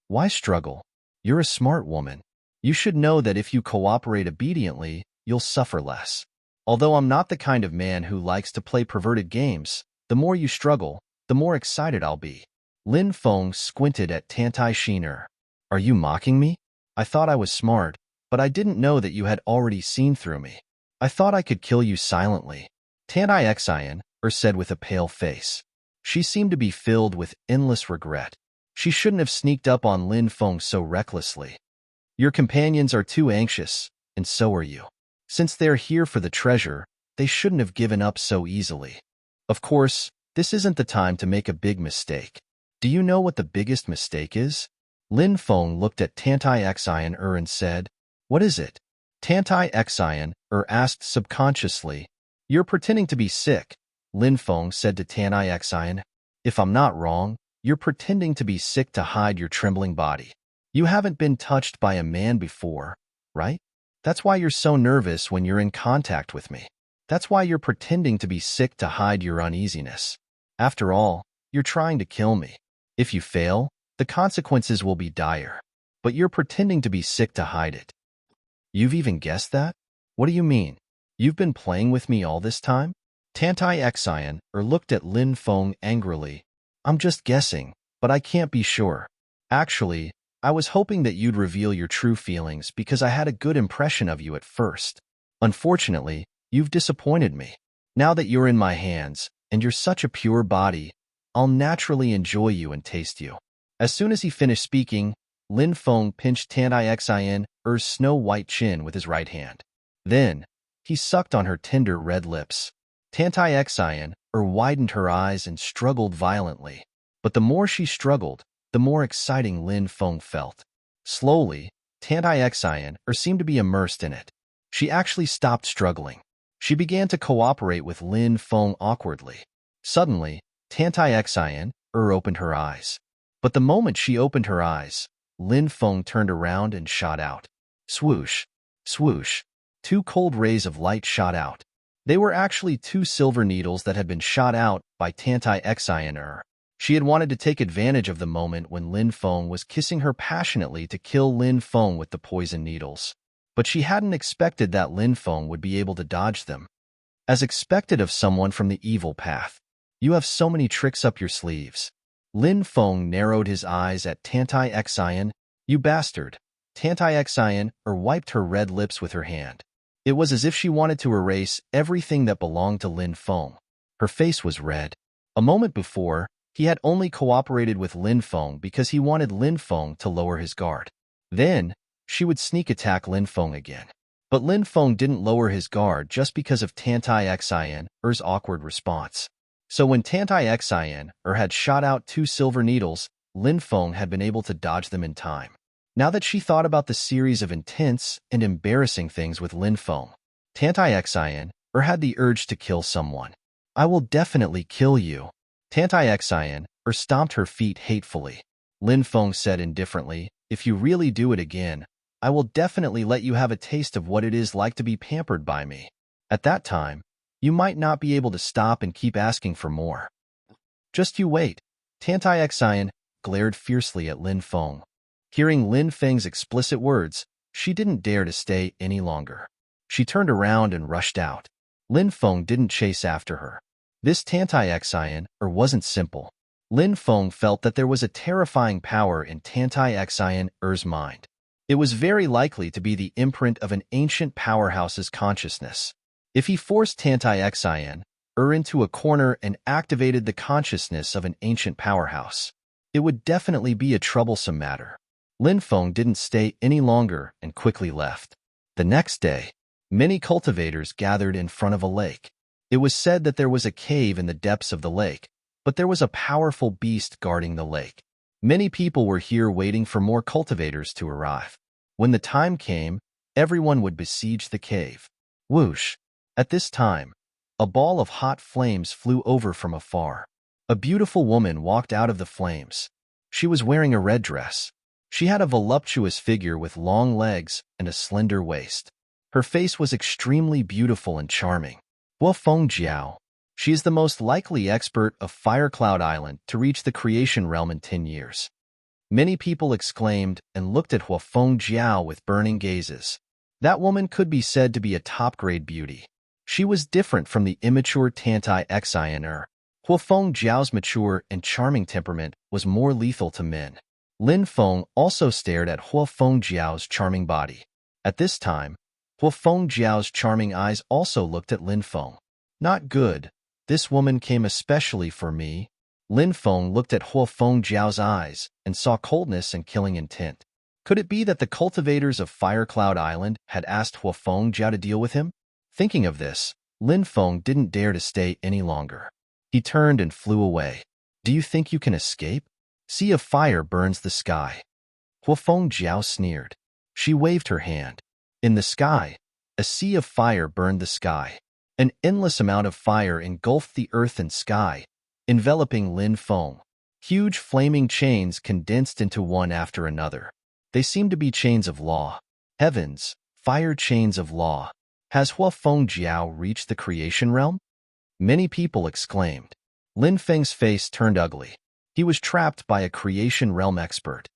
Why struggle? You're a smart woman. You should know that if you cooperate obediently, you'll suffer less. Although I'm not the kind of man who likes to play perverted games, the more you struggle, the more excited I'll be. Lin Feng squinted at Tantai Xian. Are you mocking me? I thought I was smart, but I didn't know that you had already seen through me. I thought I could kill you silently. Tantai Xian said with a pale face. She seemed to be filled with endless regret. She shouldn't have sneaked up on Lin Feng so recklessly. Your companions are too anxious, and so are you. Since they're here for the treasure, they shouldn't have given up so easily. Of course, this isn't the time to make a big mistake. Do you know what the biggest mistake is? Lin Feng looked at Tantai Xian and said, what is it? Tantai Xian asked subconsciously. You're pretending to be sick, Lin Feng said to Tantai Xian. If I'm not wrong, you're pretending to be sick to hide your trembling body. You haven't been touched by a man before, right? That's why you're so nervous when you're in contact with me. That's why you're pretending to be sick to hide your uneasiness. After all, you're trying to kill me. If you fail, the consequences will be dire. But you're pretending to be sick to hide it. You've even guessed that? What do you mean? You've been playing with me all this time? Tantai Xian looked at Lin Feng angrily. I'm just guessing, but I can't be sure. Actually, I was hoping that you'd reveal your true feelings because I had a good impression of you at first. Unfortunately, you've disappointed me. Now that you're in my hands, and you're such a pure body, I'll naturally enjoy you and taste you. As soon as he finished speaking, Lin Feng pinched Tantai Xian's snow-white chin with his right hand. Then, he sucked on her tender red lips. Tantai Xian widened her eyes and struggled violently. But the more she struggled, the more exciting Lin Feng felt. Slowly, Tantai seemed to be immersed in it. She actually stopped struggling. She began to cooperate with Lin Feng awkwardly. Suddenly, Tantai opened her eyes. But the moment she opened her eyes, Lin Feng turned around and shot out. Swoosh, swoosh. Two cold rays of light shot out. They were actually two silver needles that had been shot out by Tantai. She had wanted to take advantage of the moment when Lin Feng was kissing her passionately to kill Lin Feng with the poison needles. But she hadn't expected that Lin Feng would be able to dodge them. As expected of someone from the evil path. You have so many tricks up your sleeves. Lin Feng narrowed his eyes at Tantai. You bastard. Tantai wiped her red lips with her hand. It was as if she wanted to erase everything that belonged to Lin Feng. Her face was red. A moment before, he had only cooperated with Lin Feng because he wanted Lin Feng to lower his guard. Then, she would sneak attack Lin Feng again. But Lin Feng didn't lower his guard just because of Tantai awkward response. So when Tantai had shot out two silver needles, Lin Feng had been able to dodge them in time. Now that she thought about the series of intense and embarrassing things with Lin Feng, Tantai had the urge to kill someone. I will definitely kill you. Tantai stomped her feet hatefully. Lin Feng said indifferently, if you really do it again, I will definitely let you have a taste of what it is like to be pampered by me. At that time, you might not be able to stop and keep asking for more. Just you wait. Tantai glared fiercely at Lin Feng. Hearing Lin Feng's explicit words, she didn't dare to stay any longer. She turned around and rushed out. Lin Feng didn't chase after her. This Tantai wasn't simple. Lin Feng felt that there was a terrifying power in Tantai mind. It was very likely to be the imprint of an ancient powerhouse's consciousness. If he forced Tantai into a corner and activated the consciousness of an ancient powerhouse, it would definitely be a troublesome matter. Lin Feng didn't stay any longer and quickly left. The next day, many cultivators gathered in front of a lake. It was said that there was a cave in the depths of the lake, but there was a powerful beast guarding the lake. Many people were here waiting for more cultivators to arrive. When the time came, everyone would besiege the cave. Whoosh! At this time, a ball of hot flames flew over from afar. A beautiful woman walked out of the flames. She was wearing a red dress. She had a voluptuous figure with long legs and a slender waist. Her face was extremely beautiful and charming. Feng Jiao. She is the most likely expert of Firecloud Island to reach the creation realm in 10 years. Many people exclaimed and looked at Feng Jiao with burning gazes. That woman could be said to be a top-grade beauty. She was different from the immature Tantai. Feng Jiao's mature and charming temperament was more lethal to men. Lin Feng also stared at Feng Jiao's charming body. At this time, Feng Jiao's charming eyes also looked at Lin Feng. Not good. This woman came especially for me. Lin Feng looked at Feng Jiao's eyes and saw coldness and killing intent. Could it be that the cultivators of Firecloud Island had asked Feng Jiao to deal with him? Thinking of this, Lin Feng didn't dare to stay any longer. He turned and flew away. Do you think you can escape? Sea of fire burns the sky. Feng Jiao sneered. She waved her hand. In the sky, a sea of fire burned the sky. An endless amount of fire engulfed the earth and sky, enveloping Lin Feng. Huge flaming chains condensed into one after another. They seemed to be chains of law. Heavens, fire chains of law. Has Feng Jiao reached the creation realm? Many people exclaimed. Lin Feng's face turned ugly. He was trapped by a creation realm expert.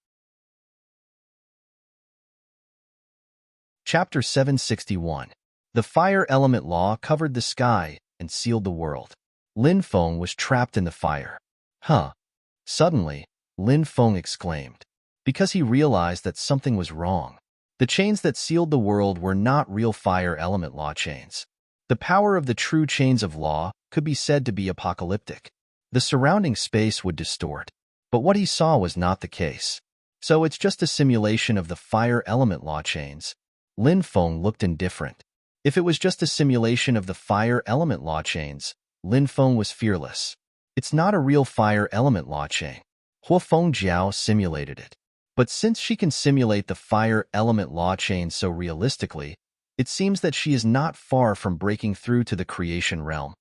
Chapter 761. The fire element law covered the sky and sealed the world. Lin Feng was trapped in the fire. Huh. Suddenly, Lin Feng exclaimed, because he realized that something was wrong. The chains that sealed the world were not real fire element law chains. The power of the true chains of law could be said to be apocalyptic. The surrounding space would distort. But what he saw was not the case. So it's just a simulation of the fire element law chains. Lin Feng looked indifferent. If it was just a simulation of the fire element law chains, Lin Feng was fearless. It's not a real fire element law chain. Feng Jiao simulated it. But since she can simulate the fire element law chain so realistically, it seems that she is not far from breaking through to the creation realm.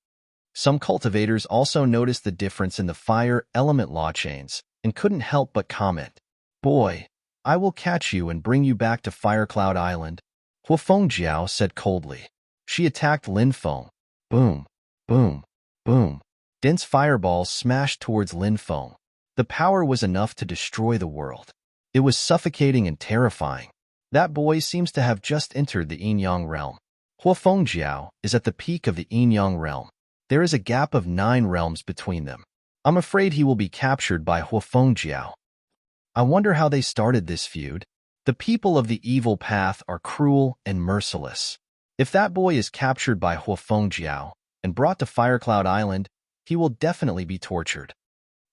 Some cultivators also noticed the difference in the fire element law chains and couldn't help but comment, "Boy, I will catch you and bring you back to Firecloud Island," Huofengjiao said coldly. She attacked Lin Feng. Boom, boom, boom. Dense fireballs smashed towards Lin Feng. The power was enough to destroy the world. It was suffocating and terrifying. That boy seems to have just entered the yin-yang realm. Huofengjiao is at the peak of the yin-yang realm. There is a gap of 9 realms between them. I'm afraid he will be captured by Huofengjiao. I wonder how they started this feud. The people of the evil path are cruel and merciless. If that boy is captured by Huofengjiao and brought to Firecloud Island, he will definitely be tortured.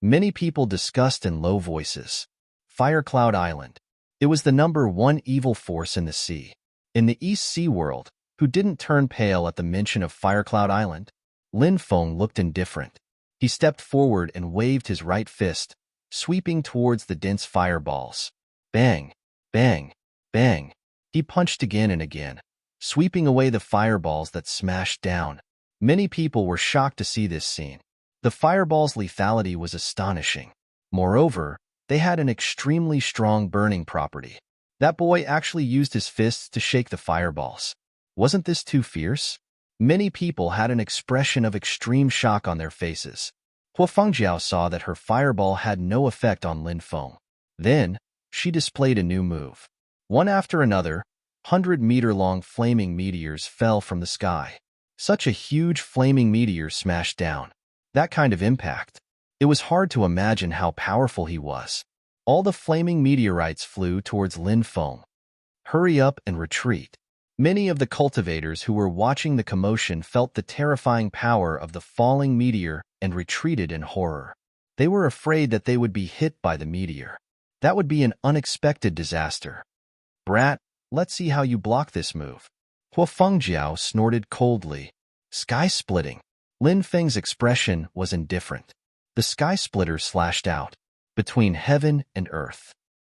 Many people discussed in low voices. Firecloud Island. It was the #1 evil force in the sea. In the East Sea world, who didn't turn pale at the mention of Firecloud Island? Lin Feng looked indifferent. He stepped forward and waved his right fist, sweeping towards the dense fireballs. Bang, bang, bang. He punched again and again, sweeping away the fireballs that smashed down. Many people were shocked to see this scene. The fireball's lethality was astonishing. Moreover, they had an extremely strong burning property. That boy actually used his fists to shake the fireballs. Wasn't this too fierce? Many people had an expression of extreme shock on their faces. Huofengjiao saw that her fireball had no effect on Lin Feng. Then, she displayed a new move. One after another, 100-meter-long flaming meteors fell from the sky. Such a huge flaming meteor smashed down. That kind of impact. It was hard to imagine how powerful he was. All the flaming meteorites flew towards Lin Feng. Hurry up and retreat. Many of the cultivators who were watching the commotion felt the terrifying power of the falling meteor and retreated in horror. They were afraid that they would be hit by the meteor. That would be an unexpected disaster. Brat, let's see how you block this move. Huofengjiao snorted coldly. Sky splitting. Lin Feng's expression was indifferent. The sky splitter slashed out between heaven and earth.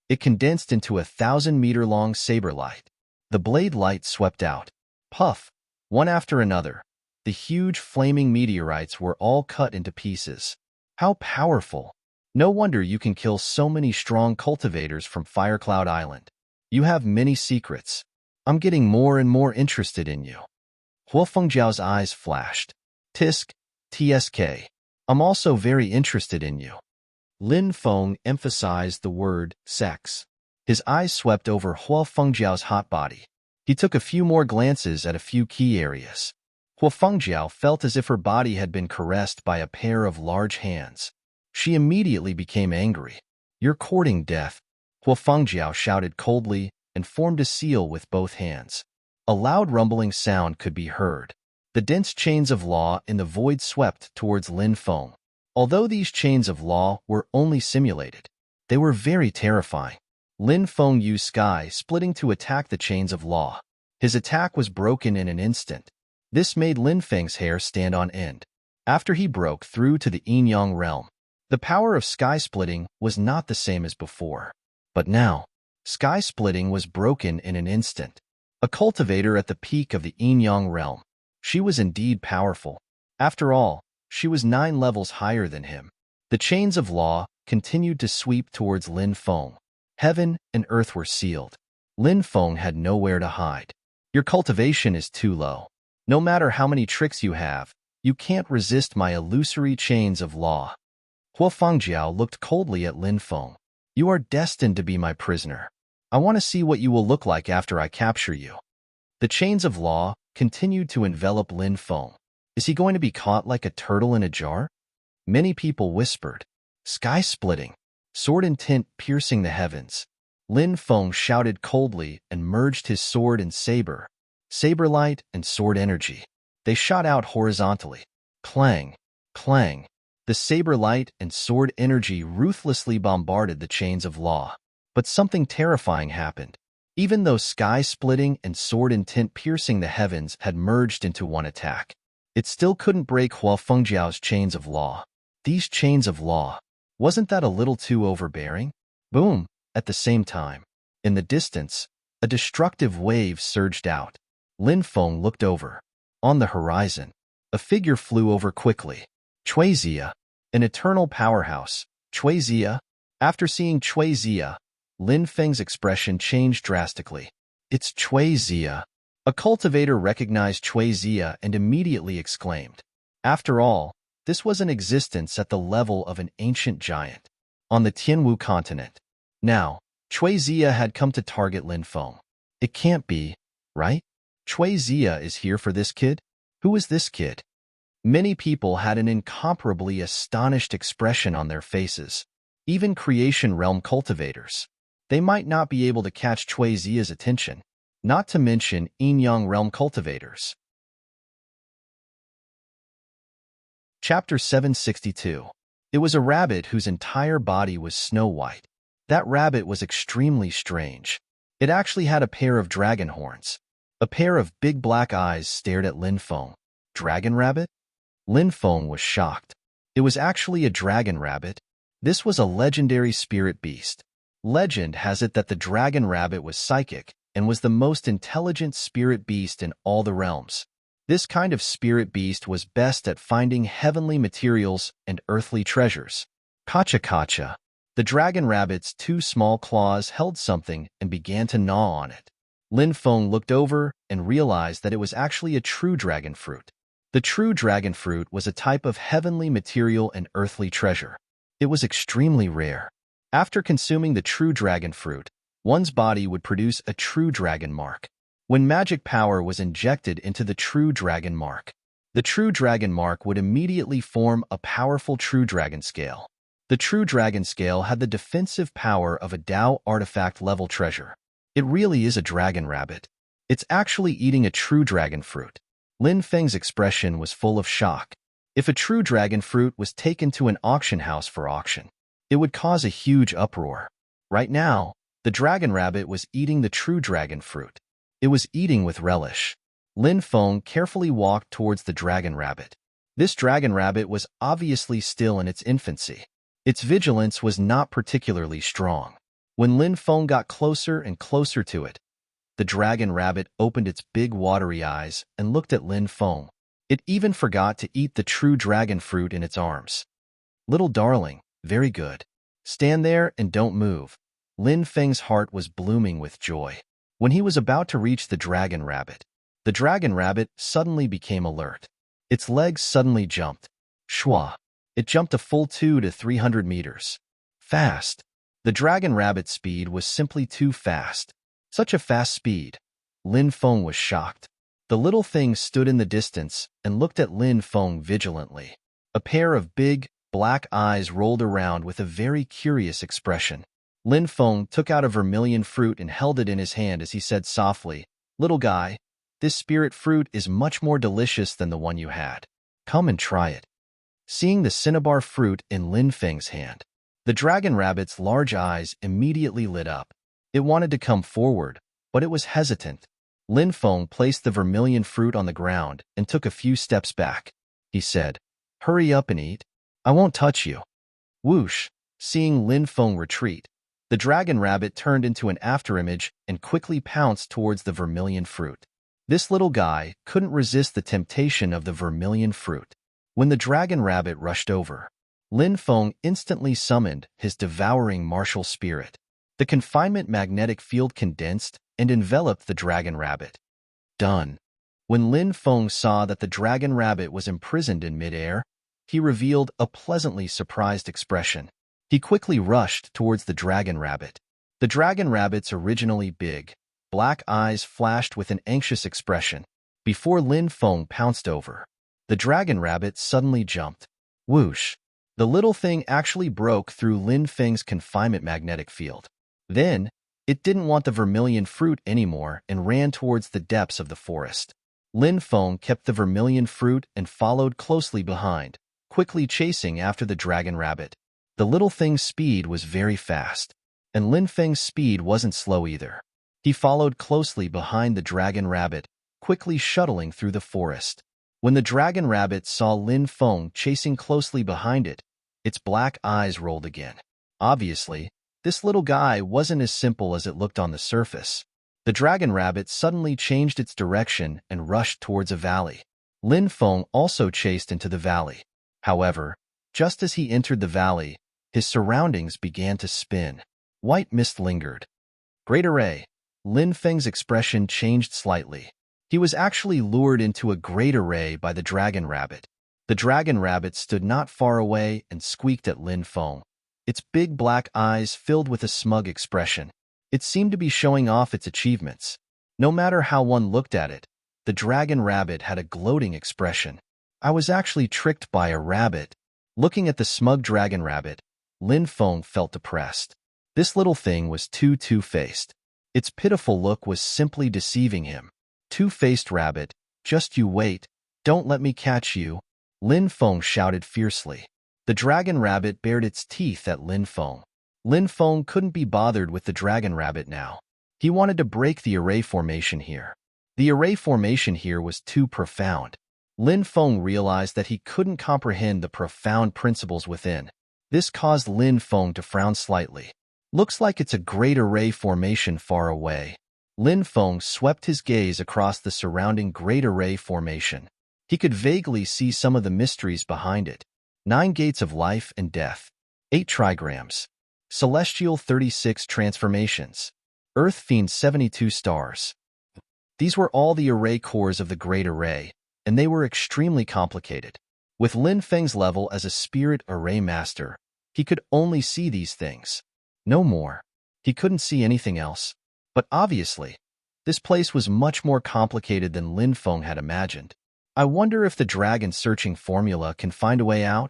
It condensed into a 1,000-meter-long saber light. The blade light swept out. Puff, one after another. The huge flaming meteorites were all cut into pieces. How powerful! No wonder you can kill so many strong cultivators from Firecloud Island. You have many secrets. I'm getting more and more interested in you. Huofengjiao's eyes flashed. Tisk, TSK. I'm also very interested in you. Lin Feng emphasized the word sex. His eyes swept over Huofengjiao's hot body. He took a few more glances at a few key areas. Huofengjiao felt as if her body had been caressed by a pair of large hands. She immediately became angry. You're courting death, Huofengjiao shouted coldly and formed a seal with both hands. A loud rumbling sound could be heard. The dense chains of law in the void swept towards Lin Feng. Although these chains of law were only simulated, they were very terrifying. Lin Feng used sky splitting to attack the chains of law. His attack was broken in an instant. This made Lin Feng's hair stand on end. After he broke through to the yin-yang realm, the power of sky splitting was not the same as before. But now, sky splitting was broken in an instant. A cultivator at the peak of the yin-yang realm. She was indeed powerful. After all, she was 9 levels higher than him. The chains of law continued to sweep towards Lin Feng. Heaven and earth were sealed. Lin Feng had nowhere to hide. Your cultivation is too low. No matter how many tricks you have, you can't resist my illusory chains of law. Huofengjiao looked coldly at Lin Feng. You are destined to be my prisoner. I want to see what you will look like after I capture you. The chains of law continued to envelop Lin Feng. Is he going to be caught like a turtle in a jar? Many people whispered. Sky splitting. Sword intent piercing the heavens. Lin Feng shouted coldly and merged his sword and saber. Saber light and sword energy. They shot out horizontally. Clang, clang. The saber light and sword energy ruthlessly bombarded the chains of law. But something terrifying happened. Even though sky splitting and sword intent piercing the heavens had merged into one attack, it still couldn't break Huofengjiao's chains of law. These chains of law. Wasn't that a little too overbearing? Boom! At the same time, in the distance, a destructive wave surged out. Lin Feng looked over. On the horizon, a figure flew over quickly. Cui Zia, an eternal powerhouse. Cui Zia? After seeing Cui Zia, Lin Feng's expression changed drastically. It's Cui Zia. A cultivator recognized Cui Zia and immediately exclaimed. After all, this was an existence at the level of an ancient giant. On the Tianwu continent. Now, Cui Zia had come to target Lin Feng. It can't be, right? Cui Zia is here for this kid? Who is this kid? Many people had an incomparably astonished expression on their faces. Even Creation Realm cultivators. They might not be able to catch Cui Zia's attention, not to mention Yin Yang Realm cultivators. Chapter 762. It was a rabbit whose entire body was snow white. That rabbit was extremely strange. It actually had a pair of dragon horns. A pair of big black eyes stared at Lin Feng. Dragon rabbit? Lin Feng was shocked. It was actually a dragon rabbit. This was a legendary spirit beast. Legend has it that the dragon rabbit was psychic and was the most intelligent spirit beast in all the realms. This kind of spirit beast was best at finding heavenly materials and earthly treasures. Kacha. The dragon rabbit's two small claws held something and began to gnaw on it. Lin Feng looked over and realized that it was actually a true dragon fruit. The true dragon fruit was a type of heavenly material and earthly treasure. It was extremely rare. After consuming the true dragon fruit, one's body would produce a true dragon mark. When magic power was injected into the true dragon mark, the true dragon mark would immediately form a powerful true dragon scale. The true dragon scale had the defensive power of a Dao artifact level treasure. It really is a dragon rabbit. It's actually eating a true dragon fruit. Lin Feng's expression was full of shock. If a true dragon fruit was taken to an auction house for auction, it would cause a huge uproar. Right now, the dragon rabbit was eating the true dragon fruit. It was eating with relish. Lin Feng carefully walked towards the dragon rabbit. This dragon rabbit was obviously still in its infancy. Its vigilance was not particularly strong. When Lin Feng got closer and closer to it, the dragon rabbit opened its big watery eyes and looked at Lin Feng. It even forgot to eat the true dragon fruit in its arms. Little darling, very good. Stand there and don't move. Lin Feng's heart was blooming with joy. When he was about to reach the dragon rabbit suddenly became alert. Its legs suddenly jumped. Shwa! It jumped a full 200 to 300 meters. Fast. The dragon rabbit's speed was simply too fast. Such a fast speed. Lin Feng was shocked. The little thing stood in the distance and looked at Lin Feng vigilantly. A pair of big, black eyes rolled around with a very curious expression. Lin Feng took out a vermilion fruit and held it in his hand as he said softly, "Little guy, this spirit fruit is much more delicious than the one you had. Come and try it." Seeing the cinnabar fruit in Lin Feng's hand, the dragon rabbit's large eyes immediately lit up. It wanted to come forward, but it was hesitant. Lin Feng placed the vermilion fruit on the ground and took a few steps back. He said, "Hurry up and eat. I won't touch you." Whoosh! Seeing Lin Feng retreat, the dragon rabbit turned into an afterimage and quickly pounced towards the vermilion fruit. This little guy couldn't resist the temptation of the vermilion fruit. When the dragon rabbit rushed over, Lin Feng instantly summoned his devouring martial spirit. The confinement magnetic field condensed and enveloped the dragon rabbit. Done. When Lin Feng saw that the dragon rabbit was imprisoned in midair, he revealed a pleasantly surprised expression. He quickly rushed towards the dragon rabbit. The dragon rabbit's originally big, black eyes flashed with an anxious expression. Before Lin Feng pounced over, the dragon rabbit suddenly jumped. Whoosh! The little thing actually broke through Lin Feng's confinement magnetic field. Then, it didn't want the vermilion fruit anymore and ran towards the depths of the forest. Lin Feng kept the vermilion fruit and followed closely behind, quickly chasing after the dragon rabbit. The little thing's speed was very fast, and Lin Feng's speed wasn't slow either. He followed closely behind the dragon rabbit, quickly shuttling through the forest. When the dragon rabbit saw Lin Feng chasing closely behind it, its black eyes rolled again. Obviously, This little guy wasn't as simple as it looked on the surface. The dragon rabbit suddenly changed its direction and rushed towards a valley. Lin Feng also chased into the valley. However, just as he entered the valley, his surroundings began to spin. White mist lingered. Great array. Lin Feng's expression changed slightly. He was actually lured into a great array by the dragon rabbit. The dragon rabbit stood not far away and squeaked at Lin Feng. Its big black eyes filled with a smug expression. It seemed to be showing off its achievements. No matter how one looked at it, the dragon rabbit had a gloating expression. I was actually tricked by a rabbit. Looking at the smug dragon rabbit, Lin Feng felt depressed. This little thing was too two-faced. Its pitiful look was simply deceiving him. Two-faced rabbit, just you wait, don't let me catch you, Lin Feng shouted fiercely. The dragon rabbit bared its teeth at Lin Feng. Lin Feng couldn't be bothered with the dragon rabbit now. He wanted to break the array formation here. The array formation here was too profound. Lin Feng realized that he couldn't comprehend the profound principles within. This caused Lin Feng to frown slightly. Looks like it's a great array formation far away. Lin Feng swept his gaze across the surrounding great array formation. He could vaguely see some of the mysteries behind it. 9 gates of life and death. 8 trigrams. Celestial 36 transformations. Earth Fiend 72 stars. These were all the array cores of the Great Array, and they were extremely complicated. With Lin Feng's level as a spirit array master, he could only see these things. No more. He couldn't see anything else. But obviously, this place was much more complicated than Lin Feng had imagined. I wonder if the dragon searching formula can find a way out?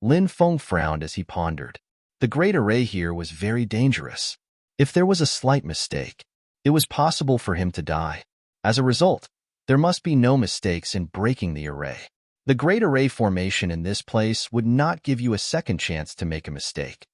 Lin Feng frowned as he pondered. The Great Array here was very dangerous. If there was a slight mistake, it was possible for him to die. As a result, there must be no mistakes in breaking the array. The Great Array formation in this place would not give you a second chance to make a mistake.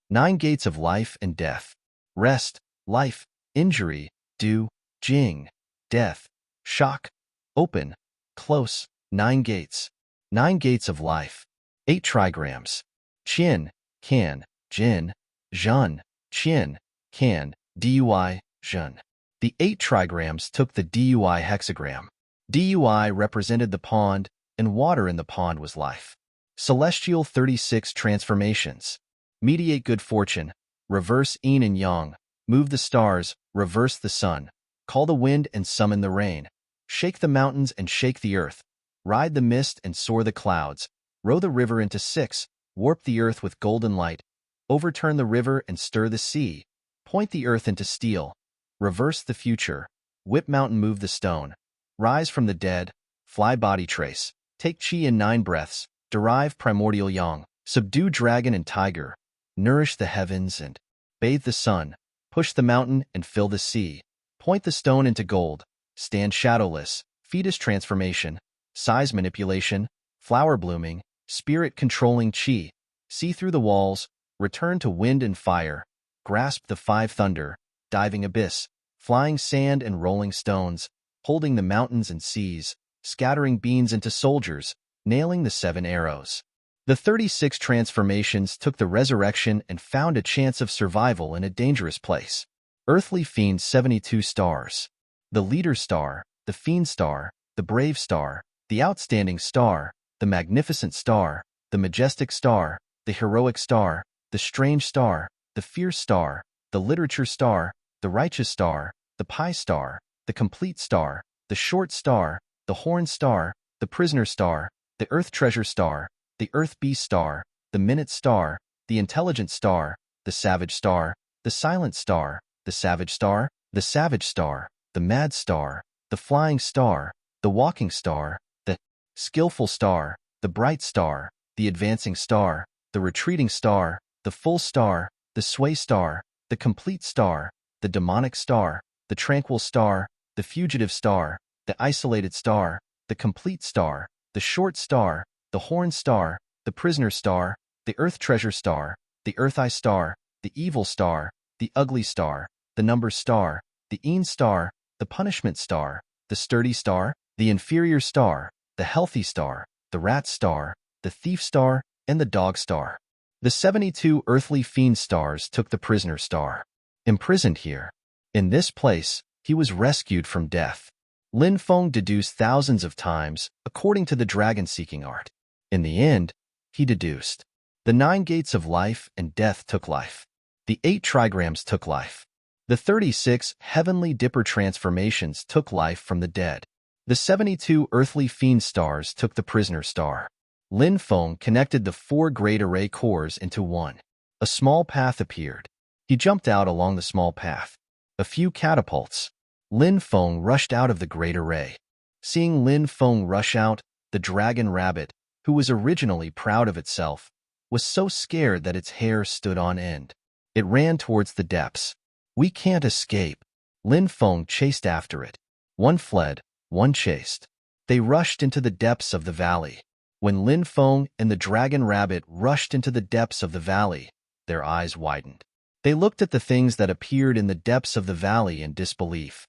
9 gates of life and death. Rest, life, injury, do, jing, death, shock, open, close, 9 gates. 9 gates of life. 8 trigrams. Qin, can, jin, zhen, qin, can, dui, zhen. The 8 trigrams took the dui hexagram. Dui represented the pond, and water in the pond was life. Celestial 36 transformations. Mediate good fortune. Reverse yin and yang. Move the stars, reverse the sun. Call the wind and summon the rain. Shake the mountains and shake the earth. Ride the mist and soar the clouds. Row the river into 6. Warp the earth with golden light. Overturn the river and stir the sea. Point the earth into steel. Reverse the future. Whip mountain, move the stone. Rise from the dead. Fly body trace. Take chi in 9 breaths. Derive primordial yang. Subdue dragon and tiger. Nourish the heavens and bathe the sun. Push the mountain and fill the sea. Point the stone into gold. Stand shadowless. Fetus transformation. Size manipulation. Flower blooming. Spirit controlling chi. See through the walls. Return to wind and fire. Grasp the 5 thunder. Diving abyss. Flying sand and rolling stones. Holding the mountains and seas. Scattering beans into soldiers. Nailing the 7 arrows. The 36 transformations took the resurrection and found a chance of survival in a dangerous place. Earthly Fiend 72 stars. The leader star, the fiend star, the brave star, the outstanding star, the magnificent star, the majestic star, the heroic star, the strange star, the fierce star, the literature star, the righteous star, the pie star, the complete star, the short star, the horn star, the prisoner star, the earth treasure star, the earth beast star, the minute star, the intelligent star, the savage star, the silent star, the savage star, the savage star, the mad star, the flying star, the walking star, the skillful star, the bright star, the advancing star, the retreating star, the full star, the sway star, the complete star, the demonic star, the tranquil star, the fugitive star, the isolated star, the complete star, the short star, the horn star, the prisoner star, the earth treasure star, the earth eye star, the evil star, the ugly star, the number star, the een star, the punishment star, the sturdy star, the inferior star, the healthy star, the rat star, the thief star, and the dog star. The 72 earthly fiend stars took the prisoner star. Imprisoned here, in this place, he was rescued from death. Lin Feng deduced thousands of times, according to the dragon-seeking art. In the end, he deduced. The 9 gates of life and death took life. The 8 trigrams took life. The 36 heavenly dipper transformations took life from the dead. The 72 earthly fiend stars took the prisoner star. Lin Feng connected the 4 great array cores into one. A small path appeared. He jumped out along the small path. A few catapults. Lin Feng rushed out of the great array. Seeing Lin Feng rush out, the dragon rabbit, who was originally proud of itself, was so scared that its hair stood on end. It ran towards the depths. We can't escape. Lin Feng chased after it. One fled, one chased. They rushed into the depths of the valley. When Lin Feng and the dragon rabbit rushed into the depths of the valley, their eyes widened. They looked at the things that appeared in the depths of the valley in disbelief.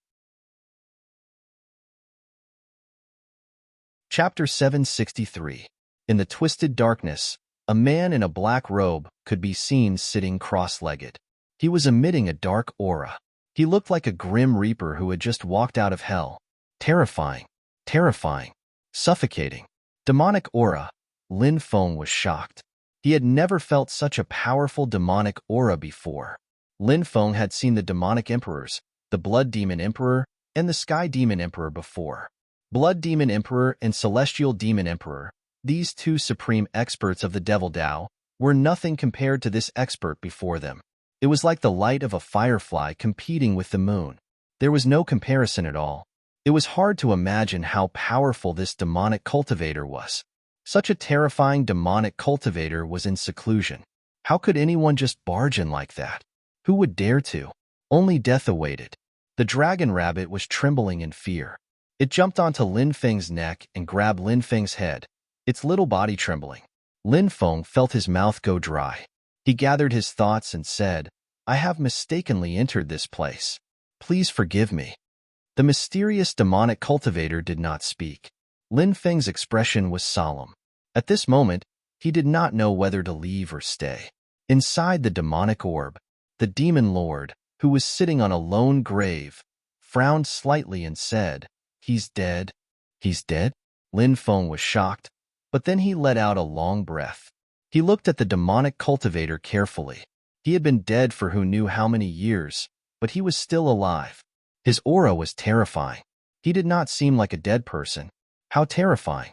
Chapter 763. In the twisted darkness, a man in a black robe could be seen sitting cross-legged. He was emitting a dark aura. He looked like a grim reaper who had just walked out of hell. Terrifying, terrifying, suffocating. Demonic aura. Lin Feng was shocked. He had never felt such a powerful demonic aura before. Lin Feng had seen the demonic emperors, the Blood Demon Emperor, and the Sky Demon Emperor before. Blood Demon Emperor and Celestial Demon Emperor, these 2 supreme experts of the Devil Tao, were nothing compared to this expert before them. It was like the light of a firefly competing with the moon. There was no comparison at all. It was hard to imagine how powerful this demonic cultivator was. Such a terrifying demonic cultivator was in seclusion. How could anyone just barge in like that? Who would dare to? Only death awaited. The dragon rabbit was trembling in fear. It jumped onto Lin Feng's neck and grabbed Lin Feng's head, its little body trembling. Lin Feng felt his mouth go dry. He gathered his thoughts and said, I have mistakenly entered this place. Please forgive me. The mysterious demonic cultivator did not speak. Lin Feng's expression was solemn. At this moment, he did not know whether to leave or stay. Inside the demonic orb, the demon lord, who was sitting on a lone grave, frowned slightly and said, He's dead. He's dead? Lin Feng was shocked, but then he let out a long breath. He looked at the demonic cultivator carefully. He had been dead for who knew how many years, but he was still alive. His aura was terrifying. He did not seem like a dead person. How terrifying.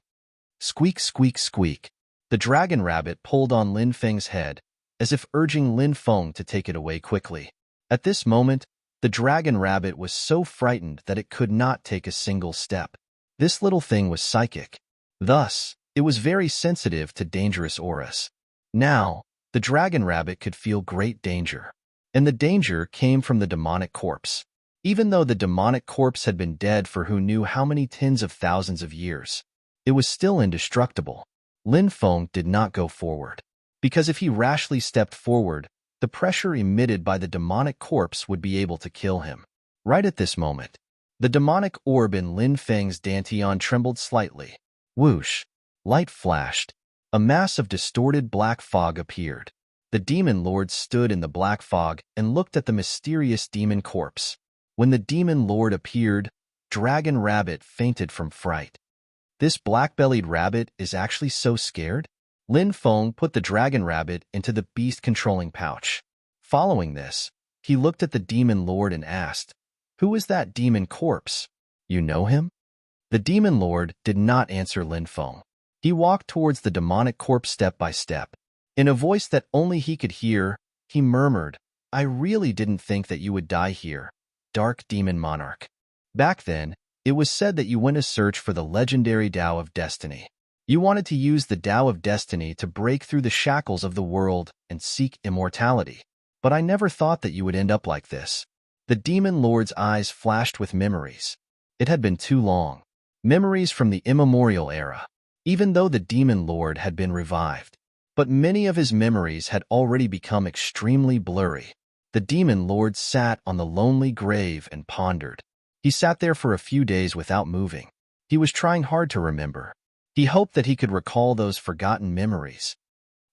Squeak, squeak, squeak. The dragon rabbit pulled on Lin Feng's head, as if urging Lin Feng to take it away quickly. At this moment, the dragon rabbit was so frightened that it could not take a single step. This little thing was psychic. Thus, it was very sensitive to dangerous auras. Now, the dragon rabbit could feel great danger. And the danger came from the demonic corpse. Even though the demonic corpse had been dead for who knew how many tens of thousands of years, it was still indestructible. Lin Feng did not go forward, because if he rashly stepped forward, the pressure emitted by the demonic corpse would be able to kill him. Right at this moment, the demonic orb in Lin Feng's dantian trembled slightly. Whoosh! Light flashed. A mass of distorted black fog appeared. The demon lord stood in the black fog and looked at the mysterious demon corpse. When the demon lord appeared, Dragon Rabbit fainted from fright. This black-bellied rabbit is actually so scared? Lin Feng put the dragon rabbit into the beast-controlling pouch. Following this, he looked at the demon lord and asked, Who is that demon corpse? You know him? The demon lord did not answer Lin Feng. He walked towards the demonic corpse step by step. In a voice that only he could hear, he murmured, I really didn't think that you would die here, Dark Demon Monarch. Back then, it was said that you went to search for the legendary Tao of Destiny. You wanted to use the Tao of Destiny to break through the shackles of the world and seek immortality. But I never thought that you would end up like this. The demon lord's eyes flashed with memories. It had been too long. Memories from the immemorial era. Even though the demon lord had been revived. But many of his memories had already become extremely blurry. The demon lord sat on the lonely grave and pondered. He sat there for a few days without moving. He was trying hard to remember. He hoped that he could recall those forgotten memories.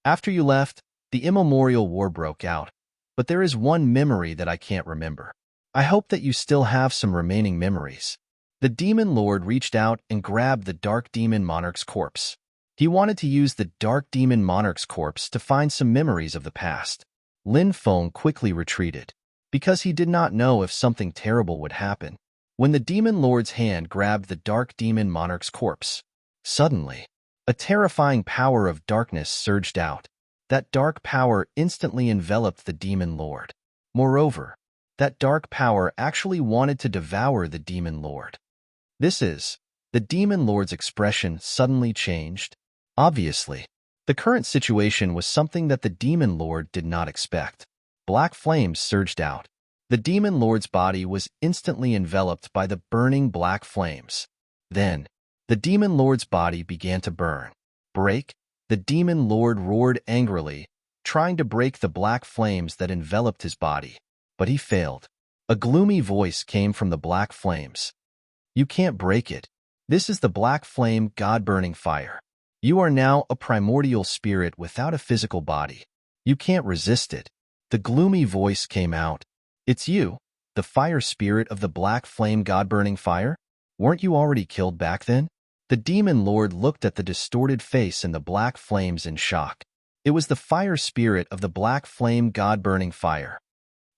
After you left, The immemorial war broke out, but there is one memory that I can't remember. I hope that you still have some remaining memories. The demon lord reached out and grabbed the dark demon monarch's corpse. He wanted to use the dark demon monarch's corpse to find some memories of the past. Lin Feng quickly retreated, because he did not know if something terrible would happen. When the demon lord's hand grabbed the dark demon monarch's corpse, suddenly, a terrifying power of darkness surged out. That dark power instantly enveloped the demon lord. Moreover, that dark power actually wanted to devour the demon lord. The demon lord's expression suddenly changed. Obviously, the current situation was something that the demon lord did not expect. Black flames surged out. The demon lord's body was instantly enveloped by the burning black flames. Then, the demon lord's body began to burn. Break! The demon lord roared angrily, trying to break the black flames that enveloped his body. But he failed. A gloomy voice came from the black flames. You can't break it. This is the black flame god-burning fire. You are now a primordial spirit without a physical body. You can't resist it. The gloomy voice came out. It's you, the fire spirit of the black flame god-burning fire? Weren't you already killed back then? The demon lord looked at the distorted face in the black flames in shock. It was the fire spirit of the black flame god-burning fire.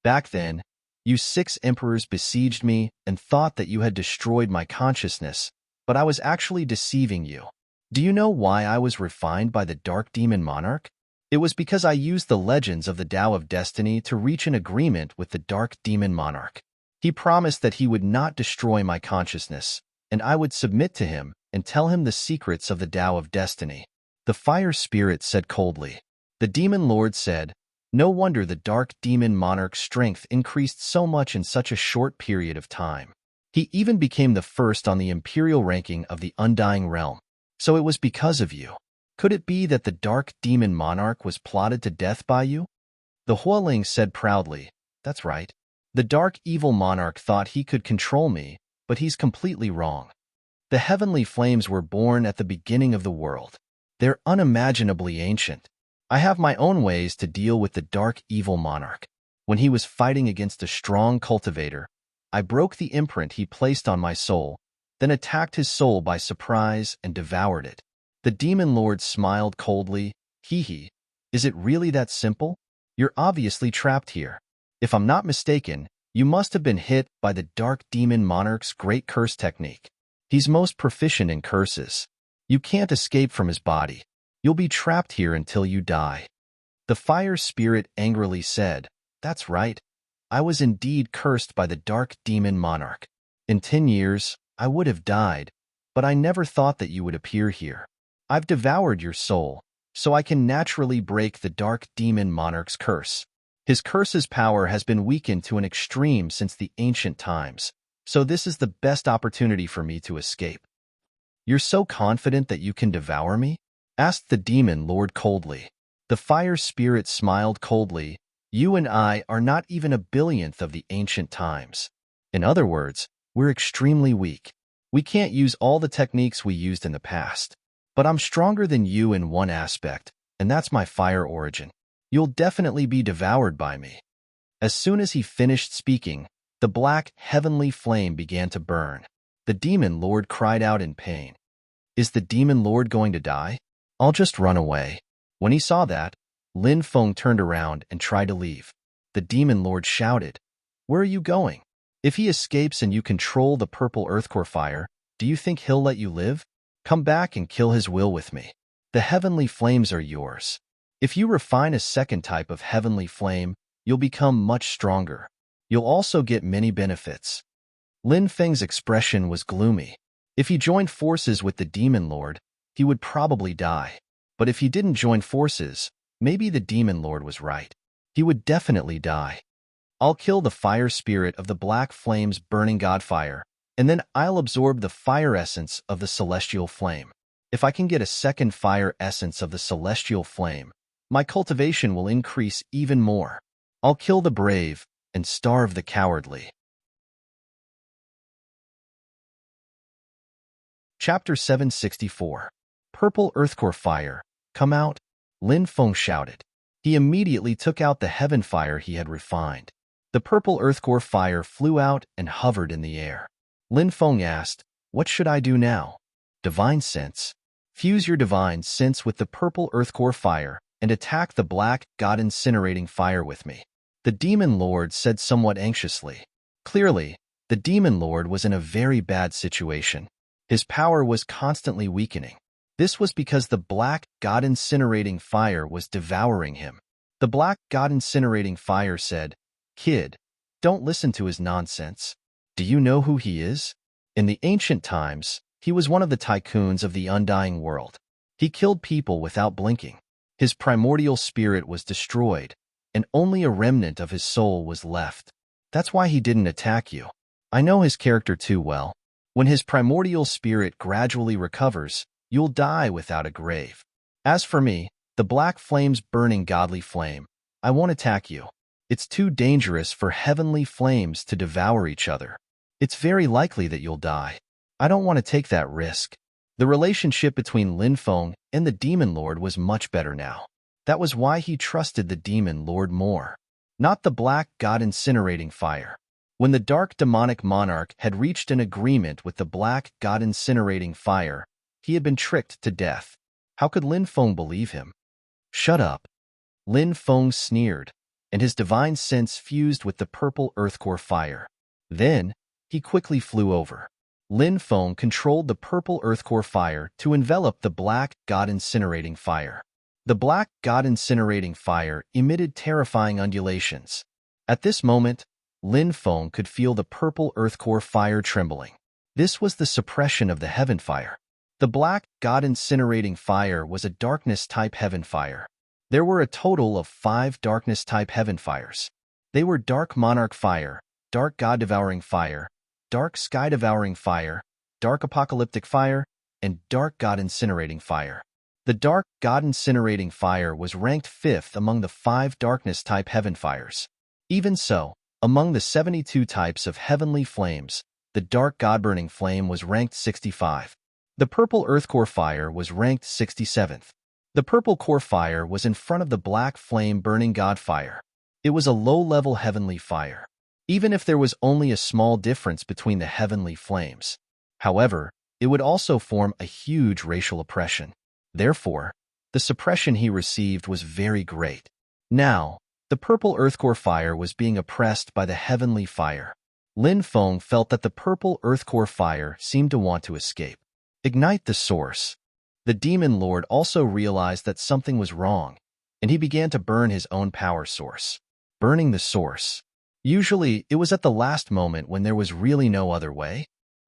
Back then, you 6 emperors besieged me and thought that you had destroyed my consciousness, but I was actually deceiving you. Do you know why I was refined by the dark demon monarch? It was because I used the legends of the Tao of Destiny to reach an agreement with the dark demon monarch. He promised that he would not destroy my consciousness, and I would submit to him and tell him the secrets of the Tao of Destiny. The fire spirit said coldly. The demon lord said, no wonder the dark demon monarch's strength increased so much in such a short period of time. He even became the first on the imperial ranking of the Undying Realm. So it was because of you. Could it be that the dark demon monarch was plotted to death by you? The Hualing said proudly, that's right. The dark evil monarch thought he could control me, but he's completely wrong. The heavenly flames were born at the beginning of the world. They're unimaginably ancient. I have my own ways to deal with the dark evil monarch. When he was fighting against a strong cultivator, I broke the imprint he placed on my soul, then attacked his soul by surprise and devoured it. The demon lord smiled coldly. Hee. Is it really that simple? You're obviously trapped here. If I'm not mistaken, you must have been hit by the dark demon monarch's great curse technique. He's most proficient in curses. You can't escape from his body. You'll be trapped here until you die. The fire spirit angrily said, that's right. I was indeed cursed by the dark demon monarch. In 10 years, I would have died, but I never thought that you would appear here. I've devoured your soul, so I can naturally break the dark demon monarch's curse. His curse's power has been weakened to an extreme since the ancient times, so this is the best opportunity for me to escape. You're so confident that you can devour me? Asked the demon lord coldly. The fire spirit smiled coldly. You and I are not even a billionth of the ancient times. In other words, we're extremely weak. We can't use all the techniques we used in the past. But I'm stronger than you in one aspect, and that's my fire origin. You'll definitely be devoured by me. As soon as he finished speaking, the black, heavenly flame began to burn. The demon lord cried out in pain. Is the demon lord going to die? I'll just run away. When he saw that, Lin Feng turned around and tried to leave. The demon lord shouted, where are you going? If he escapes and you control the purple earthcore fire, do you think he'll let you live? Come back and kill his will with me. The heavenly flames are yours. If you refine a second type of heavenly flame, you'll become much stronger. You'll also get many benefits. Lin Feng's expression was gloomy. If he joined forces with the demon lord, he would probably die. But if he didn't join forces, maybe the demon lord was right. He would definitely die. I'll kill the fire spirit of the black flame's burning god fire, and then I'll absorb the fire essence of the celestial flame. If I can get a second fire essence of the celestial flame, my cultivation will increase even more. I'll kill the brave and starve the cowardly. Chapter 764. Purple Earthcore Fire, come out, Lin Feng shouted. He immediately took out the heaven fire he had refined. The purple earth core fire flew out and hovered in the air. Lin Feng asked, "What should I do now?" "Divine sense. Fuse your divine sense with the purple earth core fire and attack the black god incinerating fire with me," the demon lord said somewhat anxiously. Clearly, the demon lord was in a very bad situation. His power was constantly weakening. This was because the black god incinerating fire was devouring him. The black god incinerating fire said, "Kid, don't listen to his nonsense. Do you know who he is? In the ancient times, he was one of the tycoons of the undying world. He killed people without blinking. His primordial spirit was destroyed, and only a remnant of his soul was left. That's why he didn't attack you. I know his character too well. When his primordial spirit gradually recovers, you'll die without a grave. As for me, the black flames burning godly flame, I won't attack you. It's too dangerous for heavenly flames to devour each other. It's very likely that you'll die. I don't want to take that risk." The relationship between Lin Feng and the demon lord was much better now. That was why he trusted the demon lord more, not the black god incinerating fire. When the dark demonic monarch had reached an agreement with the black god incinerating fire, he had been tricked to death. How could Lin Feng believe him? "Shut up." Lin Feng sneered, and his divine sense fused with the purple earth core fire. Then, he quickly flew over. Lin Feng controlled the purple earth core fire to envelop the black god incinerating fire. The black god incinerating fire emitted terrifying undulations. At this moment, Lin Feng could feel the purple earth core fire trembling. This was the suppression of the heaven fire. The black god incinerating fire was a darkness-type heaven fire. There were a total of 5 darkness-type heaven fires. They were dark monarch fire, dark god-devouring fire, dark sky-devouring fire, dark apocalyptic fire, and dark god incinerating fire. The dark god incinerating fire was ranked 5th among the 5 darkness-type heaven fires. Even so, among the 72 types of heavenly flames, the dark god-burning flame was ranked 65. The purple earth core fire was ranked 67th. The purple core fire was in front of the black flame-burning god fire. It was a low-level heavenly fire, even if there was only a small difference between the heavenly flames. However, it would also form a huge racial oppression. Therefore, the suppression he received was very great. Now, the purple earth core fire was being oppressed by the heavenly fire. Lin Feng felt that the purple earth core fire seemed to want to escape. Ignite the source. The demon lord also realized that something was wrong, and he began to burn his own power source. Burning the source. Usually, it was at the last moment when there was really no other way.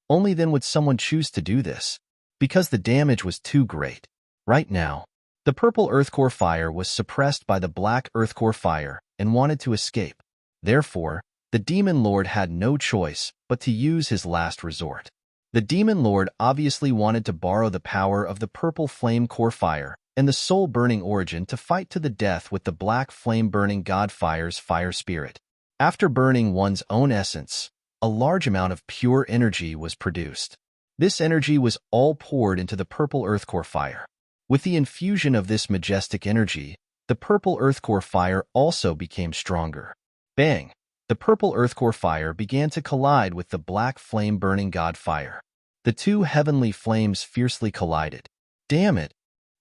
Only then would someone choose to do this, because the damage was too great. Right now, the purple earth core fire was suppressed by the black earth core fire and wanted to escape. Therefore, the demon lord had no choice but to use his last resort. The demon lord obviously wanted to borrow the power of the purple flame core fire and the soul-burning origin to fight to the death with the black flame-burning god fire's fire spirit. After burning one's own essence, a large amount of pure energy was produced. This energy was all poured into the purple earth core fire. With the infusion of this majestic energy, the purple earth core fire also became stronger. Bang! The purple earth core fire began to collide with the black flame-burning god fire. The two heavenly flames fiercely collided. Damn it!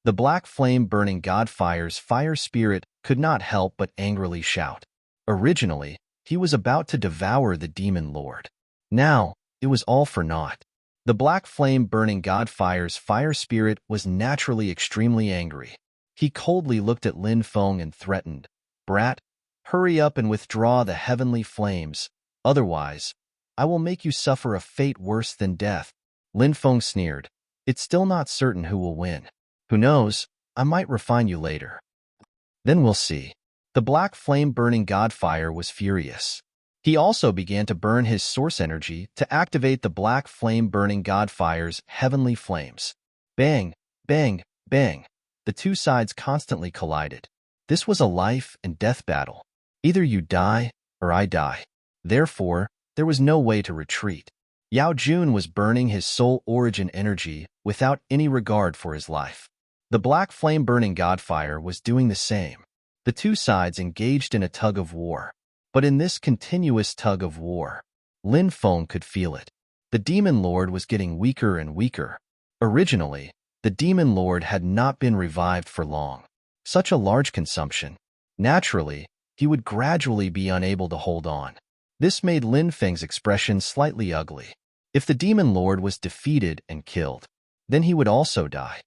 The black flame-burning god fire's fire spirit could not help but angrily shout. Originally, he was about to devour the demon lord. Now, it was all for naught. The black flame-burning god fire's fire spirit was naturally extremely angry. He coldly looked at Lin Feng and threatened, "Brat, hurry up and withdraw the heavenly flames, otherwise, I will make you suffer a fate worse than death." Lin Feng sneered, "It's still not certain who will win. Who knows, I might refine you later. Then we'll see." The black flame-burning god fire was furious. He also began to burn his source energy to activate the black flame-burning god fire's heavenly flames. Bang, bang, bang. The two sides constantly collided. This was a life and death battle. Either you die, or I die. Therefore, there was no way to retreat. Yao Jun was burning his soul origin energy without any regard for his life. The black flame-burning god fire was doing the same. The two sides engaged in a tug of war. But in this continuous tug of war, Lin Feng could feel it. The Demon Lord was getting weaker and weaker. Originally, the Demon Lord had not been revived for long. Such a large consumption. Naturally, he would gradually be unable to hold on. This made Lin Feng's expression slightly ugly. If the Demon Lord was defeated and killed, then he would also die.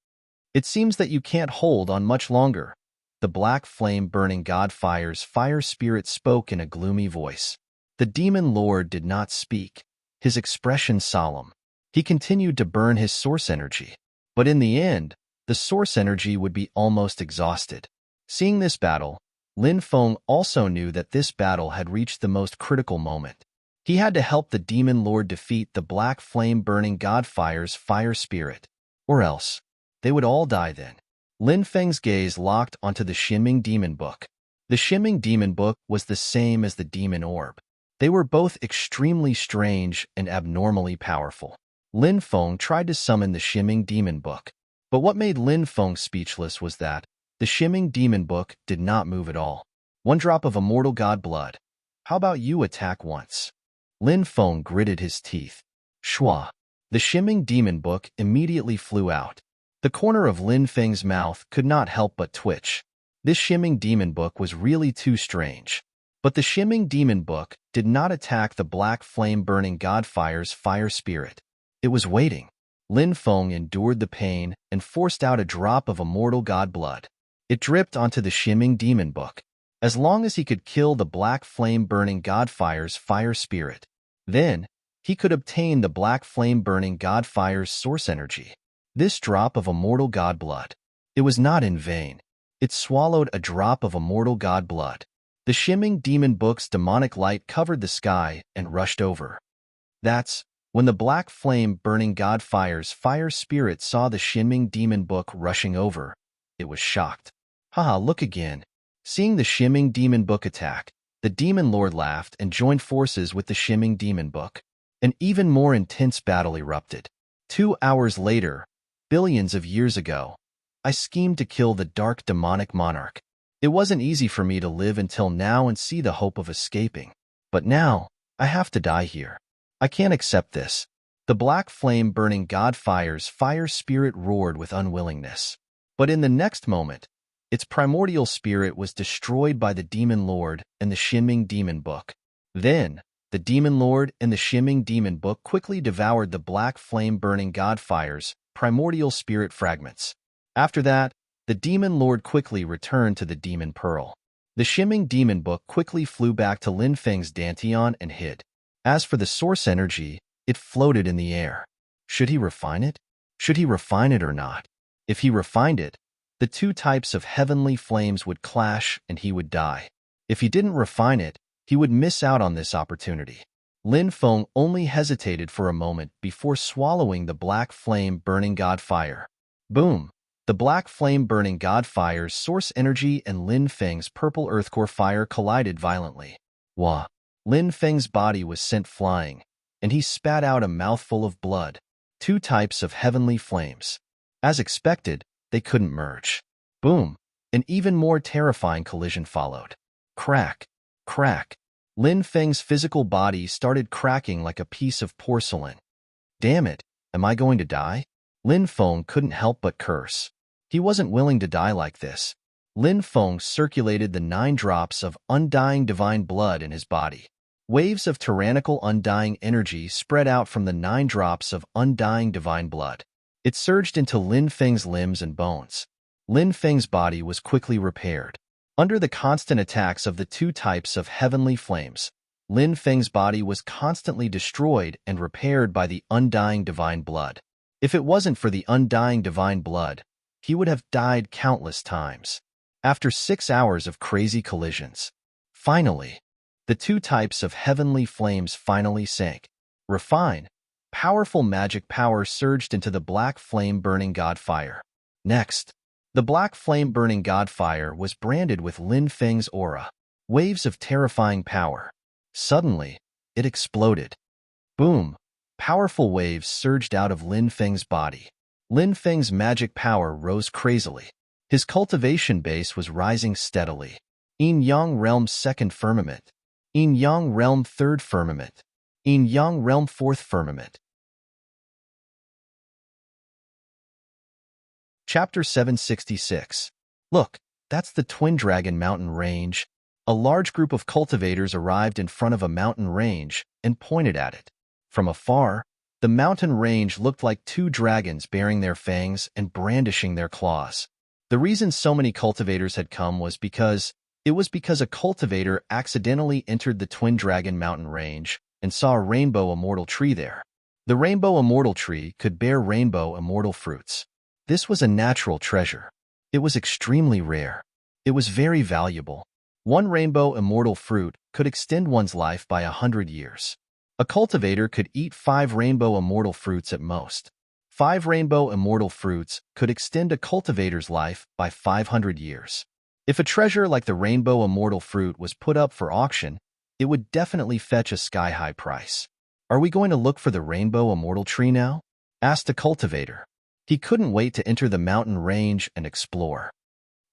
It seems that you can't hold on much longer. The black flame-burning god-fire's fire spirit spoke in a gloomy voice. The Demon Lord did not speak, his expression solemn. He continued to burn his source energy. But in the end, the source energy would be almost exhausted. Seeing this battle, Lin Feng also knew that this battle had reached the most critical moment. He had to help the Demon Lord defeat the black flame-burning god-fire's fire spirit, or else they would all die then. Lin Feng's gaze locked onto the Shimming Demon Book. The Shimming Demon Book was the same as the Demon Orb. They were both extremely strange and abnormally powerful. Lin Feng tried to summon the Shimming Demon Book, but what made Lin Feng speechless was that the Shimming Demon Book did not move at all. One drop of immortal god blood. How about you attack once? Lin Feng gritted his teeth. Shua. The Shimming Demon Book immediately flew out. The corner of Lin Feng's mouth could not help but twitch. This Shimming Demon Book was really too strange. But the Shimming Demon Book did not attack the black flame-burning godfire's fire spirit. It was waiting. Lin Feng endured the pain and forced out a drop of immortal god blood. It dripped onto the Shimming Demon Book. As long as he could kill the black flame-burning godfire's fire spirit, then he could obtain the black flame-burning godfire's source energy. This drop of immortal god blood. It was not in vain. It swallowed a drop of immortal god blood. The Shimming Demon Book's demonic light covered the sky and rushed over. That's when the black flame-burning godfire's fire spirit saw the Shimming Demon Book rushing over. It was shocked. Haha, look again. Seeing the Shimming Demon Book attack, the Demon Lord laughed and joined forces with the Shimming Demon Book. An even more intense battle erupted. 2 hours later, billions of years ago, I schemed to kill the dark demonic monarch. It wasn't easy for me to live until now and see the hope of escaping. But now, I have to die here. I can't accept this. The black flame-burning godfire's fire spirit roared with unwillingness. But in the next moment, its primordial spirit was destroyed by the Demon Lord and the Shimming Demon Book. Then, the Demon Lord and the Shimming Demon Book quickly devoured the black flame-burning godfire's primordial spirit fragments. After that, the Demon Lord quickly returned to the Demon Pearl. The Shimming Demon Book quickly flew back to Lin Feng's Dantian and hid. As for the source energy, it floated in the air. Should he refine it? Should he refine it or not? If he refined it, the two types of heavenly flames would clash and he would die. If he didn't refine it, he would miss out on this opportunity. Lin Feng only hesitated for a moment before swallowing the black flame-burning godfire. Boom! The black flame-burning godfire's source energy and Lin Feng's purple earthcore fire collided violently. Wah! Lin Feng's body was sent flying, and he spat out a mouthful of blood. Two types of heavenly flames. As expected, they couldn't merge. Boom! An even more terrifying collision followed. Crack! Crack! Lin Feng's physical body started cracking like a piece of porcelain. Damn it! Am I going to die? Lin Feng couldn't help but curse. He wasn't willing to die like this. Lin Feng circulated the 9 drops of undying divine blood in his body. Waves of tyrannical undying energy spread out from the 9 drops of undying divine blood. It surged into Lin Feng's limbs and bones. Lin Feng's body was quickly repaired. Under the constant attacks of the two types of heavenly flames, Lin Feng's body was constantly destroyed and repaired by the undying divine blood. If it wasn't for the undying divine blood, he would have died countless times. After 6 hours of crazy collisions, finally, the two types of heavenly flames finally sank. Refine, powerful magic power surged into the black flame-burning godfire. Next, the black flame-burning godfire was branded with Lin Feng's aura. Waves of terrifying power. Suddenly, it exploded. Boom! Powerful waves surged out of Lin Feng's body. Lin Feng's magic power rose crazily. His cultivation base was rising steadily. Yin Yang Realm Second Firmament. Yin Yang Realm Third Firmament. Yin Yang Realm Fourth Firmament. Chapter 766. Look, that's the Twin Dragon Mountain Range. A large group of cultivators arrived in front of a mountain range and pointed at it. From afar, the mountain range looked like two dragons baring their fangs and brandishing their claws. The reason so many cultivators had come was because a cultivator accidentally entered the Twin Dragon Mountain Range and saw a rainbow immortal tree there. The rainbow immortal tree could bear rainbow immortal fruits. This was a natural treasure. It was extremely rare. It was very valuable. One rainbow immortal fruit could extend one's life by 100 years. A cultivator could eat 5 rainbow immortal fruits at most. 5 rainbow immortal fruits could extend a cultivator's life by 500 years. If a treasure like the rainbow immortal fruit was put up for auction, it would definitely fetch a sky-high price. "Are we going to look for the rainbow immortal tree now?" asked a cultivator. He couldn't wait to enter the mountain range and explore.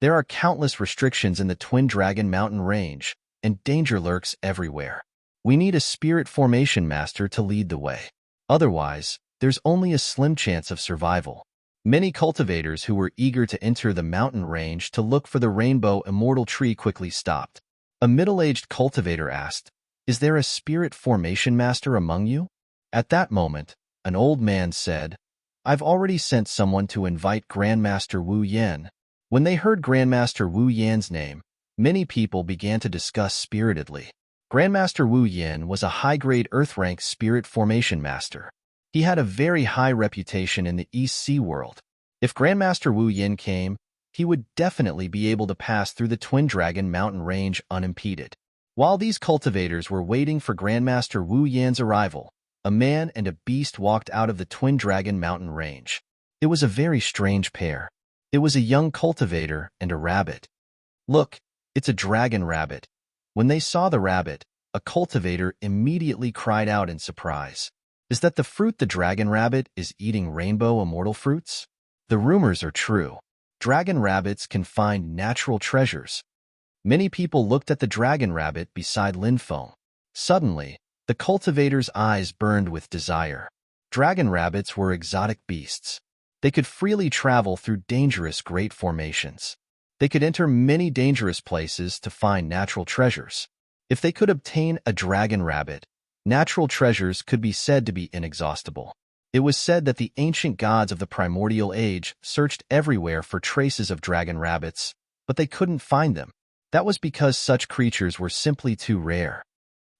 There are countless restrictions in the Twin Dragon Mountain Range, and danger lurks everywhere. We need a spirit formation master to lead the way. Otherwise, there's only a slim chance of survival. Many cultivators who were eager to enter the mountain range to look for the rainbow immortal tree quickly stopped. A middle-aged cultivator asked, "Is there a spirit formation master among you?" At that moment, an old man said, "I've already sent someone to invite Grandmaster Wu Yan." When they heard Grandmaster Wu Yan's name, many people began to discuss spiritedly. Grandmaster Wu Yan was a high-grade Earth-rank spirit formation master. He had a very high reputation in the East Sea world. If Grandmaster Wu Yan came, he would definitely be able to pass through the Twin Dragon Mountain Range unimpeded. While these cultivators were waiting for Grandmaster Wu Yan's arrival, a man and a beast walked out of the Twin Dragon Mountain Range. It was a very strange pair. It was a young cultivator and a rabbit. "Look, it's a dragon rabbit." When they saw the rabbit, a cultivator immediately cried out in surprise. "Is that the fruit the dragon rabbit is eating rainbow immortal fruits?" The rumors are true. Dragon rabbits can find natural treasures. Many people looked at the dragon rabbit beside Lin Feng. Suddenly, the cultivator's eyes burned with desire. Dragon rabbits were exotic beasts. They could freely travel through dangerous great formations. They could enter many dangerous places to find natural treasures. If they could obtain a dragon rabbit, natural treasures could be said to be inexhaustible. It was said that the ancient gods of the primordial age searched everywhere for traces of dragon rabbits, but they couldn't find them. That was because such creatures were simply too rare.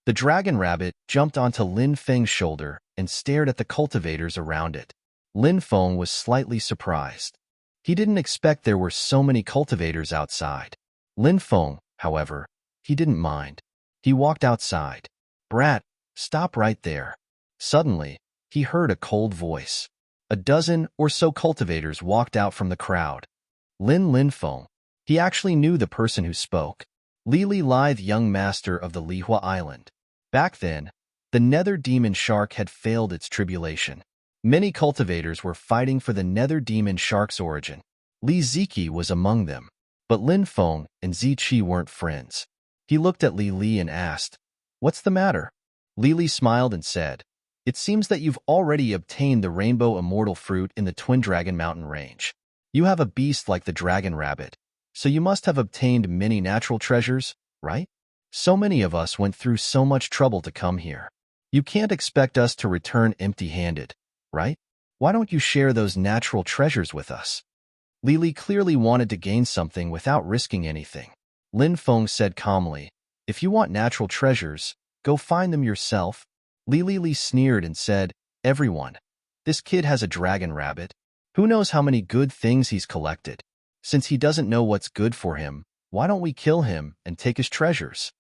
The dragon rabbit jumped onto Lin Feng's shoulder and stared at the cultivators around it. Lin Feng was slightly surprised. He didn't expect there were so many cultivators outside. Lin Feng, however, he didn't mind. He walked outside. "Brat, stop right there." Suddenly, he heard a cold voice. A dozen or so cultivators walked out from the crowd. Lin Feng. He actually knew the person who spoke. Lili Lithe, young master of the Lihua Island. Back then, the nether demon shark had failed its tribulation. Many cultivators were fighting for the nether demon shark's origin. Li Ziki was among them, but Lin Feng and Ziqi weren't friends. He looked at Li Li and asked, "What's the matter?" Li Li smiled and said, "It seems that you've already obtained the rainbow immortal fruit in the Twin Dragon Mountain Range. You have a beast like the dragon rabbit, so you must have obtained many natural treasures, right? So many of us went through so much trouble to come here. You can't expect us to return empty-handed, right? Why don't you share those natural treasures with us?" Lili clearly wanted to gain something without risking anything. Lin Feng said calmly, "If you want natural treasures, go find them yourself." Li sneered and said, "Everyone, this kid has a dragon rabbit. Who knows how many good things he's collected? Since he doesn't know what's good for him, why don't we kill him and take his treasures?"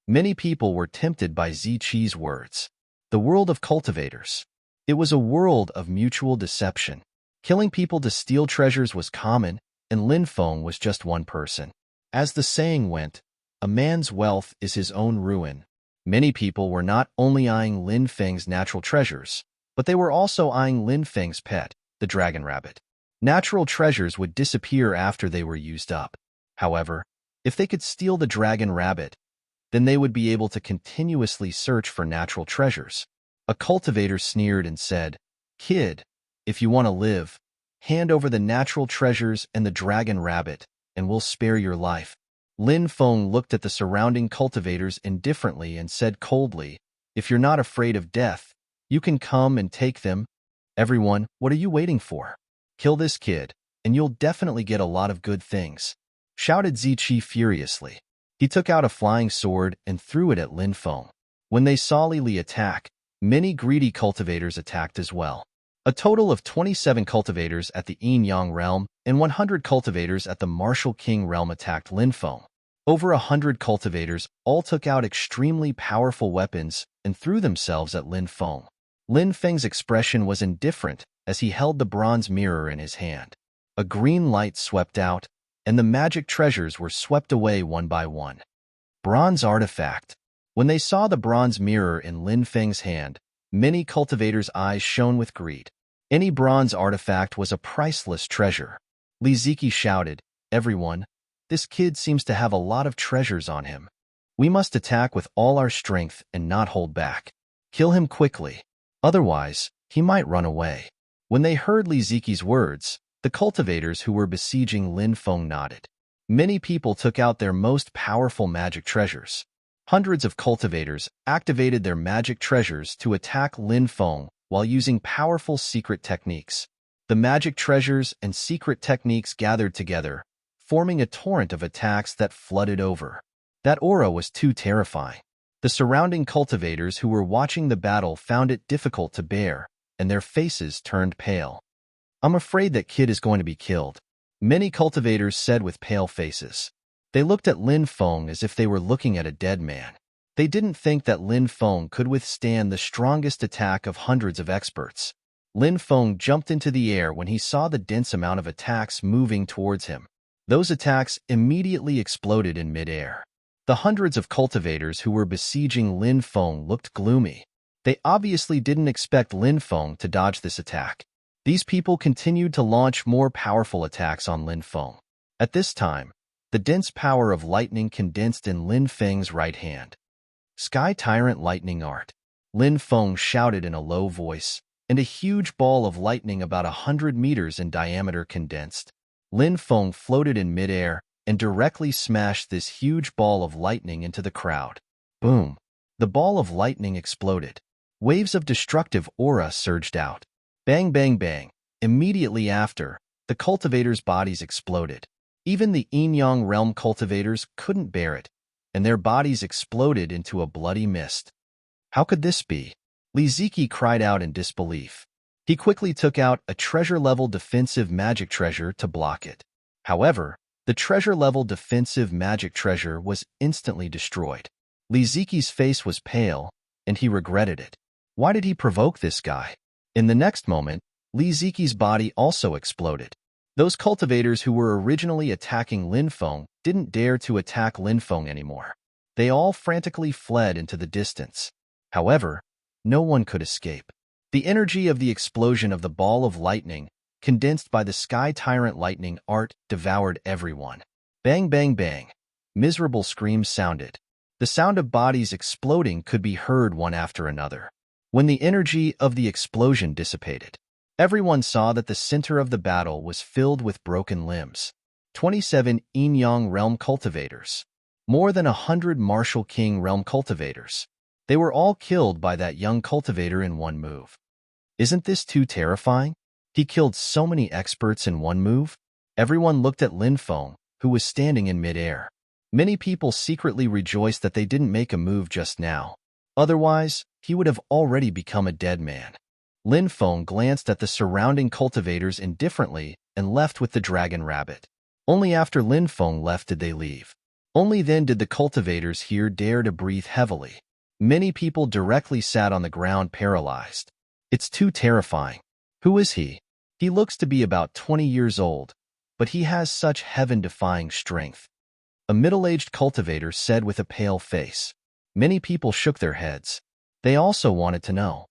Many people were tempted by Ziqi's words. The world of cultivators. It was a world of mutual deception. Killing people to steal treasures was common, and Lin Feng was just one person. As the saying went, a man's wealth is his own ruin. Many people were not only eyeing Lin Feng's natural treasures, but they were also eyeing Lin Feng's pet, the dragon rabbit. Natural treasures would disappear after they were used up. However, If they could steal the dragon rabbit, then they would be able to continuously search for natural treasures. A cultivator sneered and said, "Kid, if you want to live, hand over the natural treasures and the dragon rabbit, and we'll spare your life." Lin Feng looked at the surrounding cultivators indifferently and said coldly, "If you're not afraid of death, you can come and take them. Everyone, what are you waiting for? Kill this kid, and you'll definitely get a lot of good things," shouted Ziqi furiously. He took out a flying sword and threw it at Lin Feng. When they saw Li Li attack, many greedy cultivators attacked as well. A total of 27 cultivators at the Yin Yang realm and 100 cultivators at the Martial King realm attacked Lin Feng. Over 100 cultivators all took out extremely powerful weapons and threw themselves at Lin Feng. Lin Feng's expression was indifferent as he held the bronze mirror in his hand. A green light swept out, and the magic treasures were swept away one by one. Bronze artifact. When they saw the bronze mirror in Lin Feng's hand, many cultivators' eyes shone with greed. Any bronze artifact was a priceless treasure. Li Ziqi shouted, "Everyone, this kid seems to have a lot of treasures on him. We must attack with all our strength and not hold back. Kill him quickly. Otherwise, he might run away." When they heard Li Ziqi's words, the cultivators who were besieging Lin Feng nodded. Many people took out their most powerful magic treasures. Hundreds of cultivators activated their magic treasures to attack Lin Feng while using powerful secret techniques. The magic treasures and secret techniques gathered together, forming a torrent of attacks that flooded over. That aura was too terrifying. The surrounding cultivators who were watching the battle found it difficult to bear, and their faces turned pale. "I'm afraid that kid is going to be killed," many cultivators said with pale faces. They looked at Lin Feng as if they were looking at a dead man. They didn't think that Lin Feng could withstand the strongest attack of hundreds of experts. Lin Feng jumped into the air when he saw the dense amount of attacks moving towards him. Those attacks immediately exploded in midair. The hundreds of cultivators who were besieging Lin Feng looked gloomy. They obviously didn't expect Lin Feng to dodge this attack. These people continued to launch more powerful attacks on Lin Feng. At this time, the dense power of lightning condensed in Lin Feng's right hand. "Sky Tyrant Lightning Art," Lin Feng shouted in a low voice, and a huge ball of lightning about 100 meters in diameter condensed. Lin Feng floated in midair and directly smashed this huge ball of lightning into the crowd. Boom! The ball of lightning exploded. Waves of destructive aura surged out. Bang, bang, bang. Immediately after, the cultivators' bodies exploded. Even the Yin Yang realm cultivators couldn't bear it, and their bodies exploded into a bloody mist. How could this be? Li Ziqi cried out in disbelief. He quickly took out a treasure-level defensive magic treasure to block it. However, the treasure-level defensive magic treasure was instantly destroyed. Li Ziqi's face was pale, and he regretted it. Why did he provoke this guy? In the next moment, Li Ziqi's body also exploded. Those cultivators who were originally attacking Lin Feng didn't dare to attack Lin Feng anymore. They all frantically fled into the distance. However, no one could escape. The energy of the explosion of the ball of lightning, condensed by the Sky Tyrant Lightning Art, devoured everyone. Bang, bang, bang. Miserable screams sounded. The sound of bodies exploding could be heard one after another. When the energy of the explosion dissipated, everyone saw that the center of the battle was filled with broken limbs. 27 Yin Yang realm cultivators. More than 100 Martial King realm cultivators. They were all killed by that young cultivator in one move. Isn't this too terrifying? He killed so many experts in one move. Everyone looked at Lin Feng, who was standing in midair. Many people secretly rejoiced that they didn't make a move just now. Otherwise, he would have already become a dead man. Lin Feng glanced at the surrounding cultivators indifferently and left with the dragon rabbit. Only after Lin Feng left did they leave. Only then did the cultivators here dare to breathe heavily. Many people directly sat on the ground paralyzed. It's too terrifying. Who is he? He looks to be about 20 years old, but he has such heaven-defying strength. A middle-aged cultivator said with a pale face. Many people shook their heads. They also wanted to know.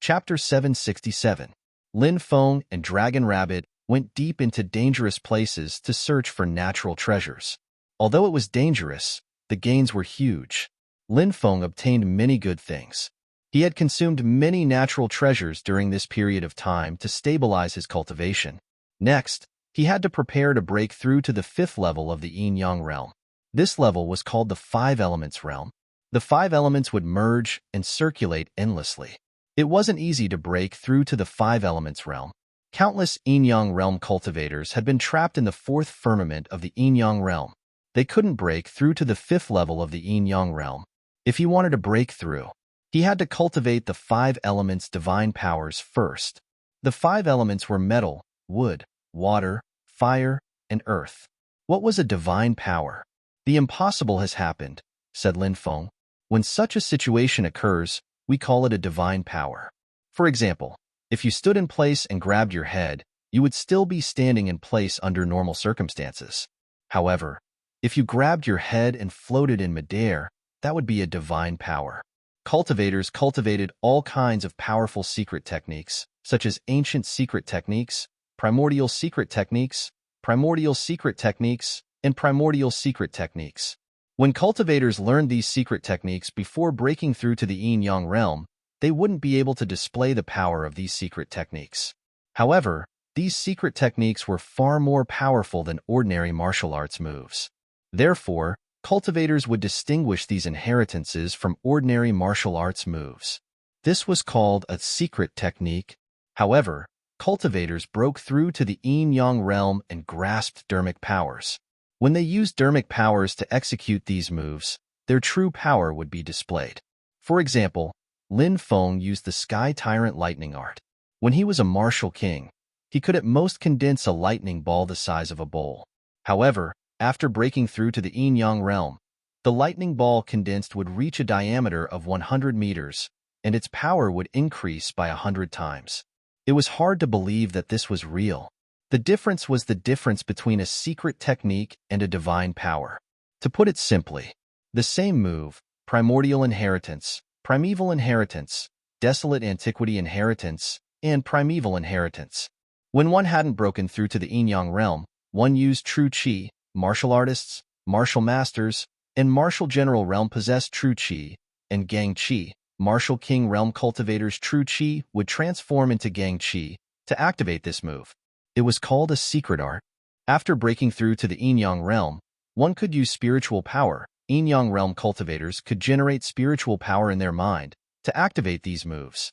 Chapter 767. Lin Feng and Dragon Rabbit went deep into dangerous places to search for natural treasures. Although it was dangerous, the gains were huge. Lin Feng obtained many good things. He had consumed many natural treasures during this period of time to stabilize his cultivation. Next, he had to prepare to break through to the 5th level of the yin-yang realm. This level was called the 5 elements realm. The 5 elements would merge and circulate endlessly. It wasn't easy to break through to the 5 elements realm. Countless yin-yang realm cultivators had been trapped in the 4th firmament of the yin-yang realm. They couldn't break through to the 5th level of the yin-yang realm. If he wanted to break through, he had to cultivate the 5 elements' divine powers first. The 5 elements were metal, wood, water, fire, and earth. What was a divine power? The impossible has happened, said Lin Feng. When such a situation occurs, we call it a divine power. For example, if you stood in place and grabbed your head, you would still be standing in place under normal circumstances. However, if you grabbed your head and floated in midair, that would be a divine power. Cultivators cultivated all kinds of powerful secret techniques, such as ancient secret techniques, primordial secret techniques, primordial secret techniques, and primordial secret techniques. When cultivators learned these secret techniques before breaking through to the yin-yang realm, they wouldn't be able to display the power of these secret techniques. However, these secret techniques were far more powerful than ordinary martial arts moves. Therefore, cultivators would distinguish these inheritances from ordinary martial arts moves. This was called a secret technique. However, cultivators broke through to the yin-yang realm and grasped dermic powers. When they used dermic powers to execute these moves, their true power would be displayed. For example, Lin Feng used the Sky Tyrant lightning art. When he was a martial king, he could at most condense a lightning ball the size of a bowl. However, after breaking through to the yin-yang realm, the lightning ball condensed would reach a diameter of 100 meters, and its power would increase by 100 times. It was hard to believe that this was real. The difference was the difference between a secret technique and a divine power. To put it simply, the same move, primordial inheritance, primeval inheritance, desolate antiquity inheritance, and primeval inheritance. When one hadn't broken through to the yin-yang realm, one used true qi. Martial artists, martial masters, and martial general realm possessed true qi, and gang qi. Martial king realm cultivators' true qi would transform into gang qi to activate this move. It was called a secret art. After breaking through to the yin-yang realm, one could use spiritual power. Yin-yang realm cultivators could generate spiritual power in their mind to activate these moves.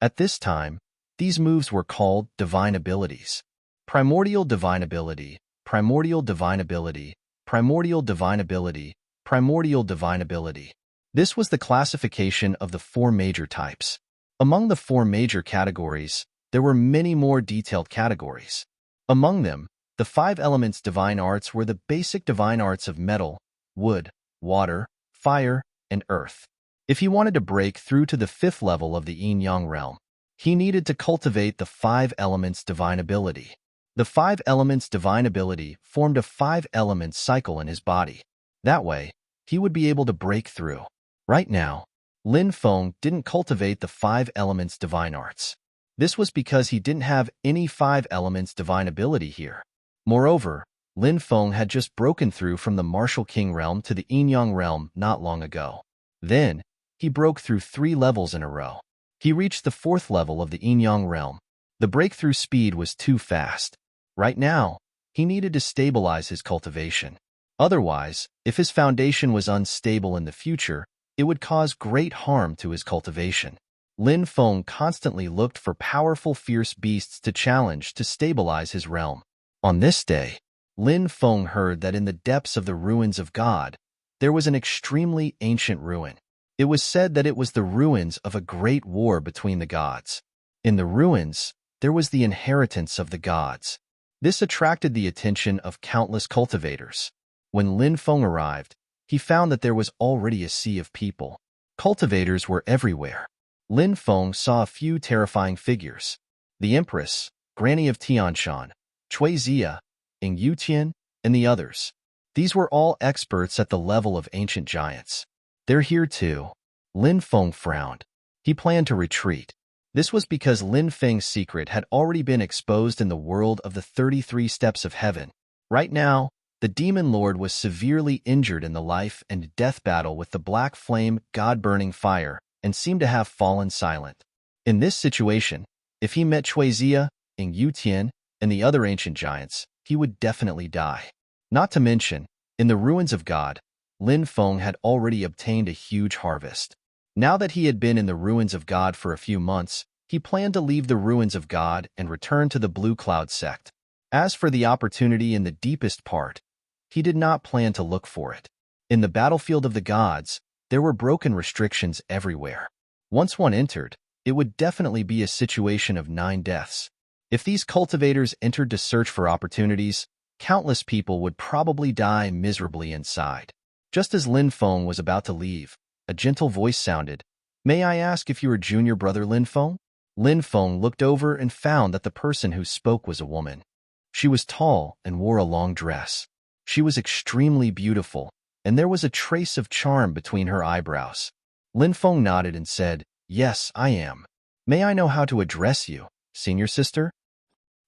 At this time, these moves were called divine abilities. Primordial divine ability, primordial divine ability, primordial divine ability, primordial divine ability. This was the classification of the 4 major types. Among the 4 major categories, there were many more detailed categories. Among them, the 5 elements divine arts were the basic divine arts of metal, wood, water, fire, and earth. If he wanted to break through to the 5th level of the yin-yang realm, he needed to cultivate the 5 elements divine ability. The 5 elements divine ability formed a 5 elements cycle in his body. That way, he would be able to break through. Right now, Lin Feng didn't cultivate the 5 elements divine arts. This was because he didn't have any 5 elements divine ability here. Moreover, Lin Feng had just broken through from the martial king realm to the yin-yang realm not long ago. Then, he broke through 3 levels in a row. He reached the 4th level of the yin-yang realm. The breakthrough speed was too fast. Right now, he needed to stabilize his cultivation. Otherwise, if his foundation was unstable in the future, it would cause great harm to his cultivation. Lin Feng constantly looked for powerful fierce beasts to challenge to stabilize his realm. On this day, Lin Feng heard that in the depths of the ruins of God, there was an extremely ancient ruin. It was said that it was the ruins of a great war between the gods. In the ruins, there was the inheritance of the gods. This attracted the attention of countless cultivators. When Lin Feng arrived, he found that there was already a sea of people. Cultivators were everywhere. Lin Feng saw a few terrifying figures. The Empress, Granny of Tianshan, Cui Zia, Ing Yutian, and the others. These were all experts at the level of ancient giants. They're here too. Lin Feng frowned. He planned to retreat. This was because Lin Feng's secret had already been exposed in the world of the 33 Steps of Heaven. Right now, the Demon Lord was severely injured in the life and death battle with the Black Flame God-burning fire and seemed to have fallen silent. In this situation, if he met Chuizia, Ing Yutian, and the other ancient giants, he would definitely die. Not to mention, in the Ruins of God, Lin Feng had already obtained a huge harvest. Now that he had been in the Ruins of God for a few months, he planned to leave the Ruins of God and return to the Blue Cloud sect. As for the opportunity in the deepest part, he did not plan to look for it. In the battlefield of the gods, there were broken restrictions everywhere. Once one entered, it would definitely be a situation of 9 deaths. If these cultivators entered to search for opportunities, countless people would probably die miserably inside. Just as Lin Feng was about to leave, a gentle voice sounded, "May I ask if you are junior brother Lin Feng?" Lin Feng looked over and found that the person who spoke was a woman. She was tall and wore a long dress. She was extremely beautiful, and there was a trace of charm between her eyebrows. Lin Feng nodded and said, "Yes, I am. May I know how to address you, senior sister?"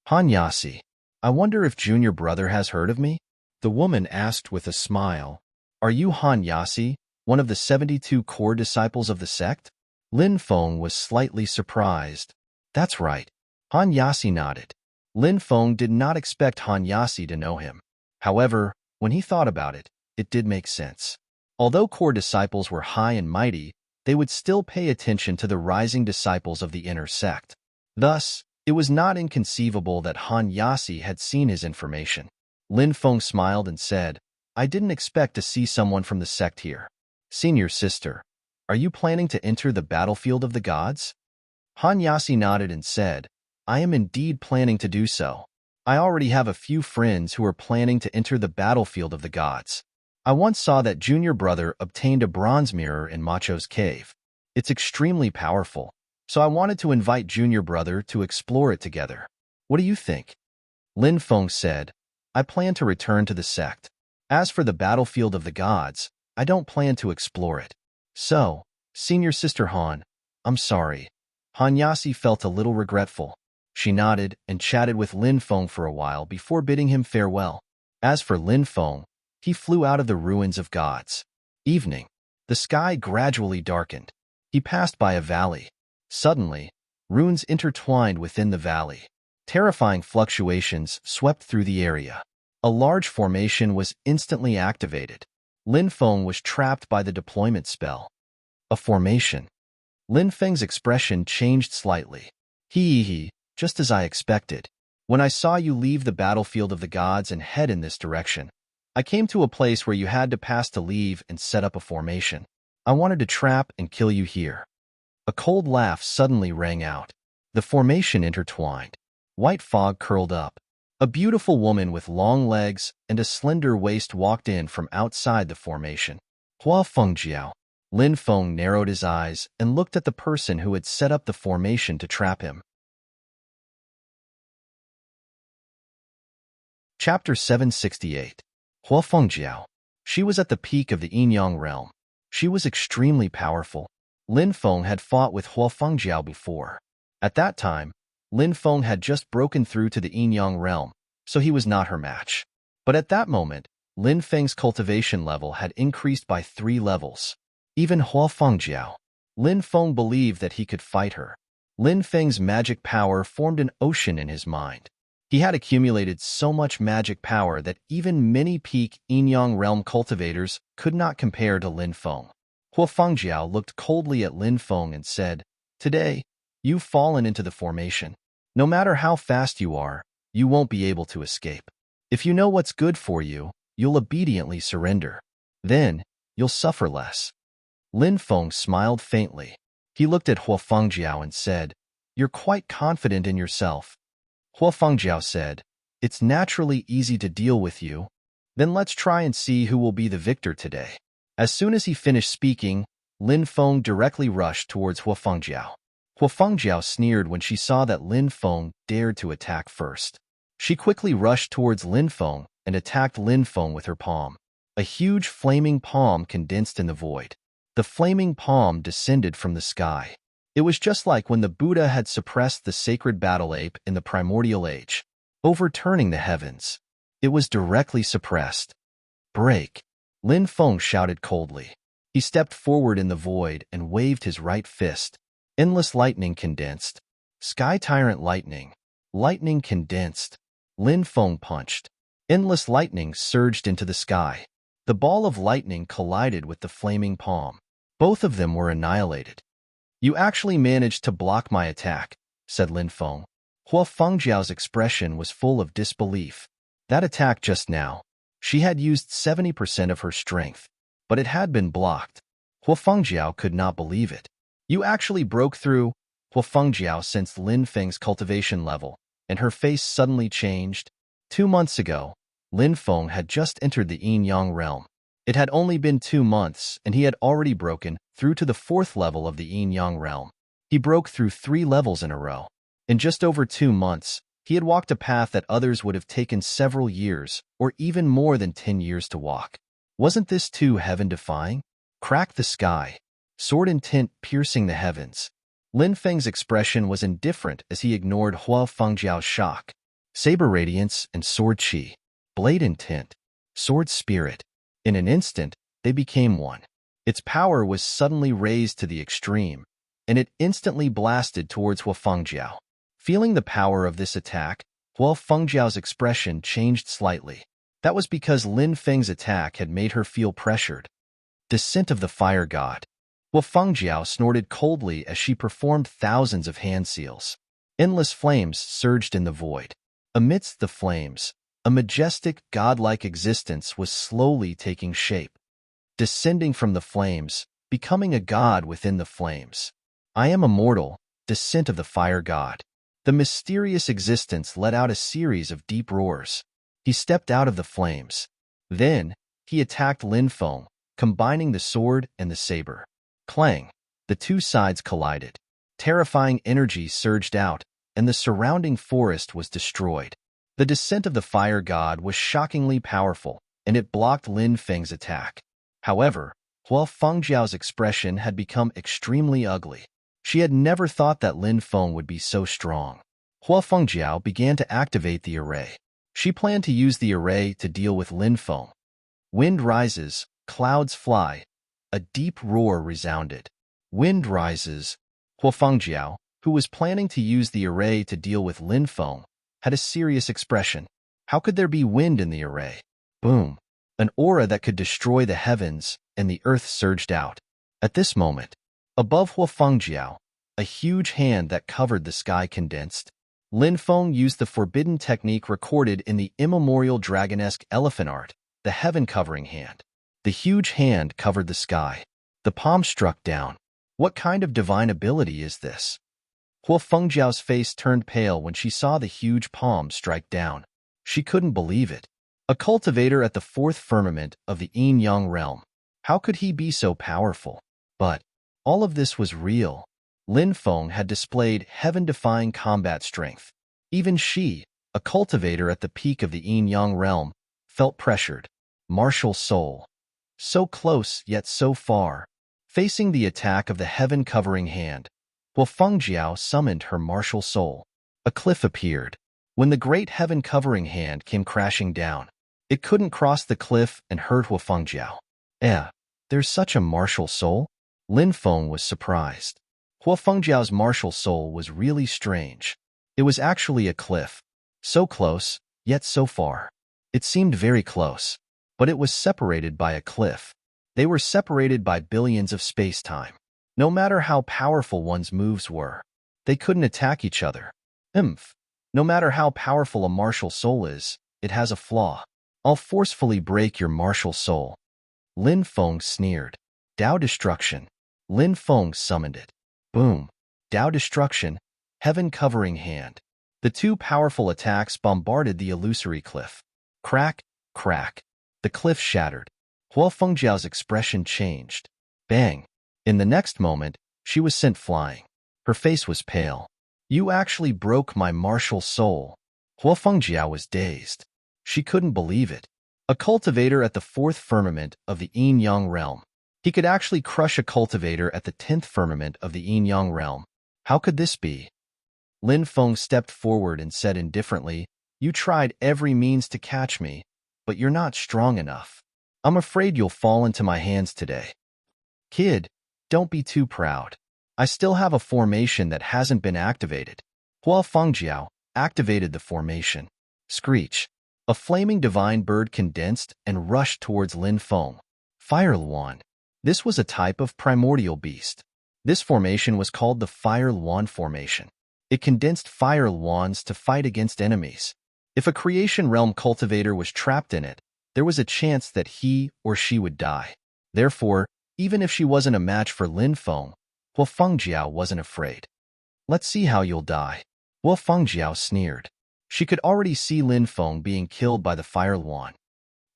"Han Yasi. I wonder if junior brother has heard of me?" The woman asked with a smile. "Are you Han Yasi, one of the 72 core disciples of the sect?" Lin Feng was slightly surprised. "That's right." Han Yasi nodded. Lin Feng did not expect Han Yasi to know him. However, when he thought about it, it did make sense. Although core disciples were high and mighty, they would still pay attention to the rising disciples of the inner sect. Thus, it was not inconceivable that Han Yasi had seen his information. Lin Feng smiled and said, "I didn't expect to see someone from the sect here. Senior sister, are you planning to enter the battlefield of the gods?" Han Yasi nodded and said, "I am indeed planning to do so. I already have a few friends who are planning to enter the battlefield of the gods. I once saw that junior brother obtained a bronze mirror in Macho's cave. It's extremely powerful, so I wanted to invite junior brother to explore it together. What do you think?" Lin Feng said, "I plan to return to the sect. As for the battlefield of the gods, I don't plan to explore it. So, senior sister Han, I'm sorry." Han Yasi felt a little regretful. She nodded and chatted with Lin Feng for a while before bidding him farewell. As for Lin Feng, he flew out of the Ruins of Gods. Evening. The sky gradually darkened. He passed by a valley. Suddenly, runes intertwined within the valley. Terrifying fluctuations swept through the area. A large formation was instantly activated. Lin Feng was trapped by the deployment spell. A formation. Lin Feng's expression changed slightly. Hee, just as I expected. When I saw you leave the battlefield of the gods and head in this direction, I came to a place where you had to pass to leave and set up a formation. I wanted to trap and kill you here." A cold laugh suddenly rang out. The formation intertwined. White fog curled up. A beautiful woman with long legs and a slender waist walked in from outside the formation. Hua Fengjiao. Lin Feng narrowed his eyes and looked at the person who had set up the formation to trap him. Chapter 768. Hua Fengjiao. She was at the peak of the Yin-Yang realm. She was extremely powerful. Lin Feng had fought with Hua Fengjiao before. At that time, Lin Feng had just broken through to the Yin-Yang realm, so he was not her match. But at that moment, Lin Feng's cultivation level had increased by 3 levels. Even Hua Fengjiao. Lin Feng believed that he could fight her. Lin Feng's magic power formed an ocean in his mind. He had accumulated so much magic power that even many peak Yin-Yang realm cultivators could not compare to Lin Feng. Hua Fengjiao looked coldly at Lin Feng and said, "Today, you've fallen into the formation. No matter how fast you are, you won't be able to escape. If you know what's good for you, you'll obediently surrender. Then, you'll suffer less." Lin Feng smiled faintly. He looked at Hua Fengjiao and said, "You're quite confident in yourself." Hua Fengjiao said, "It's naturally easy to deal with you. Then let's try and see who will be the victor today." As soon as he finished speaking, Lin Feng directly rushed towards Hua Fengjiao. Hua Fengjiao sneered when she saw that Lin Feng dared to attack first. She quickly rushed towards Lin Feng and attacked Lin Feng with her palm. A huge flaming palm condensed in the void. The flaming palm descended from the sky. It was just like when the Buddha had suppressed the sacred battle ape in the primordial age, overturning the heavens. It was directly suppressed. Break! Lin Feng shouted coldly. He stepped forward in the void and waved his right fist. Endless lightning condensed. Sky Tyrant lightning. Lightning condensed. Lin Feng punched. Endless lightning surged into the sky. The ball of lightning collided with the flaming palm. Both of them were annihilated. You actually managed to block my attack, said Lin Feng. Hua Fengjiao's expression was full of disbelief. That attack just now. She had used 70% of her strength, but it had been blocked. Hua Fengjiao could not believe it. You actually broke through. Hua Fengjiao sensed Lin Feng's cultivation level, and her face suddenly changed. 2 months ago, Lin Feng had just entered the yin-yang realm. It had only been 2 months, and he had already broken through to the 4th level of the yin-yang realm. He broke through 3 levels in a row. In just over 2 months, he had walked a path that others would have taken several years, or even more than 10 years to walk. Wasn't this too heaven-defying? Crack the sky. Sword intent piercing the heavens. Lin Feng's expression was indifferent as he ignored Hua Fengjiao's shock. Saber radiance and sword chi. Blade intent. Sword spirit. In an instant, they became one. Its power was suddenly raised to the extreme, and it instantly blasted towards Hua Fengjiao. Feeling the power of this attack, Hua Fengjiao's expression changed slightly. That was because Lin Feng's attack had made her feel pressured. Descent of the Fire God. Hua Fengjiao snorted coldly as she performed thousands of hand seals. Endless flames surged in the void. Amidst the flames, a majestic, godlike existence was slowly taking shape. Descending from the flames, becoming a god within the flames. I am immortal, descent of the Fire God. The mysterious existence let out a series of deep roars. He stepped out of the flames. Then, he attacked Lin Feng, combining the sword and the saber. Clang! The two sides collided. Terrifying energy surged out, and the surrounding forest was destroyed. The descent of the Fire God was shockingly powerful, and it blocked Lin Feng's attack. However, Hua Fengjiao's expression had become extremely ugly. She had never thought that Lin Feng would be so strong. Hua Fengjiao began to activate the array. She planned to use the array to deal with Lin Feng. Wind rises, clouds fly. A deep roar resounded. Wind rises. Hua Fengjiao, who was planning to use the array to deal with Lin Feng, had a serious expression. How could there be wind in the array? Boom! An aura that could destroy the heavens and the earth surged out. At this moment, above Hua Fengjiao, a huge hand that covered the sky condensed. Lin Feng used the forbidden technique recorded in the immemorial dragonesque elephant art, the heaven-covering hand. The huge hand covered the sky. The palm struck down. What kind of divine ability is this? Hua Fengjiao's face turned pale when she saw the huge palm strike down. She couldn't believe it. A cultivator at the 4th firmament of the yin-yang realm. How could he be so powerful? But all of this was real. Lin Feng had displayed heaven-defying combat strength. Even she, a cultivator at the peak of the yin-yang realm, felt pressured. Martial soul. So close yet so far. Facing the attack of the heaven-covering hand, Hua Fengjiao summoned her martial soul. A cliff appeared. When the great heaven-covering hand came crashing down, it couldn't cross the cliff and hurt Hua Fengjiao. There's such a martial soul? Lin Feng was surprised. Hua Fengjiao's martial soul was really strange. It was actually a cliff. So close, yet so far. It seemed very close, but it was separated by a cliff. They were separated by billions of space-time. No matter how powerful one's moves were, they couldn't attack each other. No matter how powerful a martial soul is, it has a flaw. I'll forcefully break your martial soul. Lin Feng sneered. Tao destruction. Lin Feng summoned it. Boom. Tao destruction. Heaven-covering hand. The two powerful attacks bombarded the illusory cliff. Crack, crack. The cliff shattered. Hua Fengjiao's expression changed. Bang. In the next moment, she was sent flying. Her face was pale. You actually broke my martial soul. Hua Fengjiao was dazed. She couldn't believe it. A cultivator at the 4th firmament of the yin-yang realm. He could actually crush a cultivator at the 10th firmament of the yin-yang realm. How could this be? Lin Feng stepped forward and said indifferently, "You tried every means to catch me, but you're not strong enough. I'm afraid you'll fall into my hands today." "Kid, don't be too proud. I still have a formation that hasn't been activated." Hua Fengjiao activated the formation. Screech. A flaming divine bird condensed and rushed towards Lin Feng. Fire Luan. This was a type of primordial beast. This formation was called the Fire Luan formation. It condensed fire luans to fight against enemies. If a creation realm cultivator was trapped in it, there was a chance that he or she would die. Therefore, even if she wasn't a match for Lin Feng, Hua Fengjiao wasn't afraid. "Let's see how you'll die." Hua Fengjiao sneered. She could already see Lin Feng being killed by the Fire Luan.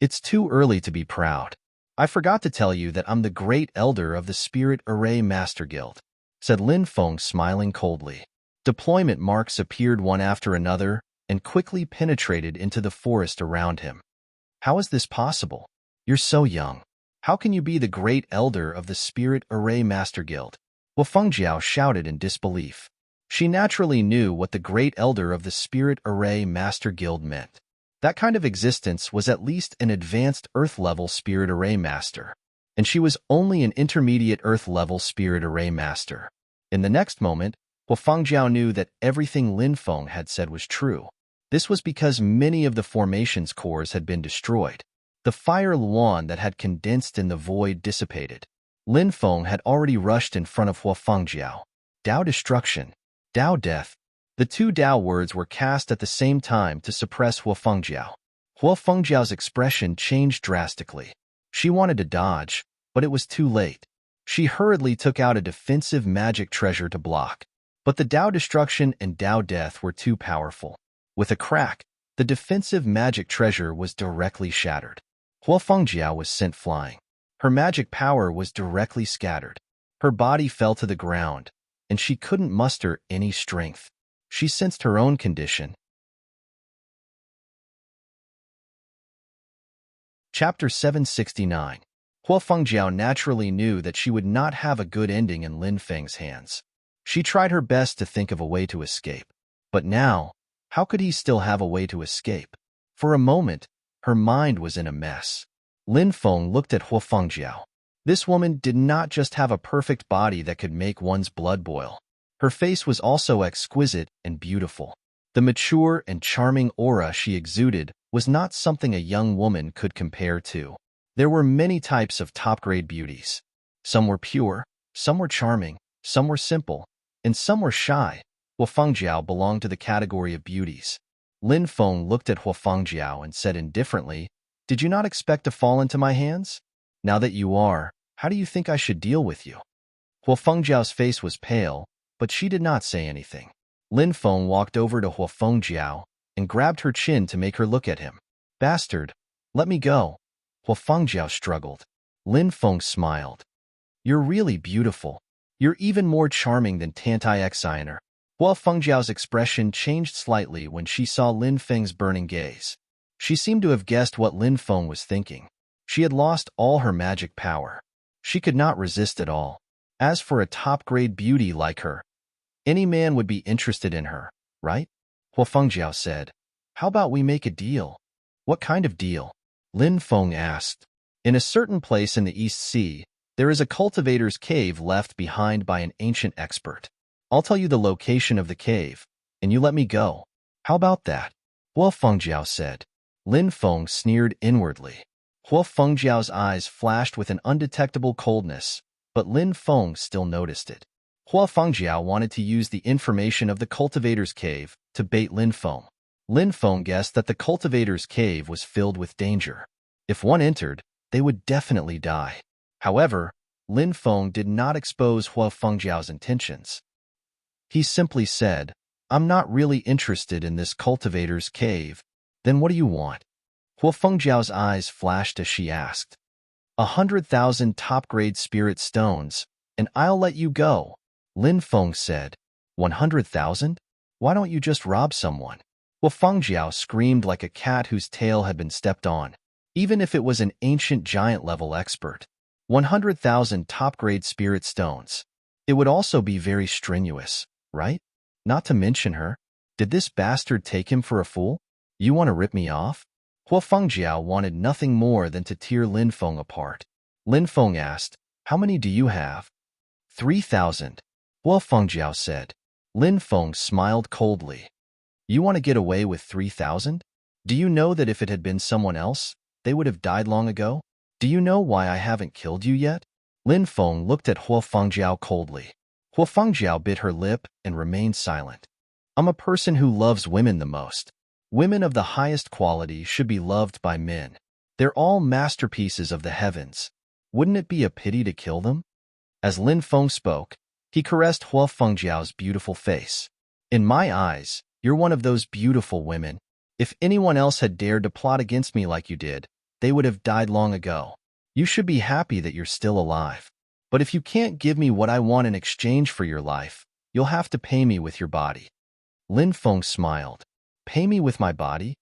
"It's too early to be proud. I forgot to tell you that I'm the great elder of the Spirit Array Master Guild," said Lin Feng, smiling coldly. Deployment marks appeared one after another and quickly penetrated into the forest around him. "How is this possible? You're so young. How can you be the great elder of the Spirit Array Master Guild?" Hua Fengjiao shouted in disbelief. She naturally knew what the great elder of the Spirit Array Master Guild meant. That kind of existence was at least an advanced Earth-level Spirit Array Master, and she was only an intermediate Earth-level Spirit Array Master. In the next moment, Hua Fengjiao knew that everything Lin Feng had said was true. This was because many of the formation's cores had been destroyed. The fire luan that had condensed in the void dissipated. Lin Feng had already rushed in front of Hua Fengjiao. Dao destruction, Dao death. The two Dao words were cast at the same time to suppress Hua Fengjiao. Hua Fengjiao's expression changed drastically. She wanted to dodge, but it was too late. She hurriedly took out a defensive magic treasure to block. But the Dao destruction and Dao death were too powerful. With a crack, the defensive magic treasure was directly shattered. Hua Fengjiao was sent flying. Her magic power was directly scattered. Her body fell to the ground, and she couldn't muster any strength. She sensed her own condition. Chapter 769. Hua Fengjiao naturally knew that she would not have a good ending in Lin Feng's hands. She tried her best to think of a way to escape. But now, how could he still have a way to escape? For a moment, her mind was in a mess. Lin Feng looked at Hua Fengjiao. This woman did not just have a perfect body that could make one's blood boil. Her face was also exquisite and beautiful. The mature and charming aura she exuded was not something a young woman could compare to. There were many types of top-grade beauties. Some were pure, some were charming, some were simple, and some were shy. Hua Fengjiao belonged to the category of beauties. Lin Feng looked at Hua Fengjiao and said indifferently, "Did you not expect to fall into my hands? Now that you are, how do you think I should deal with you?" Hua Fengjiao's face was pale, but she did not say anything. Lin Feng walked over to Hua Fengjiao and grabbed her chin to make her look at him. "Bastard, let me go." Hua Fengjiao struggled. Lin Feng smiled. "You're really beautiful. You're even more charming than Tantai-Xiner." Hua Fengjiao's expression changed slightly when she saw Lin Feng's burning gaze. She seemed to have guessed what Lin Feng was thinking. She had lost all her magic power. She could not resist at all. As for a top-grade beauty like her, any man would be interested in her, right? Hua Fengjiao said. "How about we make a deal?" "What kind of deal?" Lin Feng asked. "In a certain place in the East Sea, there is a cultivator's cave left behind by an ancient expert. I'll tell you the location of the cave, and you let me go. How about that?" Hua Fengjiao said. Lin Feng sneered inwardly. Hua Fengjiao's eyes flashed with an undetectable coldness, but Lin Feng still noticed it. Hua Fengjiao wanted to use the information of the cultivator's cave to bait Lin Feng. Lin Feng guessed that the cultivator's cave was filled with danger. If one entered, they would definitely die. However, Lin Feng did not expose Hua Fengjiao's intentions. He simply said, "I'm not really interested in this cultivator's cave. Then what do you want?" Hua Fengjiao's eyes flashed as she asked. 100,000 top-grade spirit stones, and I'll let you go," Lin Feng said. 100,000? Why don't you just rob someone? Hua Fengjiao screamed like a cat whose tail had been stepped on, even if it was an ancient giant-level expert. 100,000 top-grade spirit stones. It would also be very strenuous, right? Not to mention her. Did this bastard take him for a fool? You want to rip me off? Huo Fengjiao wanted nothing more than to tear Lin Feng apart. Lin Feng asked, "How many do you have?" 3,000. Huo Fengjiao said. Lin Feng smiled coldly. You want to get away with 3,000? Do you know that if it had been someone else, they would have died long ago? Do you know why I haven't killed you yet? Lin Feng looked at Huo Fengjiao coldly. Huo Fengjiao bit her lip and remained silent. I'm a person who loves women the most. Women of the highest quality should be loved by men. They're all masterpieces of the heavens. Wouldn't it be a pity to kill them? As Lin Feng spoke, he caressed Huo Fengjiao's beautiful face. In my eyes, you're one of those beautiful women. If anyone else had dared to plot against me like you did, they would have died long ago. You should be happy that you're still alive. But if you can't give me what I want in exchange for your life, you'll have to pay me with your body. Lin Feng smiled. Pay me with my body?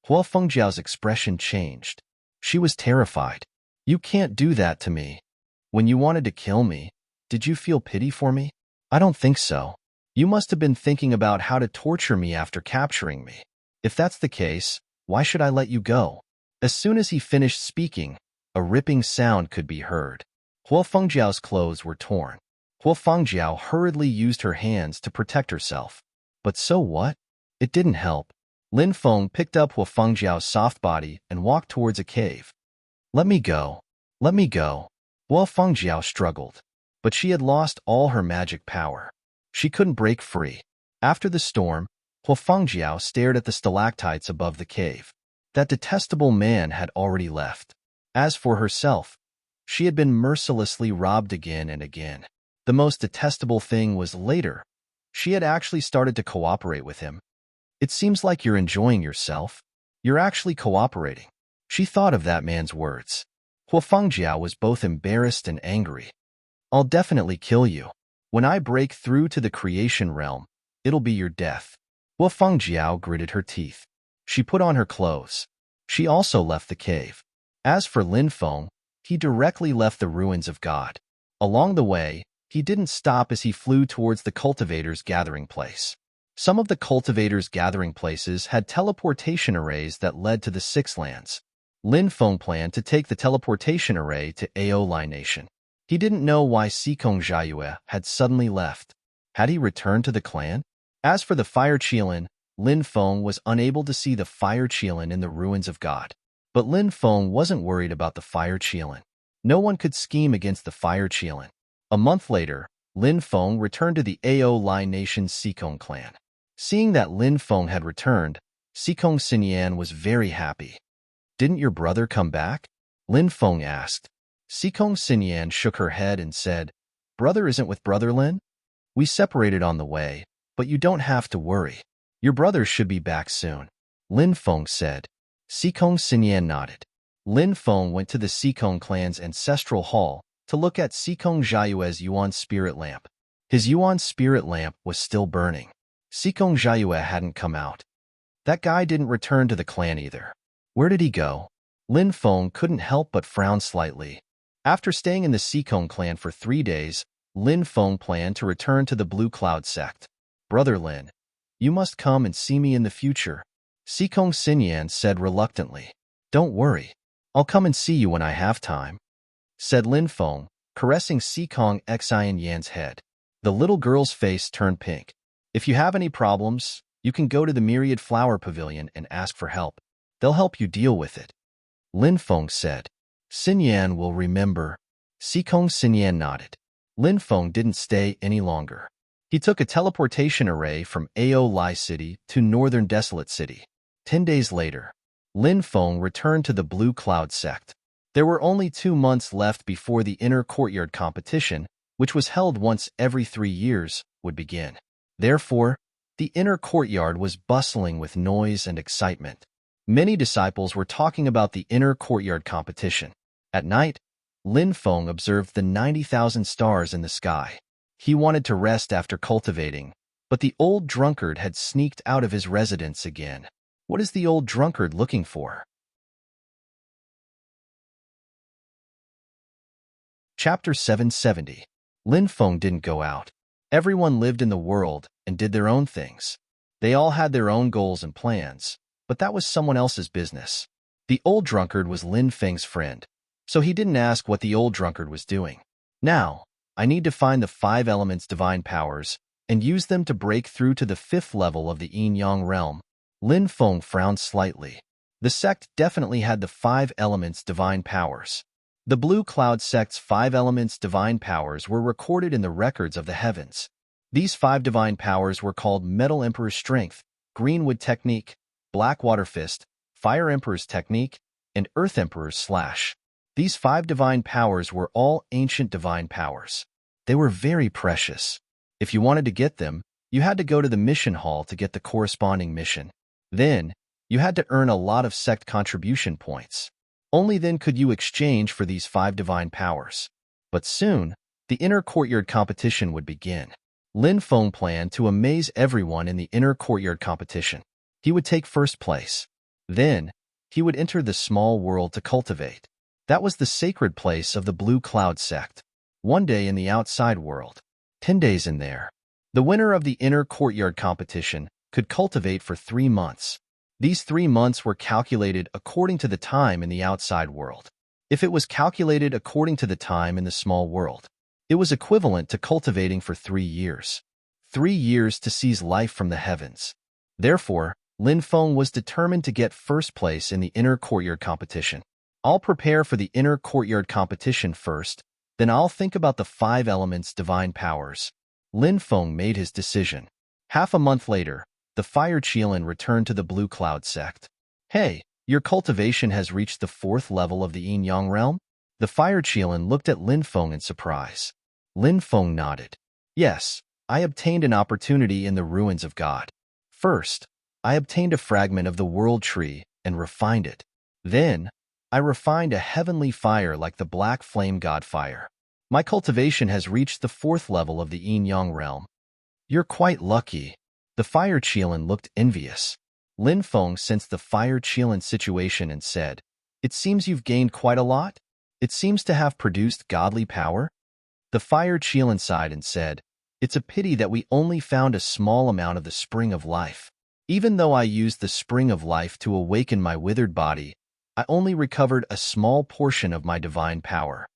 Huo Fengjiao's expression changed. She was terrified. You can't do that to me. When you wanted to kill me, did you feel pity for me? I don't think so. You must have been thinking about how to torture me after capturing me. If that's the case, why should I let you go? As soon as he finished speaking, a ripping sound could be heard. Huo Fengjiao's clothes were torn. Huo Fengjiao hurriedly used her hands to protect herself. But so what? It didn't help. Lin Feng picked up Huo Fengjiao's soft body and walked towards a cave. Let me go. Let me go. Huo Fengjiao struggled, but she had lost all her magic power. She couldn't break free. After the storm, Huo Fengjiao stared at the stalactites above the cave. That detestable man had already left. As for herself, she had been mercilessly robbed again and again. The most detestable thing was later, she had actually started to cooperate with him. It seems like you're enjoying yourself. You're actually cooperating. She thought of that man's words. Huo Fengjiao was both embarrassed and angry. I'll definitely kill you. When I break through to the creation realm, it'll be your death. Huo Fengjiao gritted her teeth. She put on her clothes. She also left the cave. As for Lin Feng, he directly left the ruins of God. Along the way, he didn't stop as he flew towards the cultivators' gathering place. Some of the cultivators' gathering places had teleportation arrays that led to the Six Lands. Lin Feng planned to take the teleportation array to Aolai Nation. He didn't know why Sikong Jiayue had suddenly left. Had he returned to the clan? As for the Fire Qilin, Lin Feng was unable to see the Fire Qilin in the ruins of God. But Lin Feng wasn't worried about the Fire Qilin. No one could scheme against the Fire Qilin. A month later, Lin Feng returned to the Aolai Nation's Sikong clan. Seeing that Lin Feng had returned, Sikong Xinyan was very happy. Didn't your brother come back? Lin Feng asked. Sikong Xinyan shook her head and said, Brother isn't with Brother Lin? We separated on the way, but you don't have to worry. Your brother should be back soon. Lin Feng said. Sikong Xinyan nodded. Lin Feng went to the Sikong clan's ancestral hall to look at Sikong Jiayue's Yuan spirit lamp. His Yuan spirit lamp was still burning. Sikong Jiayue hadn't come out. That guy didn't return to the clan either. Where did he go? Lin Feng couldn't help but frown slightly. After staying in the Sikong clan for 3 days, Lin Feng planned to return to the Blue Cloud sect. Brother Lin, you must come and see me in the future, Sikong Xinyan said reluctantly. Don't worry. I'll come and see you when I have time, said Lin Feng, caressing Sikong Xinyan's head. The little girl's face turned pink. If you have any problems, you can go to the Myriad Flower Pavilion and ask for help. They'll help you deal with it, Lin Feng said. Xinyan will remember. Sikong Xinyan nodded. Lin Feng didn't stay any longer. He took a teleportation array from Aolai City to Northern Desolate City. 10 days later, Lin Feng returned to the Blue Cloud sect. There were only 2 months left before the Inner Courtyard competition, which was held once every 3 years, would begin. Therefore, the Inner Courtyard was bustling with noise and excitement. Many disciples were talking about the Inner Courtyard competition. At night, Lin Feng observed the 90,000 stars in the sky. He wanted to rest after cultivating, but the old drunkard had sneaked out of his residence again. What is the old drunkard looking for? Chapter 770. Lin Feng didn't go out. Everyone lived in the world and did their own things. They all had their own goals and plans, but that was someone else's business. The old drunkard was Lin Feng's friend, so he didn't ask what the old drunkard was doing. Now, I need to find the 5 elements' divine powers and use them to break through to the 5th level of the yin-yang realm. Lin Feng frowned slightly. The sect definitely had the 5 elements' divine powers. The Blue Cloud sect's 5 elements' divine powers were recorded in the records of the heavens. These 5 divine powers were called Metal Emperor's Strength, Greenwood Technique, Blackwater Fist, Fire Emperor's Technique, and Earth Emperor's Slash. These 5 divine powers were all ancient divine powers. They were very precious. If you wanted to get them, you had to go to the mission hall to get the corresponding mission. Then, you had to earn a lot of sect contribution points. Only then could you exchange for these 5 divine powers. But soon, the inner courtyard competition would begin. Lin Feng planned to amaze everyone in the inner courtyard competition. He would take first place. Then, he would enter the small world to cultivate. That was the sacred place of the Blue Cloud sect. 1 day in the outside world, 10 days in there. The winner of the inner courtyard competition could cultivate for 3 months. These 3 months were calculated according to the time in the outside world. If it was calculated according to the time in the small world, it was equivalent to cultivating for 3 years. 3 years to seize life from the heavens. Therefore, Lin Feng was determined to get first place in the inner courtyard competition. I'll prepare for the inner courtyard competition first, then I'll think about the 5 elements' divine powers. Lin Feng made his decision. Half a month later, the Fire Qilin returned to the Blue Cloud sect. Hey, your cultivation has reached the 4th level of the yin-yang realm? The Fire Qilin looked at Lin Feng in surprise. Lin Feng nodded. Yes, I obtained an opportunity in the ruins of God. First, I obtained a fragment of the world tree and refined it. Then, I refined a heavenly fire like the black flame god fire. My cultivation has reached the 4th level of the yin-yang realm. You're quite lucky. The Fire Qilin looked envious. Lin Feng sensed the Fire Qilin's situation and said, "It seems you've gained quite a lot? It seems to have produced godly power?" The Fire Qilin sighed and said, "It's a pity that we only found a small amount of the spring of life. Even though I used the spring of life to awaken my withered body, I only recovered a small portion of my divine power."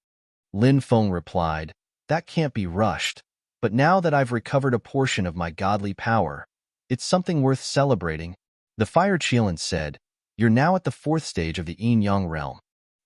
Lin Feng replied, "That can't be rushed, but now that I've recovered a portion of my godly power, it's something worth celebrating." The Fire Qilin said, "You're now at the 4th stage of the yin-yang realm.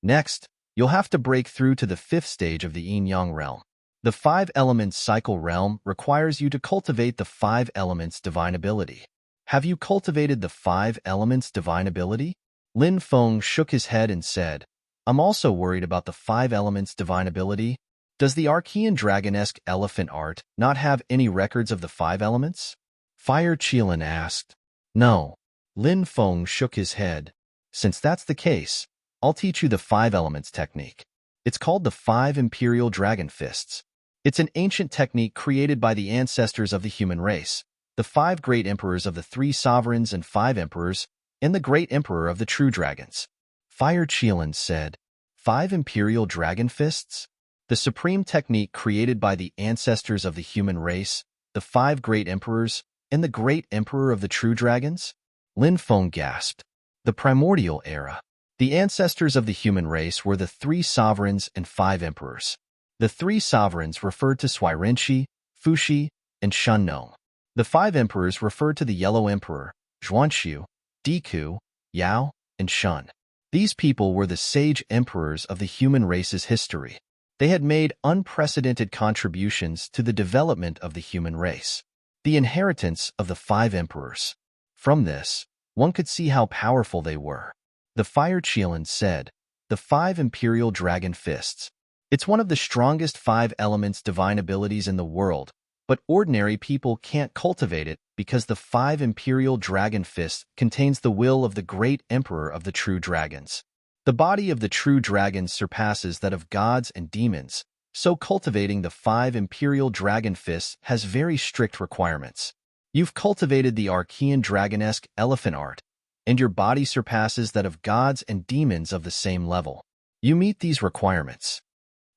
Next, you'll have to break through to the 5th stage of the yin-yang realm. The 5 elements cycle realm requires you to cultivate the 5 elements divine ability. Have you cultivated the 5 elements divine ability?" Lin Feng shook his head and said, "I'm also worried about the 5 elements divine ability. Does the Archean dragon-esque elephant art not have any records of the 5 elements?" Fire Qilin asked. "No." Lin Feng shook his head. "Since that's the case, I'll teach you the 5 elements technique. It's called the 5 Imperial Dragon Fists. It's an ancient technique created by the ancestors of the human race, the 5 great emperors of the 3 sovereigns and 5 emperors, and the great emperor of the true dragons." Fire Qilin said, 5 Imperial Dragon Fists? The supreme technique created by the ancestors of the human race, the 5 great emperors, and the great emperor of the true dragons? Lin Feng gasped. The primordial era. The ancestors of the human race were the 3 sovereigns and 5 emperors. The 3 sovereigns referred to Suirenshi, Fushi, and Shennong. The 5 emperors referred to the Yellow Emperor, Zhuanxiu, Diku, Yao, and Shun. These people were the sage emperors of the human race's history. They had made unprecedented contributions to the development of the human race. The inheritance of the 5 emperors. From this, one could see how powerful they were. The Fire Qilin said, the 5 Imperial Dragon Fists. It's one of the strongest 5 elements divine abilities in the world, but ordinary people can't cultivate it because the 5 Imperial Dragon Fist contains the will of the great emperor of the true dragons. The body of the true dragons surpasses that of gods and demons, so cultivating the 5 Imperial Dragon Fists has very strict requirements. You've cultivated the Archean dragon-esque elephant art, and your body surpasses that of gods and demons of the same level. You meet these requirements.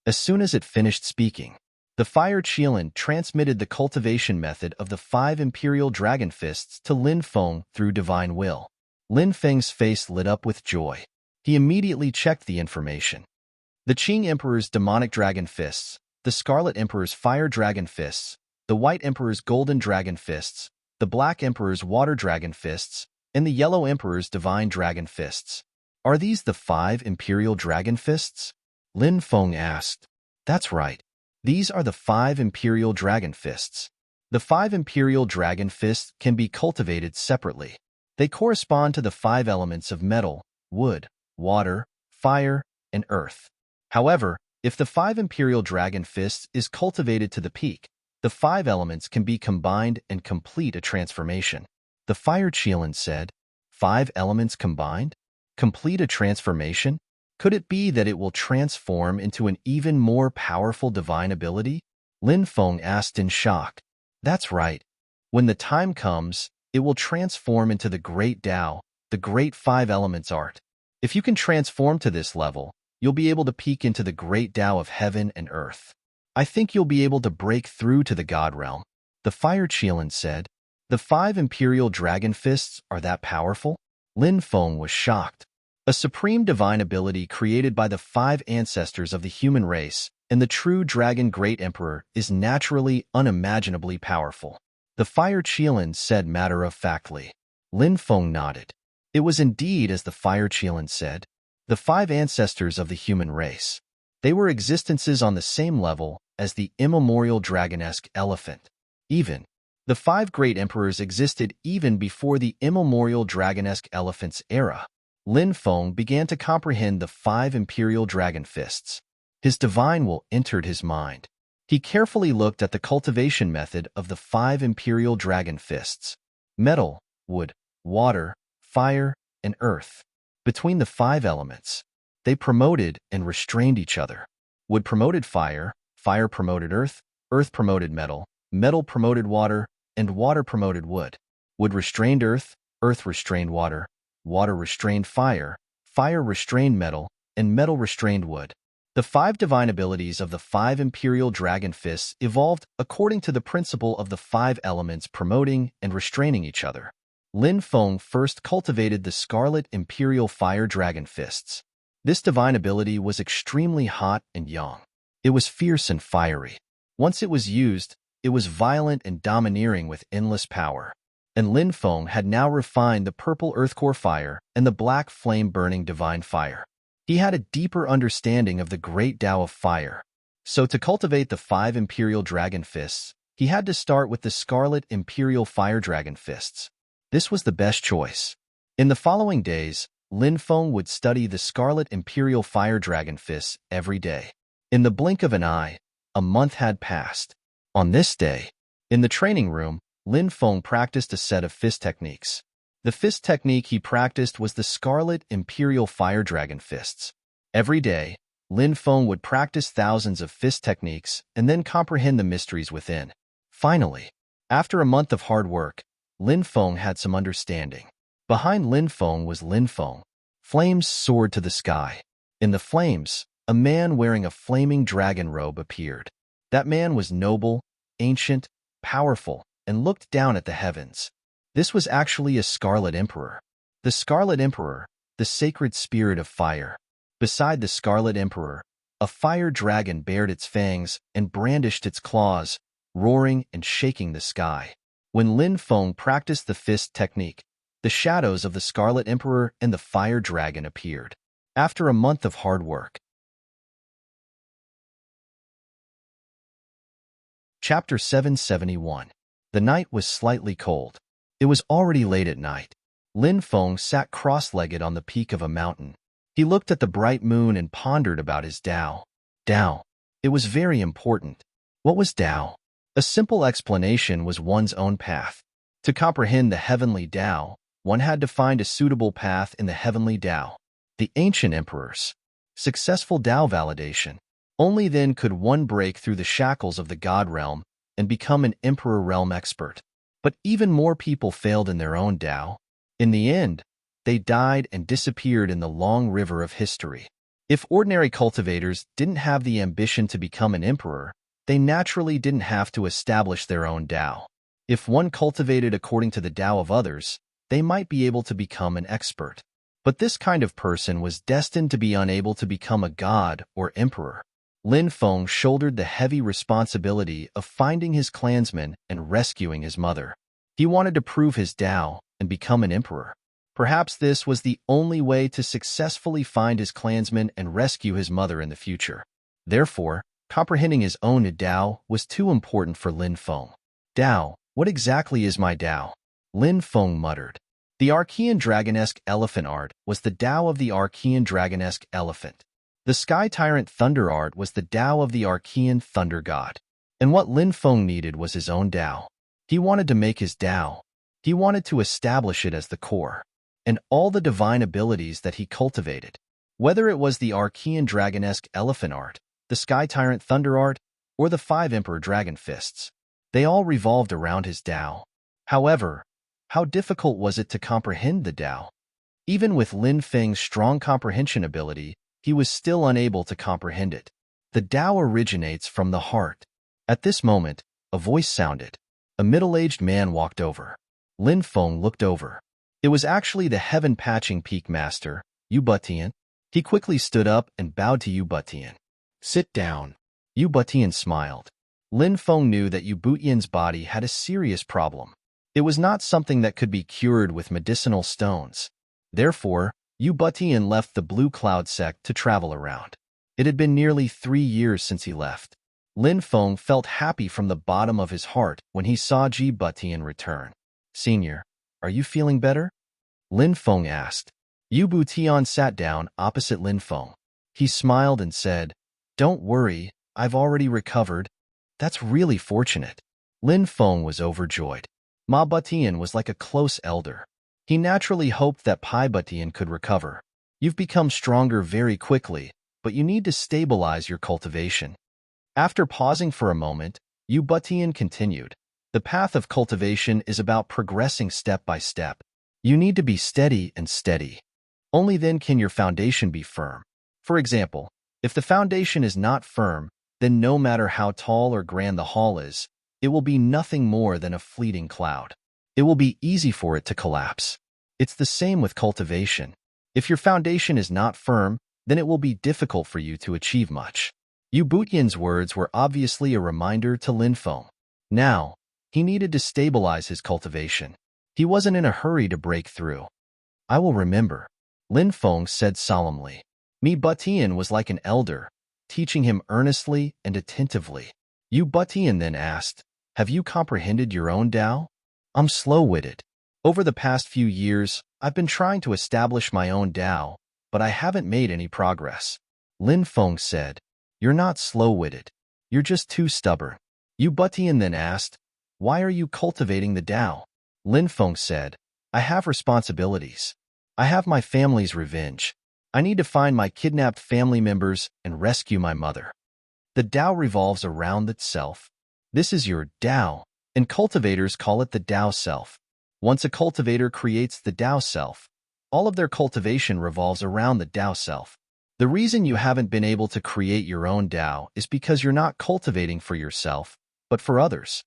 As soon as it finished speaking, the fire Qilin transmitted the cultivation method of the 5 imperial dragon fists to Lin Feng through divine will. Lin Feng's face lit up with joy. He immediately checked the information. The Qing Emperor's demonic dragon fists, the Scarlet Emperor's fire dragon fists, the White Emperor's golden dragon fists, the Black Emperor's water dragon fists, and the Yellow Emperor's divine dragon fists. Are these the 5 imperial dragon fists? Lin Feng asked. That's right. These are the 5 imperial dragon fists. The 5 imperial dragon fists can be cultivated separately. They correspond to the 5 elements of metal, wood, water, fire, and earth. However, if the 5 imperial dragon fists is cultivated to the peak, the 5 elements can be combined and complete a transformation. The fire Qilin said, 5 elements combined? Complete a transformation? Could it be that it will transform into an even more powerful divine ability? Lin Feng asked in shock. That's right. When the time comes, it will transform into the great Tao, the great 5 elements art. If you can transform to this level, you'll be able to peek into the great Tao of heaven and earth. I think you'll be able to break through to the God realm. The fire Qilin said. The 5 imperial dragon fists are that powerful? Lin Feng was shocked. A supreme divine ability created by the 5 ancestors of the human race and the true dragon great emperor is naturally unimaginably powerful. The fire Qilin said matter-of-factly. Lin Feng nodded. It was indeed as the fire Qilin said. The 5 ancestors of the human race. They were existences on the same level as the immemorial dragonesque elephant. Even, the 5 great emperors existed even before the immemorial dragonesque elephant's era. Lin Feng began to comprehend the 5 imperial dragon fists. His divine will entered his mind. He carefully looked at the cultivation method of the 5 imperial dragon fists. Metal, wood, water, fire, and earth. Between the 5 elements, they promoted and restrained each other. Wood promoted fire, fire promoted earth, earth promoted metal, metal promoted water, and water promoted wood. Wood restrained earth, earth restrained water, water restrained fire, fire restrained metal, and metal restrained wood. The 5 divine abilities of the 5 imperial dragon fists evolved according to the principle of the 5 elements promoting and restraining each other. Lin Feng first cultivated the Scarlet Imperial Fire Dragon Fists. This divine ability was extremely hot and young. It was fierce and fiery. Once it was used, it was violent and domineering with endless power. And Lin Feng had now refined the purple earthcore fire and the black flame-burning divine fire. He had a deeper understanding of the great Tao of fire. So to cultivate the 5 Imperial Dragon Fists, he had to start with the Scarlet Imperial Fire Dragon Fists. This was the best choice. In the following days, Lin Feng would study the Scarlet Imperial Fire Dragon Fists every day. In the blink of an eye, a month had passed. On this day, in the training room, Lin Feng practiced a set of fist techniques. The fist technique he practiced was the Scarlet Imperial Fire Dragon Fists. Every day, Lin Feng would practice thousands of fist techniques and then comprehend the mysteries within. Finally, after a month of hard work, Lin Feng had some understanding. Behind Lin Feng was Lin Feng. Flames soared to the sky. In the flames, a man wearing a flaming dragon robe appeared. That man was noble, ancient, powerful, and looked down at the heavens. This was actually a Scarlet Emperor. The Scarlet Emperor, the sacred spirit of fire. Beside the Scarlet Emperor, a fire dragon bared its fangs and brandished its claws, roaring and shaking the sky. When Lin Feng practiced the fist technique, the shadows of the Scarlet Emperor and the fire dragon appeared. After a month of hard work. Chapter 771. The night was slightly cold. It was already late at night. Lin Feng sat cross-legged on the peak of a mountain. He looked at the bright moon and pondered about his Tao. Tao. It was very important. What was Tao? A simple explanation was one's own path. To comprehend the heavenly Tao, one had to find a suitable path in the heavenly Tao. The ancient emperors. Successful Tao validation. Only then could one break through the shackles of the God realm and become an emperor realm expert. But even more people failed in their own Tao. In the end, they died and disappeared in the long river of history. If ordinary cultivators didn't have the ambition to become an emperor, they naturally didn't have to establish their own Tao. If one cultivated according to the Tao of others, they might be able to become an expert. But this kind of person was destined to be unable to become a god or emperor. Lin Feng shouldered the heavy responsibility of finding his clansmen and rescuing his mother. He wanted to prove his Tao and become an emperor. Perhaps this was the only way to successfully find his clansmen and rescue his mother in the future. Therefore, comprehending his own Tao was too important for Lin Feng. Tao, what exactly is my Tao? Lin Feng muttered. The Archean Dragonesque Elephant art was the Tao of the Archean Dragonesque Elephant. The Sky Tyrant Thunder art was the Tao of the Archean Thunder God. And what Lin Feng needed was his own Tao. He wanted to make his Tao. He wanted to establish it as the core. And all the divine abilities that he cultivated, whether it was the Archean Dragonesque Elephant art, the Sky Tyrant Thunder art, or the 5 Emperor Dragon Fists, they all revolved around his Tao. However, how difficult was it to comprehend the Tao? Even with Lin Feng's strong comprehension ability, he was still unable to comprehend it. The Tao originates from the heart. At this moment, a voice sounded. A middle-aged man walked over. Lin Feng looked over. It was actually the heaven-patching peak master, Yu Butian. He quickly stood up and bowed to Yu Butian. Sit down. Yu Butian smiled. Lin Feng knew that Yu Butian's body had a serious problem. It was not something that could be cured with medicinal stones. Therefore, Yu Butian left the Blue Cloud sect to travel around. It had been nearly 3 years since he left. Lin Feng felt happy from the bottom of his heart when he saw Yu Butian return. Senior, are you feeling better? Lin Feng asked. Yu Butian sat down opposite Lin Feng. He smiled and said, Don't worry, I've already recovered. That's really fortunate. Lin Feng was overjoyed. Ma Butian was like a close elder. He naturally hoped that Pai Butian could recover. You've become stronger very quickly, but you need to stabilize your cultivation. After pausing for a moment, Yu Butian continued. The path of cultivation is about progressing step by step. You need to be steady and steady. Only then can your foundation be firm. For example, if the foundation is not firm, then no matter how tall or grand the hall is, it will be nothing more than a fleeting cloud. It will be easy for it to collapse. It's the same with cultivation. If your foundation is not firm, then it will be difficult for you to achieve much. Yu Butian's words were obviously a reminder to Lin Feng. Now, he needed to stabilize his cultivation. He wasn't in a hurry to break through. I will remember, Lin Feng said solemnly. Mi Butian was like an elder, teaching him earnestly and attentively. Yu Butian then asked, Have you comprehended your own Tao? I'm slow-witted. Over the past few years, I've been trying to establish my own Tao, but I haven't made any progress. Lin Feng said, You're not slow-witted. You're just too stubborn. Yu Butian then asked, Why are you cultivating the Tao? Lin Feng said, I have responsibilities. I have my family's revenge. I need to find my kidnapped family members and rescue my mother. The Tao revolves around itself. This is your Tao, and cultivators call it the Tao self. Once a cultivator creates the Tao self, all of their cultivation revolves around the Tao self. The reason you haven't been able to create your own Tao is because you're not cultivating for yourself, but for others.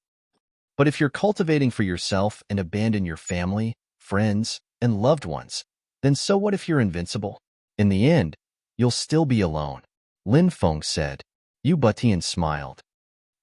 But if you're cultivating for yourself and abandon your family, friends, and loved ones, then so what if you're invincible? In the end, you'll still be alone. Lin Feng said. Yu Butian smiled.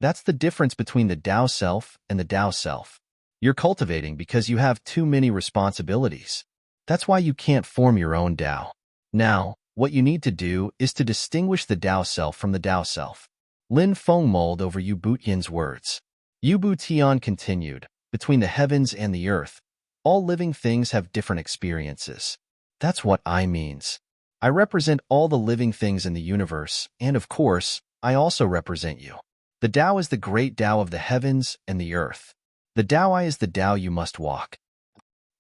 That's the difference between the Tao self and the Tao self. You're cultivating because you have too many responsibilities. That's why you can't form your own Tao. Now, what you need to do is to distinguish the Tao self from the Tao self. Lin Feng mulled over Yu Butian's words. Yu Butian continued, Between the heavens and the earth, all living things have different experiences. That's what I means. I represent all the living things in the universe, and of course, I also represent you. The Tao is the great Tao of the heavens and the earth. The Tao I is the Tao you must walk.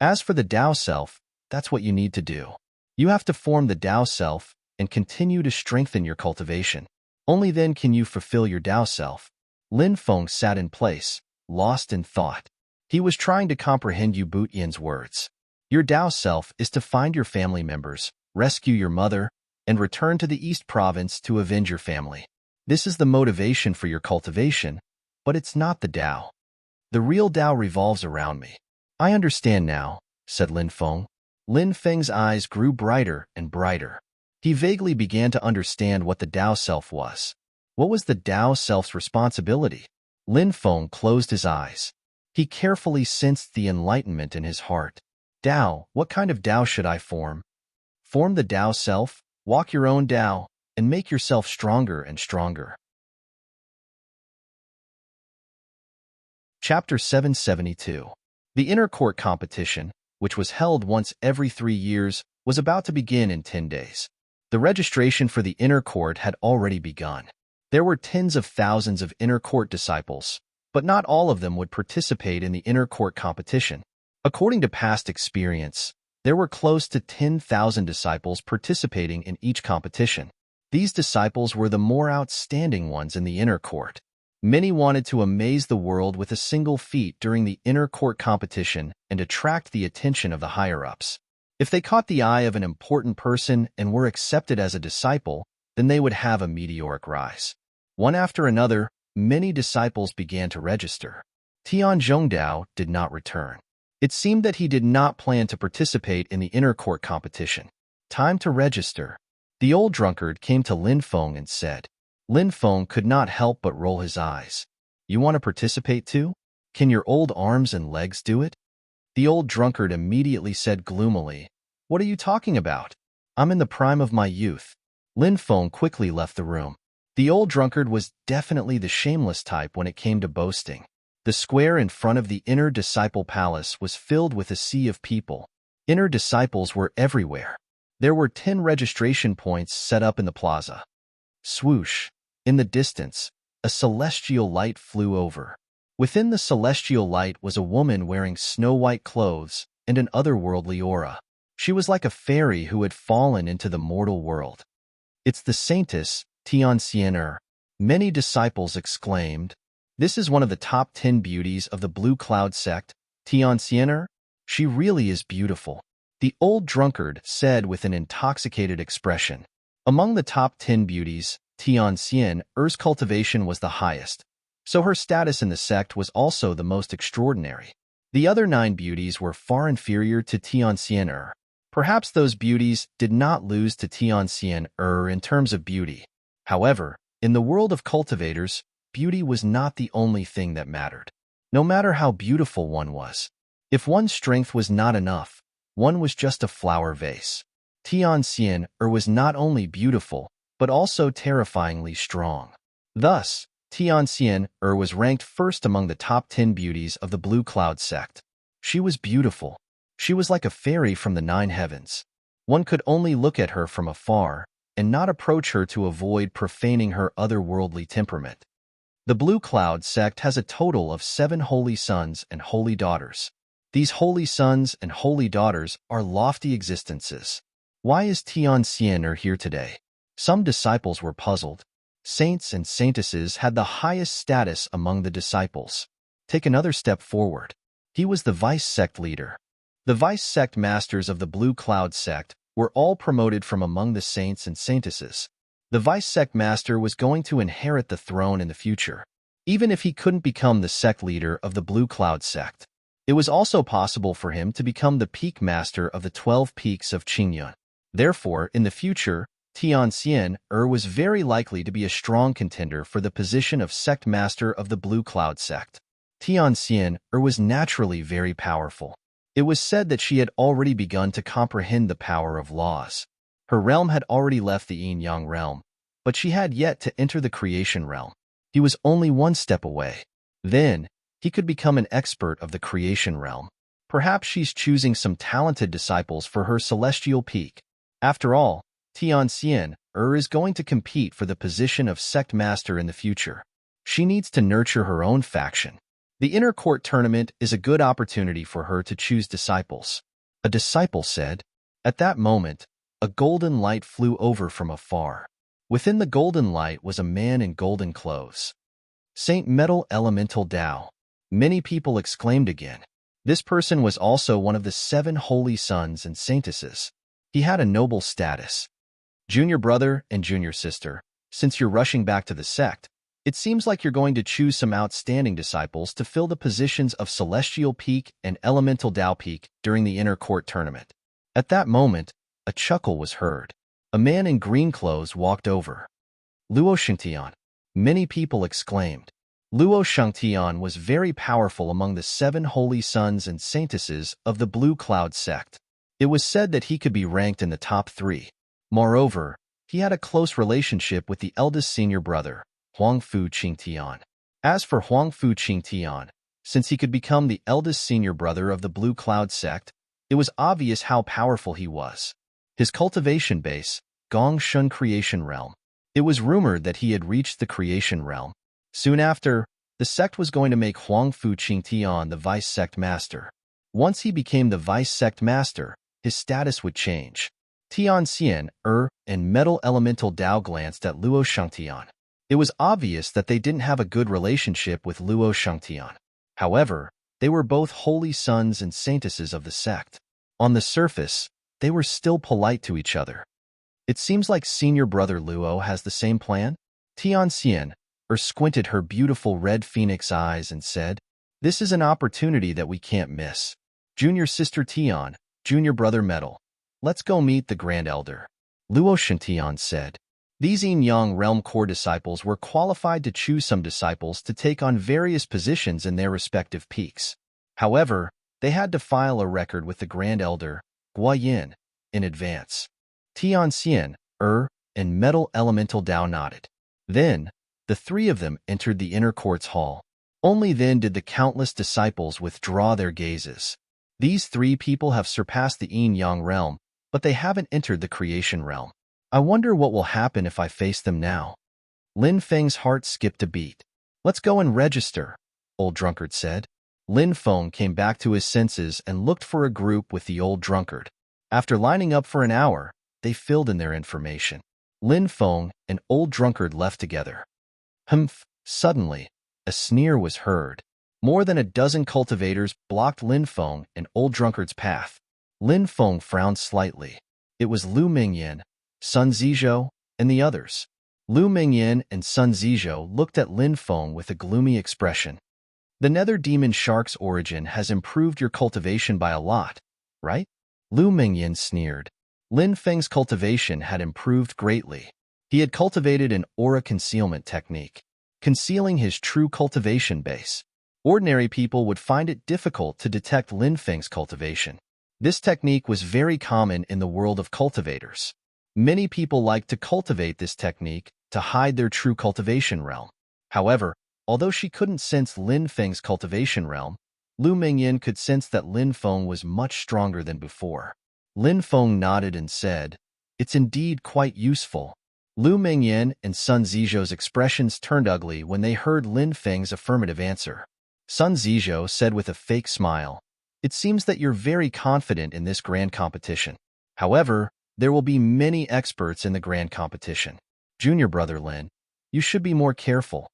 As for the Tao self, that's what you need to do. You have to form the Tao self and continue to strengthen your cultivation. Only then can you fulfill your Tao self. Lin Feng sat in place, lost in thought. He was trying to comprehend Yu Butian's words. Your Tao self is to find your family members, rescue your mother, and return to the East Province to avenge your family. This is the motivation for your cultivation, but it's not the Tao. The real Tao revolves around me. I understand now, said Lin Feng. Lin Feng's eyes grew brighter and brighter. He vaguely began to understand what the Tao self was. What was the Tao self's responsibility? Lin Feng closed his eyes. He carefully sensed the enlightenment in his heart. Tao, what kind of Tao should I form? Form the Tao self, walk your own Tao, and make yourself stronger and stronger. Chapter 772. The Inner Court competition, which was held once every 3 years, was about to begin in 10 days. The registration for the Inner Court had already begun. There were tens of thousands of Inner Court disciples, but not all of them would participate in the Inner Court competition. According to past experience, there were close to 10,000 disciples participating in each competition. These disciples were the more outstanding ones in the Inner Court. Many wanted to amaze the world with a single feat during the Inner Court competition and attract the attention of the higher-ups. If they caught the eye of an important person and were accepted as a disciple, then they would have a meteoric rise. One after another, many disciples began to register. Tian Zhongdao did not return. It seemed that he did not plan to participate in the Inner Court competition. Time to register. The old drunkard came to Lin Feng and said. Lin Feng could not help but roll his eyes. You want to participate too? Can your old arms and legs do it? The old drunkard immediately said gloomily, What are you talking about? I'm in the prime of my youth. Lin Feng quickly left the room. The old drunkard was definitely the shameless type when it came to boasting. The square in front of the Inner Disciple Palace was filled with a sea of people. Inner disciples were everywhere. There were 10 registration points set up in the plaza. Swoosh! In the distance, a celestial light flew over. Within the celestial light was a woman wearing snow-white clothes and an otherworldly aura. She was like a fairy who had fallen into the mortal world. It's the Saintess, Tianxian. Many disciples exclaimed, This is one of the top 10 beauties of the Blue Cloud sect, Tianxian. She really is beautiful. The old drunkard said with an intoxicated expression. Among the top 10 beauties, Tianxian's cultivation was the highest, so her status in the sect was also the most extraordinary. The other 9 beauties were far inferior to Tianxian. Perhaps those beauties did not lose to Tianxian in terms of beauty. However, in the world of cultivators, beauty was not the only thing that mattered. No matter how beautiful one was, if one's strength was not enough, one was just a flower vase. Tianxian was not only beautiful, but also terrifyingly strong. Thus, Tianxian was ranked first among the top 10 beauties of the Blue Cloud sect. She was beautiful. She was like a fairy from the 9 heavens. One could only look at her from afar and not approach her to avoid profaning her otherworldly temperament. The Blue Cloud sect has a total of 7 holy sons and holy daughters. These holy sons and holy daughters are lofty existences. Why is Tianxian here today? Some disciples were puzzled. Saints and saintesses had the highest status among the disciples. Take another step forward. He was the vice sect leader. The vice sect masters of the Blue Cloud sect were all promoted from among the saints and saintesses. The vice sect master was going to inherit the throne in the future, even if he couldn't become the sect leader of the Blue Cloud sect. It was also possible for him to become the peak master of the 12 peaks of Qingyun. Therefore, in the future, Tianxian was very likely to be a strong contender for the position of sect master of the Blue Cloud sect. Tianxian was naturally very powerful. It was said that she had already begun to comprehend the power of laws. Her realm had already left the yin-yang realm, but she had yet to enter the creation realm. He was only one step away. Then, he could become an expert of the creation realm. Perhaps she's choosing some talented disciples for her celestial peak. After all, Tianxian is going to compete for the position of sect master in the future. She needs to nurture her own faction. The Inner Court tournament is a good opportunity for her to choose disciples. A disciple said. At that moment, a golden light flew over from afar. Within the golden light was a man in golden clothes. Saint Metal Elemental Tao. Many people exclaimed again. This person was also one of the 7 holy sons and saintesses. He had a noble status. Junior brother and junior sister, since you're rushing back to the sect, it seems like you're going to choose some outstanding disciples to fill the positions of Celestial Peak and Elemental Tao Peak during the Inner Court tournament. At that moment, a chuckle was heard. A man in green clothes walked over. Luo Shengtian. Many people exclaimed. Luo Shengtian was very powerful among the 7 holy sons and saintesses of the Blue Cloud sect. It was said that he could be ranked in the top 3. Moreover, he had a close relationship with the eldest senior brother, Huangfu Qingtian. As for Huangfu Qingtian, since he could become the eldest senior brother of the Blue Cloud sect, it was obvious how powerful he was. His cultivation base, Gongshun Creation Realm. It was rumored that he had reached the Creation Realm. Soon after, the sect was going to make Huangfu Qingtian the vice sect master. Once he became the vice sect master, his status would change. Tianxian, and Metal Elemental Dao glanced at Luo Shengtian. It was obvious that they didn't have a good relationship with Luo Shengtian. However, they were both holy sons and saintesses of the sect. On the surface, they were still polite to each other. It seems like senior brother Luo has the same plan. Tianxian, squinted her beautiful red phoenix eyes and said, "This is an opportunity that we can't miss. Junior sister Tian, junior brother Metal, let's go meet the Grand Elder." Luo Shengtian said. These Yin-Yang Realm core disciples were qualified to choose some disciples to take on various positions in their respective peaks. However, they had to file a record with the Grand Elder, Guayin, in advance. Tianxian, and Metal Elemental Dao nodded. Then, the 3 of them entered the inner court's hall. Only then did the countless disciples withdraw their gazes. These 3 people have surpassed the Yin-Yang realm, but they haven't entered the creation realm. I wonder what will happen if I face them now. Lin Feng's heart skipped a beat. "Let's go and register," Old Drunkard said. Lin Feng came back to his senses and looked for a group with the Old Drunkard. After lining up for an hour, they filled in their information. Lin Feng and Old Drunkard left together. Humph! Suddenly, a sneer was heard. More than a dozen cultivators blocked Lin Feng and Old Drunkard's path. Lin Feng frowned slightly. It was Lu Mingyan, Sun Zizhou, and the others. Lu Mingyan and Sun Zizhou looked at Lin Feng with a gloomy expression. "The Nether Demon Shark's origin has improved your cultivation by a lot, right?" Lu Mingyan sneered. Lin Feng's cultivation had improved greatly. He had cultivated an aura concealment technique, concealing his true cultivation base. Ordinary people would find it difficult to detect Lin Feng's cultivation. This technique was very common in the world of cultivators. Many people like to cultivate this technique to hide their true cultivation realm. However, although she couldn't sense Lin Feng's cultivation realm, Lu Mingyan could sense that Lin Feng was much stronger than before. Lin Feng nodded and said, "It's indeed quite useful." Lu Mingyan and Sun Zizhou's expressions turned ugly when they heard Lin Feng's affirmative answer. Sun Zizhou said with a fake smile, "It seems that you're very confident in this grand competition. However, there will be many experts in the grand competition. Junior brother Lin, you should be more careful."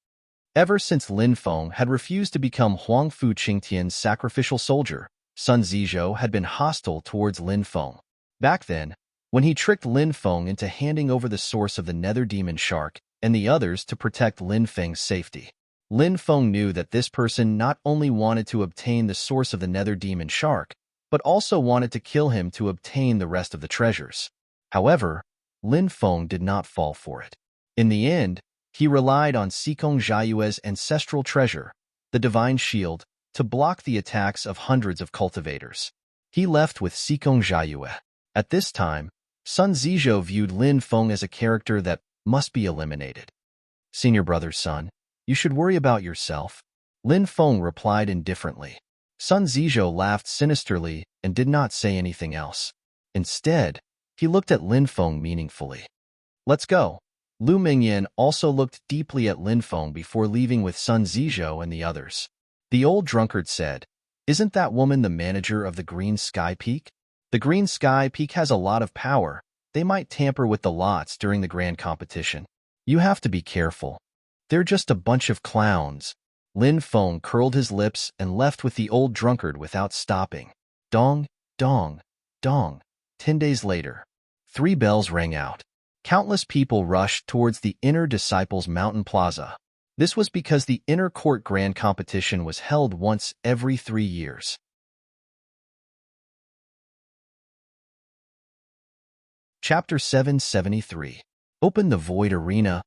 Ever since Lin Feng had refused to become Huangfu Qingtian's sacrificial soldier, Sun Zizhou had been hostile towards Lin Feng. Back then, when he tricked Lin Feng into handing over the source of the Nether Demon Shark and the others to protect Lin Feng's safety, Lin Feng knew that this person not only wanted to obtain the source of the Nether Demon Shark, but also wanted to kill him to obtain the rest of the treasures. However, Lin Feng did not fall for it. In the end, he relied on Sikong Jiayue's ancestral treasure, the Divine Shield, to block the attacks of hundreds of cultivators. He left with Sikong Jiayue. At this time, Sun Zizhou viewed Lin Feng as a character that must be eliminated. "Senior brother's son, you should worry about yourself," Lin Feng replied indifferently. Sun Zizhou laughed sinisterly and did not say anything else. Instead, he looked at Lin Feng meaningfully. "Let's go." Lu Mingyan also looked deeply at Lin Feng before leaving with Sun Zizhou and the others. The Old Drunkard said, "Isn't that woman the manager of the Green Sky Peak? The Green Sky Peak has a lot of power. They might tamper with the lots during the grand competition. You have to be careful. They're just a bunch of clowns." Lin Feng curled his lips and left with the Old Drunkard without stopping. Dong, dong, dong. 10 days later. 3 bells rang out. Countless people rushed towards the Inner Disciples Mountain Plaza. This was because the Inner Court Grand Competition was held once every 3 years. Chapter 773. Open the Void Arena.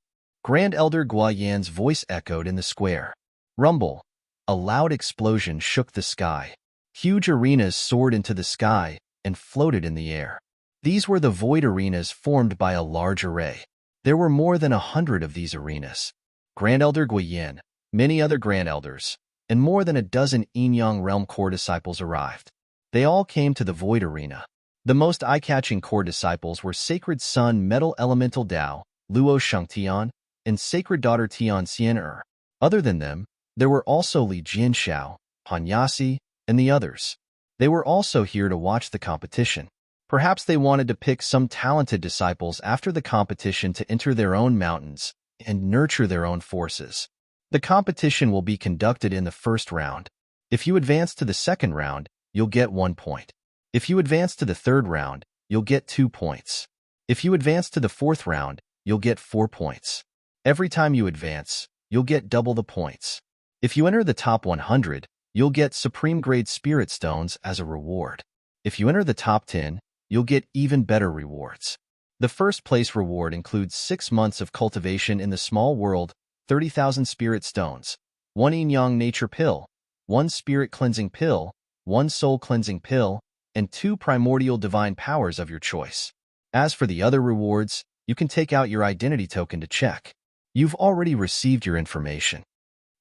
Grand Elder Guayan's voice echoed in the square. Rumble. A loud explosion shook the sky. Huge arenas soared into the sky and floated in the air. These were the void arenas formed by a large array. There were more than 100 of these arenas. Grand Elder Guayan, many other Grand Elders, and more than a dozen Enyang Realm core disciples arrived. They all came to the void arena. The most eye-catching core disciples were Sacred Son Metal Elemental Dao, Luo Shangtian, and Sacred Daughter Tian Xian'er. Other than them, there were also Li Jianxiao, Han Yasi, and the others. They were also here to watch the competition. Perhaps they wanted to pick some talented disciples after the competition to enter their own mountains and nurture their own forces. The competition will be conducted in the first round. If you advance to the second round, you'll get 1 point. If you advance to the third round, you'll get 2 points. If you advance to the fourth round, you'll get 4 points. Every time you advance, you'll get double the points. If you enter the top 100, you'll get Supreme Grade Spirit Stones as a reward. If you enter the top 10, you'll get even better rewards. The first place reward includes 6 months of cultivation in the small world, 30,000 Spirit Stones, 1 Yin-Yang Nature Pill, 1 Spirit Cleansing Pill, 1 Soul Cleansing Pill, and 2 Primordial Divine Powers of your choice. As for the other rewards, you can take out your identity token to check. You've already received your information.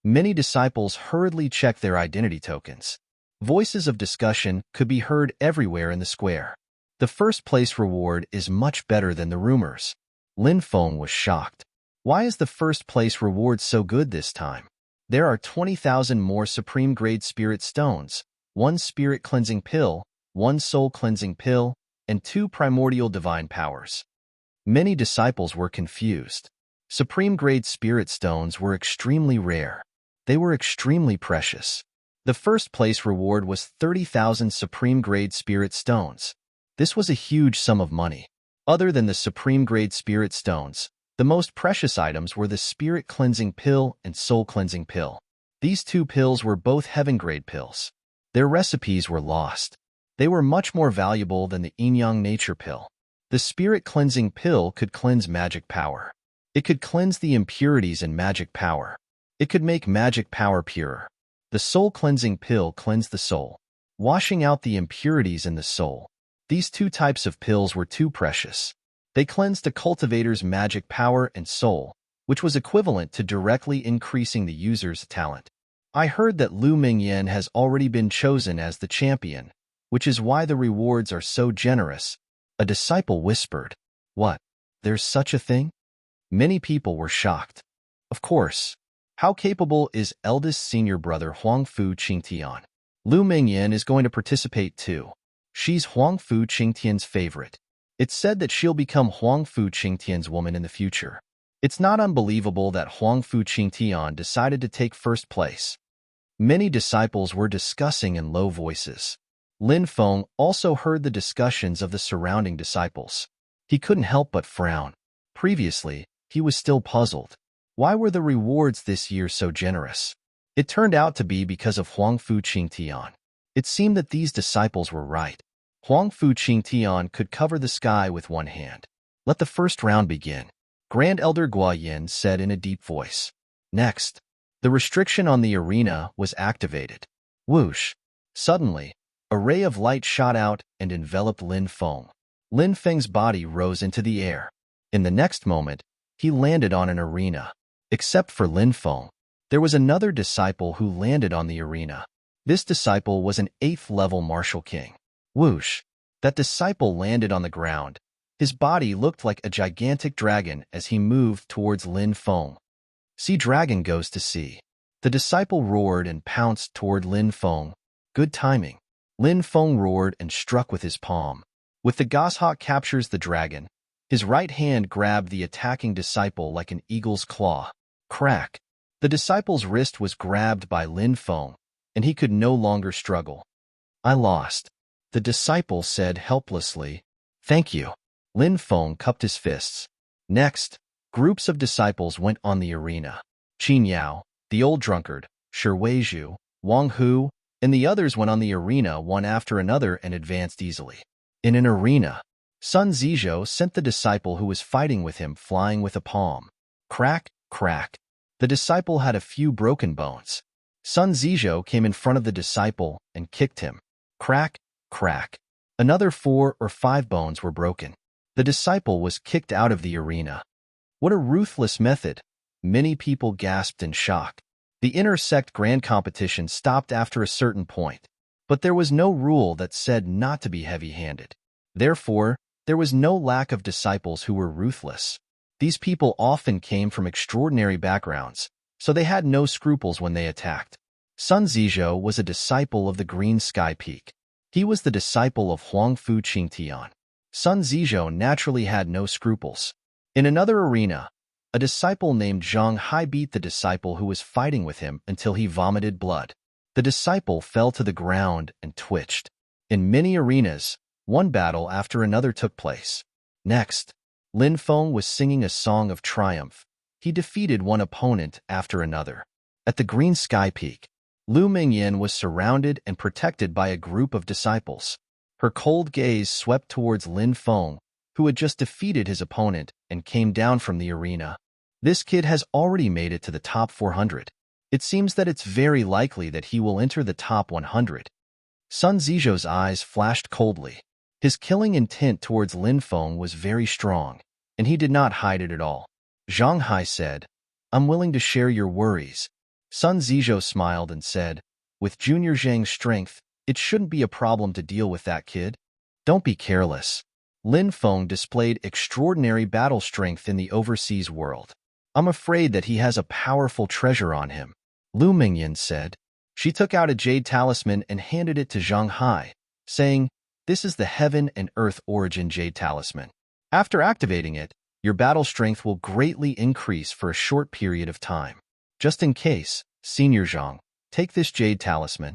Many disciples hurriedly checked their identity tokens. Voices of discussion could be heard everywhere in the square. The first place reward is much better than the rumors. Lin Feng was shocked. Why is the first place reward so good this time? There are 20,000 more Supreme Grade Spirit Stones, 1 Spirit Cleansing Pill, 1 Soul Cleansing Pill, and 2 Primordial Divine Powers. Many disciples were confused. Supreme Grade Spirit Stones were extremely rare. They were extremely precious. The first place reward was 30,000 Supreme Grade Spirit Stones. This was a huge sum of money. Other than the Supreme Grade Spirit Stones, the most precious items were the Spirit Cleansing Pill and Soul Cleansing Pill. These 2 pills were both Heaven Grade pills. Their recipes were lost. They were much more valuable than the Yin-Yang Nature Pill. The Spirit Cleansing Pill could cleanse magic power. It could cleanse the impurities in magic power. It could make magic power purer. The Soul Cleansing Pill cleansed the soul, washing out the impurities in the soul. These 2 types of pills were too precious. They cleansed a cultivator's magic power and soul, which was equivalent to directly increasing the user's talent. I heard that Lu Mingyan has already been chosen as the champion, which is why the rewards are so generous. A disciple whispered. What? There's such a thing? Many people were shocked. Of course. How capable is eldest senior brother Huangfu Qingtian? Lu Mingyan is going to participate too. She's Huangfu Qingtian's favorite. It's said that she'll become Huangfu Qingtian's woman in the future. It's not unbelievable that Huangfu Qingtian decided to take first place. Many disciples were discussing in low voices. Lin Feng also heard the discussions of the surrounding disciples. He couldn't help but frown. Previously, he was still puzzled. Why were the rewards this year so generous? It turned out to be because of Huangfu Qingtian. It seemed that these disciples were right. Huangfu Qingtian could cover the sky with one hand. Let the first round begin. Grand Elder Guayan said in a deep voice. Next, the restriction on the arena was activated. Whoosh! Suddenly, a ray of light shot out and enveloped Lin Feng. Lin Feng's body rose into the air. In the next moment, he landed on an arena. Except for Lin Feng, there was another disciple who landed on the arena. This disciple was an 8th-level martial king. Whoosh! That disciple landed on the ground. His body looked like a gigantic dragon as he moved towards Lin Feng. See, dragon goes to sea. The disciple roared and pounced toward Lin Feng. Good timing. Lin Feng roared and struck with his palm. With the goshawk captures the dragon, his right hand grabbed the attacking disciple like an eagle's claw. Crack! The disciple's wrist was grabbed by Lin Feng, and he could no longer struggle. I lost. The disciple said helplessly. Thank you. Lin Feng cupped his fists. Next, groups of disciples went on the arena. Qin Yao, the old drunkard, Shi Weizhu, Wang Hu, and the others went on the arena one after another and advanced easily. In an arena, Sun Zizhou sent the disciple who was fighting with him flying with a palm. Crack, crack. The disciple had a few broken bones. Sun Zizhou came in front of the disciple and kicked him. Crack, crack. Another 4 or 5 bones were broken. The disciple was kicked out of the arena. What a ruthless method! Many people gasped in shock. The intersect grand competition stopped after a certain point, but there was no rule that said not to be heavy-handed. Therefore, there was no lack of disciples who were ruthless. These people often came from extraordinary backgrounds, so they had no scruples when they attacked. Sun Zizhou was a disciple of the Green Sky Peak. He was the disciple of Huangfu Qingtian. Sun Zizhou naturally had no scruples. In another arena, a disciple named Zhang Hai beat the disciple who was fighting with him until he vomited blood. The disciple fell to the ground and twitched. In many arenas, one battle after another took place. Next, Lin Feng was singing a song of triumph. He defeated one opponent after another. At the Green Sky Peak, Lu Mingyan was surrounded and protected by a group of disciples. Her cold gaze swept towards Lin Feng, who had just defeated his opponent and came down from the arena. This kid has already made it to the top 400. It seems that it's very likely that he will enter the top 100. Sun Zizhou's eyes flashed coldly. His killing intent towards Lin Feng was very strong, and he did not hide it at all. Zhang Hai said, "I'm willing to share your worries." Sun Zizhou smiled and said, "With Junior Zhang's strength, it shouldn't be a problem to deal with that kid. Don't be careless." Lin Feng displayed extraordinary battle strength in the overseas world. "I'm afraid that he has a powerful treasure on him," Lu Mingyan said. She took out a jade talisman and handed it to Zhang Hai, saying, "This is the Heaven and Earth Origin Jade Talisman. After activating it, your battle strength will greatly increase for a short period of time. Just in case, Senior Zhang, take this Jade Talisman."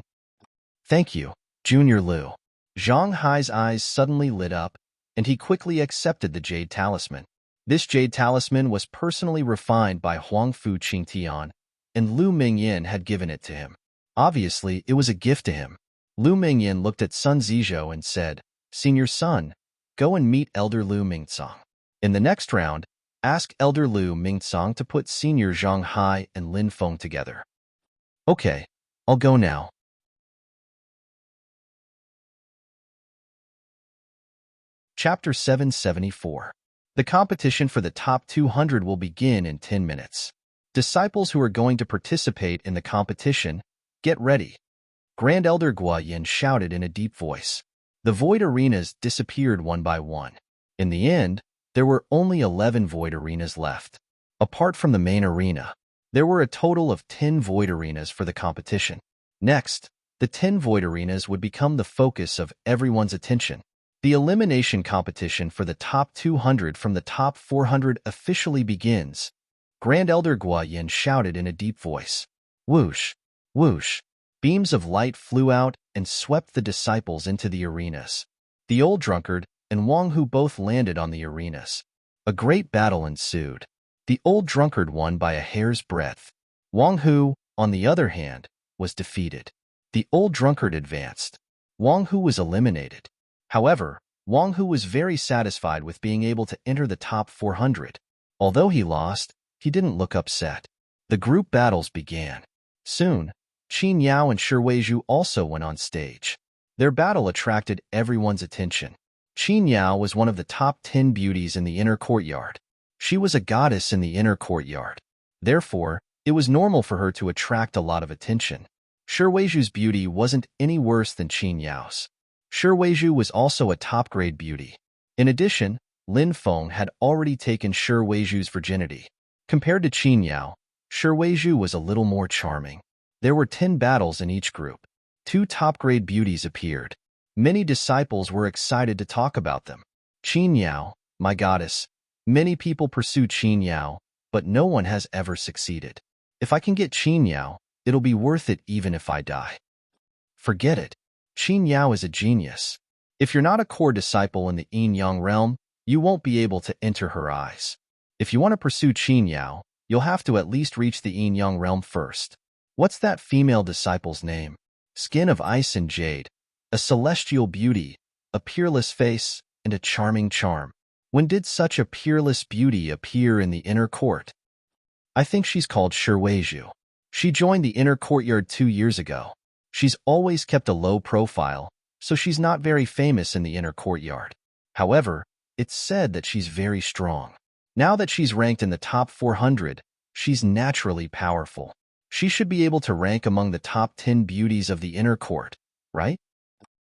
"Thank you, Junior Lu." Zhang Hai's eyes suddenly lit up, and he quickly accepted the Jade Talisman. This Jade Talisman was personally refined by Huangfu Qingtian, and Lu Mingyan had given it to him. Obviously, it was a gift to him. Lu Mingyan looked at Sun Zizhou and said, "Senior Sun, go and meet Elder Lu Mingcang. In the next round, ask Elder Lu Mingcang to put Senior Zhang Hai and Lin Feng together." "Okay, I'll go now." Chapter 774. The competition for the top 200 will begin in 10 minutes. Disciples who are going to participate in the competition, get ready. Grand Elder Guoyin shouted in a deep voice. The void arenas disappeared one by one. In the end, there were only 11 void arenas left. Apart from the main arena, there were a total of 10 void arenas for the competition. Next, the 10 void arenas would become the focus of everyone's attention. The elimination competition for the top 200 from the top 400 officially begins. Grand Elder Guoyin shouted in a deep voice. Whoosh, whoosh. Beams of light flew out and swept the disciples into the arenas. The old drunkard and Wang Hu both landed on the arenas. A great battle ensued. The old drunkard won by a hair's breadth. Wang Hu, on the other hand, was defeated. The old drunkard advanced. Wang Hu was eliminated. However, Wang Hu was very satisfied with being able to enter the top 400. Although he lost, he didn't look upset. The group battles began. Soon, Qin Yao and Shi Weizhu also went on stage. Their battle attracted everyone's attention. Qin Yao was one of the top 10 beauties in the inner courtyard. She was a goddess in the inner courtyard. Therefore, it was normal for her to attract a lot of attention. Shi Weizhu's beauty wasn't any worse than Qin Yao's. Shi Weizhu was also a top-grade beauty. In addition, Lin Feng had already taken Shi Weizhu's virginity. Compared to Qin Yao, Shi Weizhu was a little more charming. There were 10 battles in each group. 2 top-grade beauties appeared. Many disciples were excited to talk about them. Qin Yao, my goddess. Many people pursue Qin Yao, but no one has ever succeeded. If I can get Qin Yao, it'll be worth it even if I die. Forget it. Qin Yao is a genius. If you're not a core disciple in the yin-yang realm, you won't be able to enter her eyes. If you want to pursue Qin Yao, you'll have to at least reach the Yin Yang realm first. What's that female disciple's name? Skin of ice and jade, a celestial beauty, a peerless face, and a charming charm. When did such a peerless beauty appear in the inner court? I think she's called Shiweizhu. She joined the inner courtyard 2 years ago. She's always kept a low profile, so she's not very famous in the inner courtyard. However, it's said that she's very strong. Now that she's ranked in the top 400, she's naturally powerful. She should be able to rank among the top 10 beauties of the inner court, right?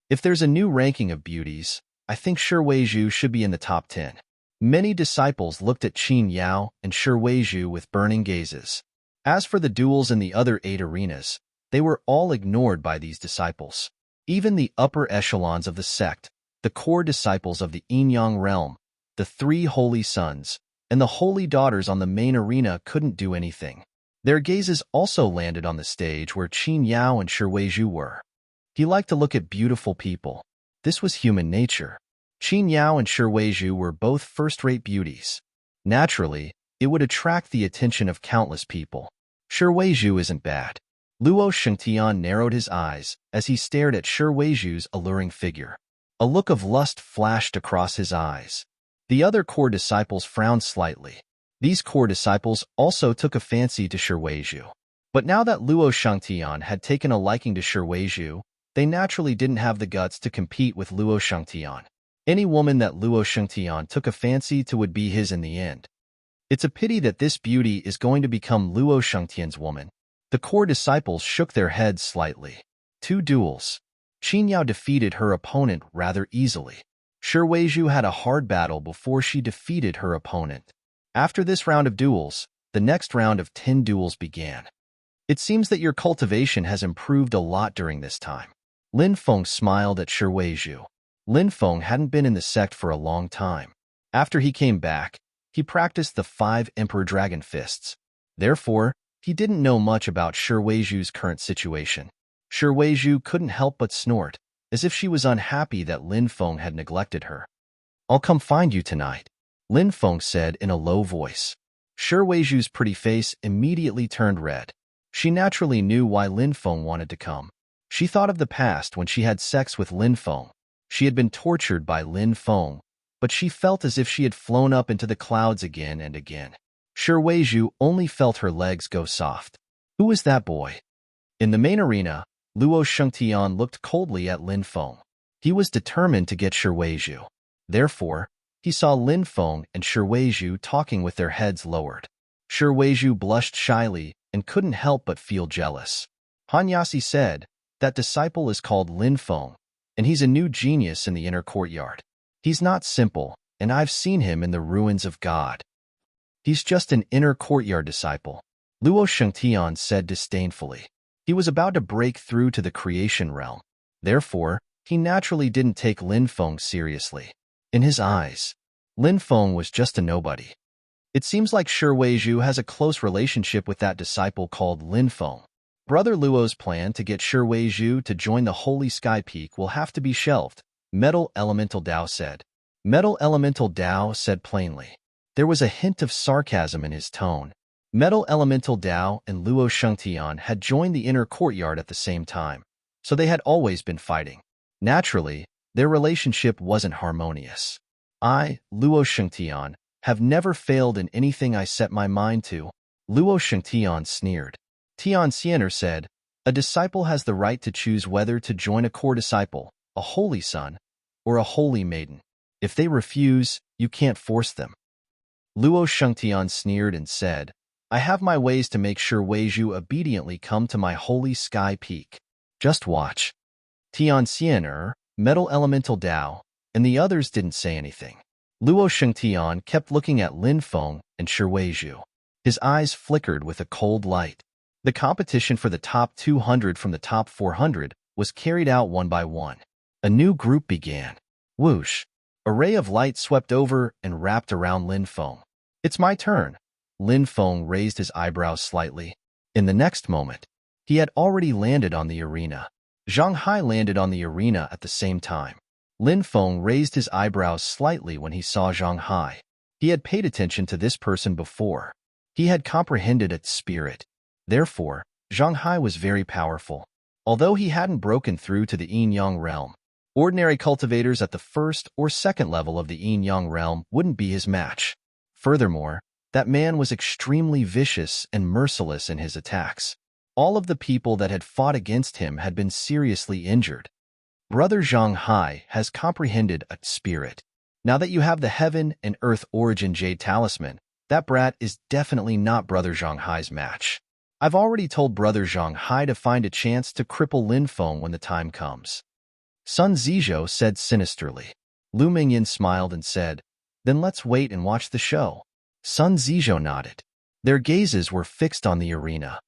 If there's a new ranking of beauties, I think Shiweizhu should be in the top 10. Many disciples looked at Qin Yao and Shiweizhu with burning gazes. As for the duels in the other 8 arenas, they were all ignored by these disciples. Even the upper echelons of the sect, the core disciples of the Yin Yang realm, the 3 holy sons, and the holy daughters on the main arena couldn't do anything. Their gazes also landed on the stage where Qin Yao and Shiweizhu were. He liked to look at beautiful people. This was human nature. Qin Yao and Shiweizhu were both first-rate beauties. Naturally, it would attract the attention of countless people. Shiweizhu isn't bad. Luo Shengtian narrowed his eyes as he stared at Shiweizhu's alluring figure. A look of lust flashed across his eyes. The other core disciples frowned slightly. These core disciples also took a fancy to Shiweizhu. But now that Luo Shengtian had taken a liking to Shiweizhu, they naturally didn't have the guts to compete with Luo Shengtian. Any woman that Luo Shengtian took a fancy to would be his in the end. It's a pity that this beauty is going to become Luo Shengtian's woman. The core disciples shook their heads slightly. 2 duels. Qin Yao defeated her opponent rather easily. Shiweizhu had a hard battle before she defeated her opponent. After this round of duels, the next round of 10 duels began. It seems that your cultivation has improved a lot during this time. Lin Feng smiled at Shiweizhu. Lin Feng hadn't been in the sect for a long time. After he came back, he practiced the 5 Emperor Dragon Fists. Therefore, he didn't know much about Shiweizhu's current situation. Shiweizhu couldn't help but snort, as if she was unhappy that Lin Feng had neglected her. "I'll come find you tonight," Lin Feng said in a low voice. Shiweizhu's pretty face immediately turned red. She naturally knew why Lin Feng wanted to come. She thought of the past when she had sex with Lin Feng. She had been tortured by Lin Feng, but she felt as if she had flown up into the clouds again and again. Shiweizhu only felt her legs go soft. Who was that boy? In the main arena, Luo Shengtian looked coldly at Lin Feng. He was determined to get Shiweizhu. Therefore, he saw Lin Feng and Shiweizhu talking with their heads lowered. Shiweizhu blushed shyly and couldn't help but feel jealous. Han Yasi said, "That disciple is called Lin Feng, and he's a new genius in the inner courtyard. He's not simple, and I've seen him in the ruins of God. He's just an inner courtyard disciple," Luo Shengtian said disdainfully. He was about to break through to the creation realm. Therefore, he naturally didn't take Lin Feng seriously. In his eyes, Lin Feng was just a nobody. It seems like Shiweizhu has a close relationship with that disciple called Lin Feng. Brother Luo's plan to get Shiweizhu to join the Holy Sky Peak will have to be shelved, Metal Elemental Dao said. Metal Elemental Dao said plainly. There was a hint of sarcasm in his tone. Metal Elemental Dao and Luo Shengtian had joined the inner courtyard at the same time, so they had always been fighting. Naturally, their relationship wasn't harmonious. I, Luo Shengtian, have never failed in anything I set my mind to, Luo Shengtian sneered. Tian Xiener said, a disciple has the right to choose whether to join a core disciple, a holy son, or a holy maiden. If they refuse, you can't force them. Luo Shengtian sneered and said, I have my ways to make sure Weizhu obediently come to my holy sky peak. Just watch. Tian Xiener, Metal Elemental Dao, and the others didn't say anything. Luo Shengtian kept looking at Lin Feng and Shiweizhu. His eyes flickered with a cold light. The competition for the top 200 from the top 400 was carried out one by one. A new group began. Whoosh! A ray of light swept over and wrapped around Lin Feng. It's my turn. Lin Feng raised his eyebrows slightly. In the next moment, he had already landed on the arena. Zhang Hai landed on the arena at the same time. Lin Feng raised his eyebrows slightly when he saw Zhang Hai. He had paid attention to this person before. He had comprehended its spirit. Therefore, Zhang Hai was very powerful. Although he hadn't broken through to the yin-yang realm, ordinary cultivators at the first or second level of the yin-yang realm wouldn't be his match. Furthermore, that man was extremely vicious and merciless in his attacks. All of the people that had fought against him had been seriously injured. Brother Zhang Hai has comprehended a spirit. Now that you have the Heaven and Earth Origin Jade Talisman, that brat is definitely not Brother Zhang Hai's match. I've already told Brother Zhang Hai to find a chance to cripple Lin Feng when the time comes. Sun Zizhou said sinisterly. Lu Mingyan smiled and said, then let's wait and watch the show. Sun Zizhou nodded. Their gazes were fixed on the arena.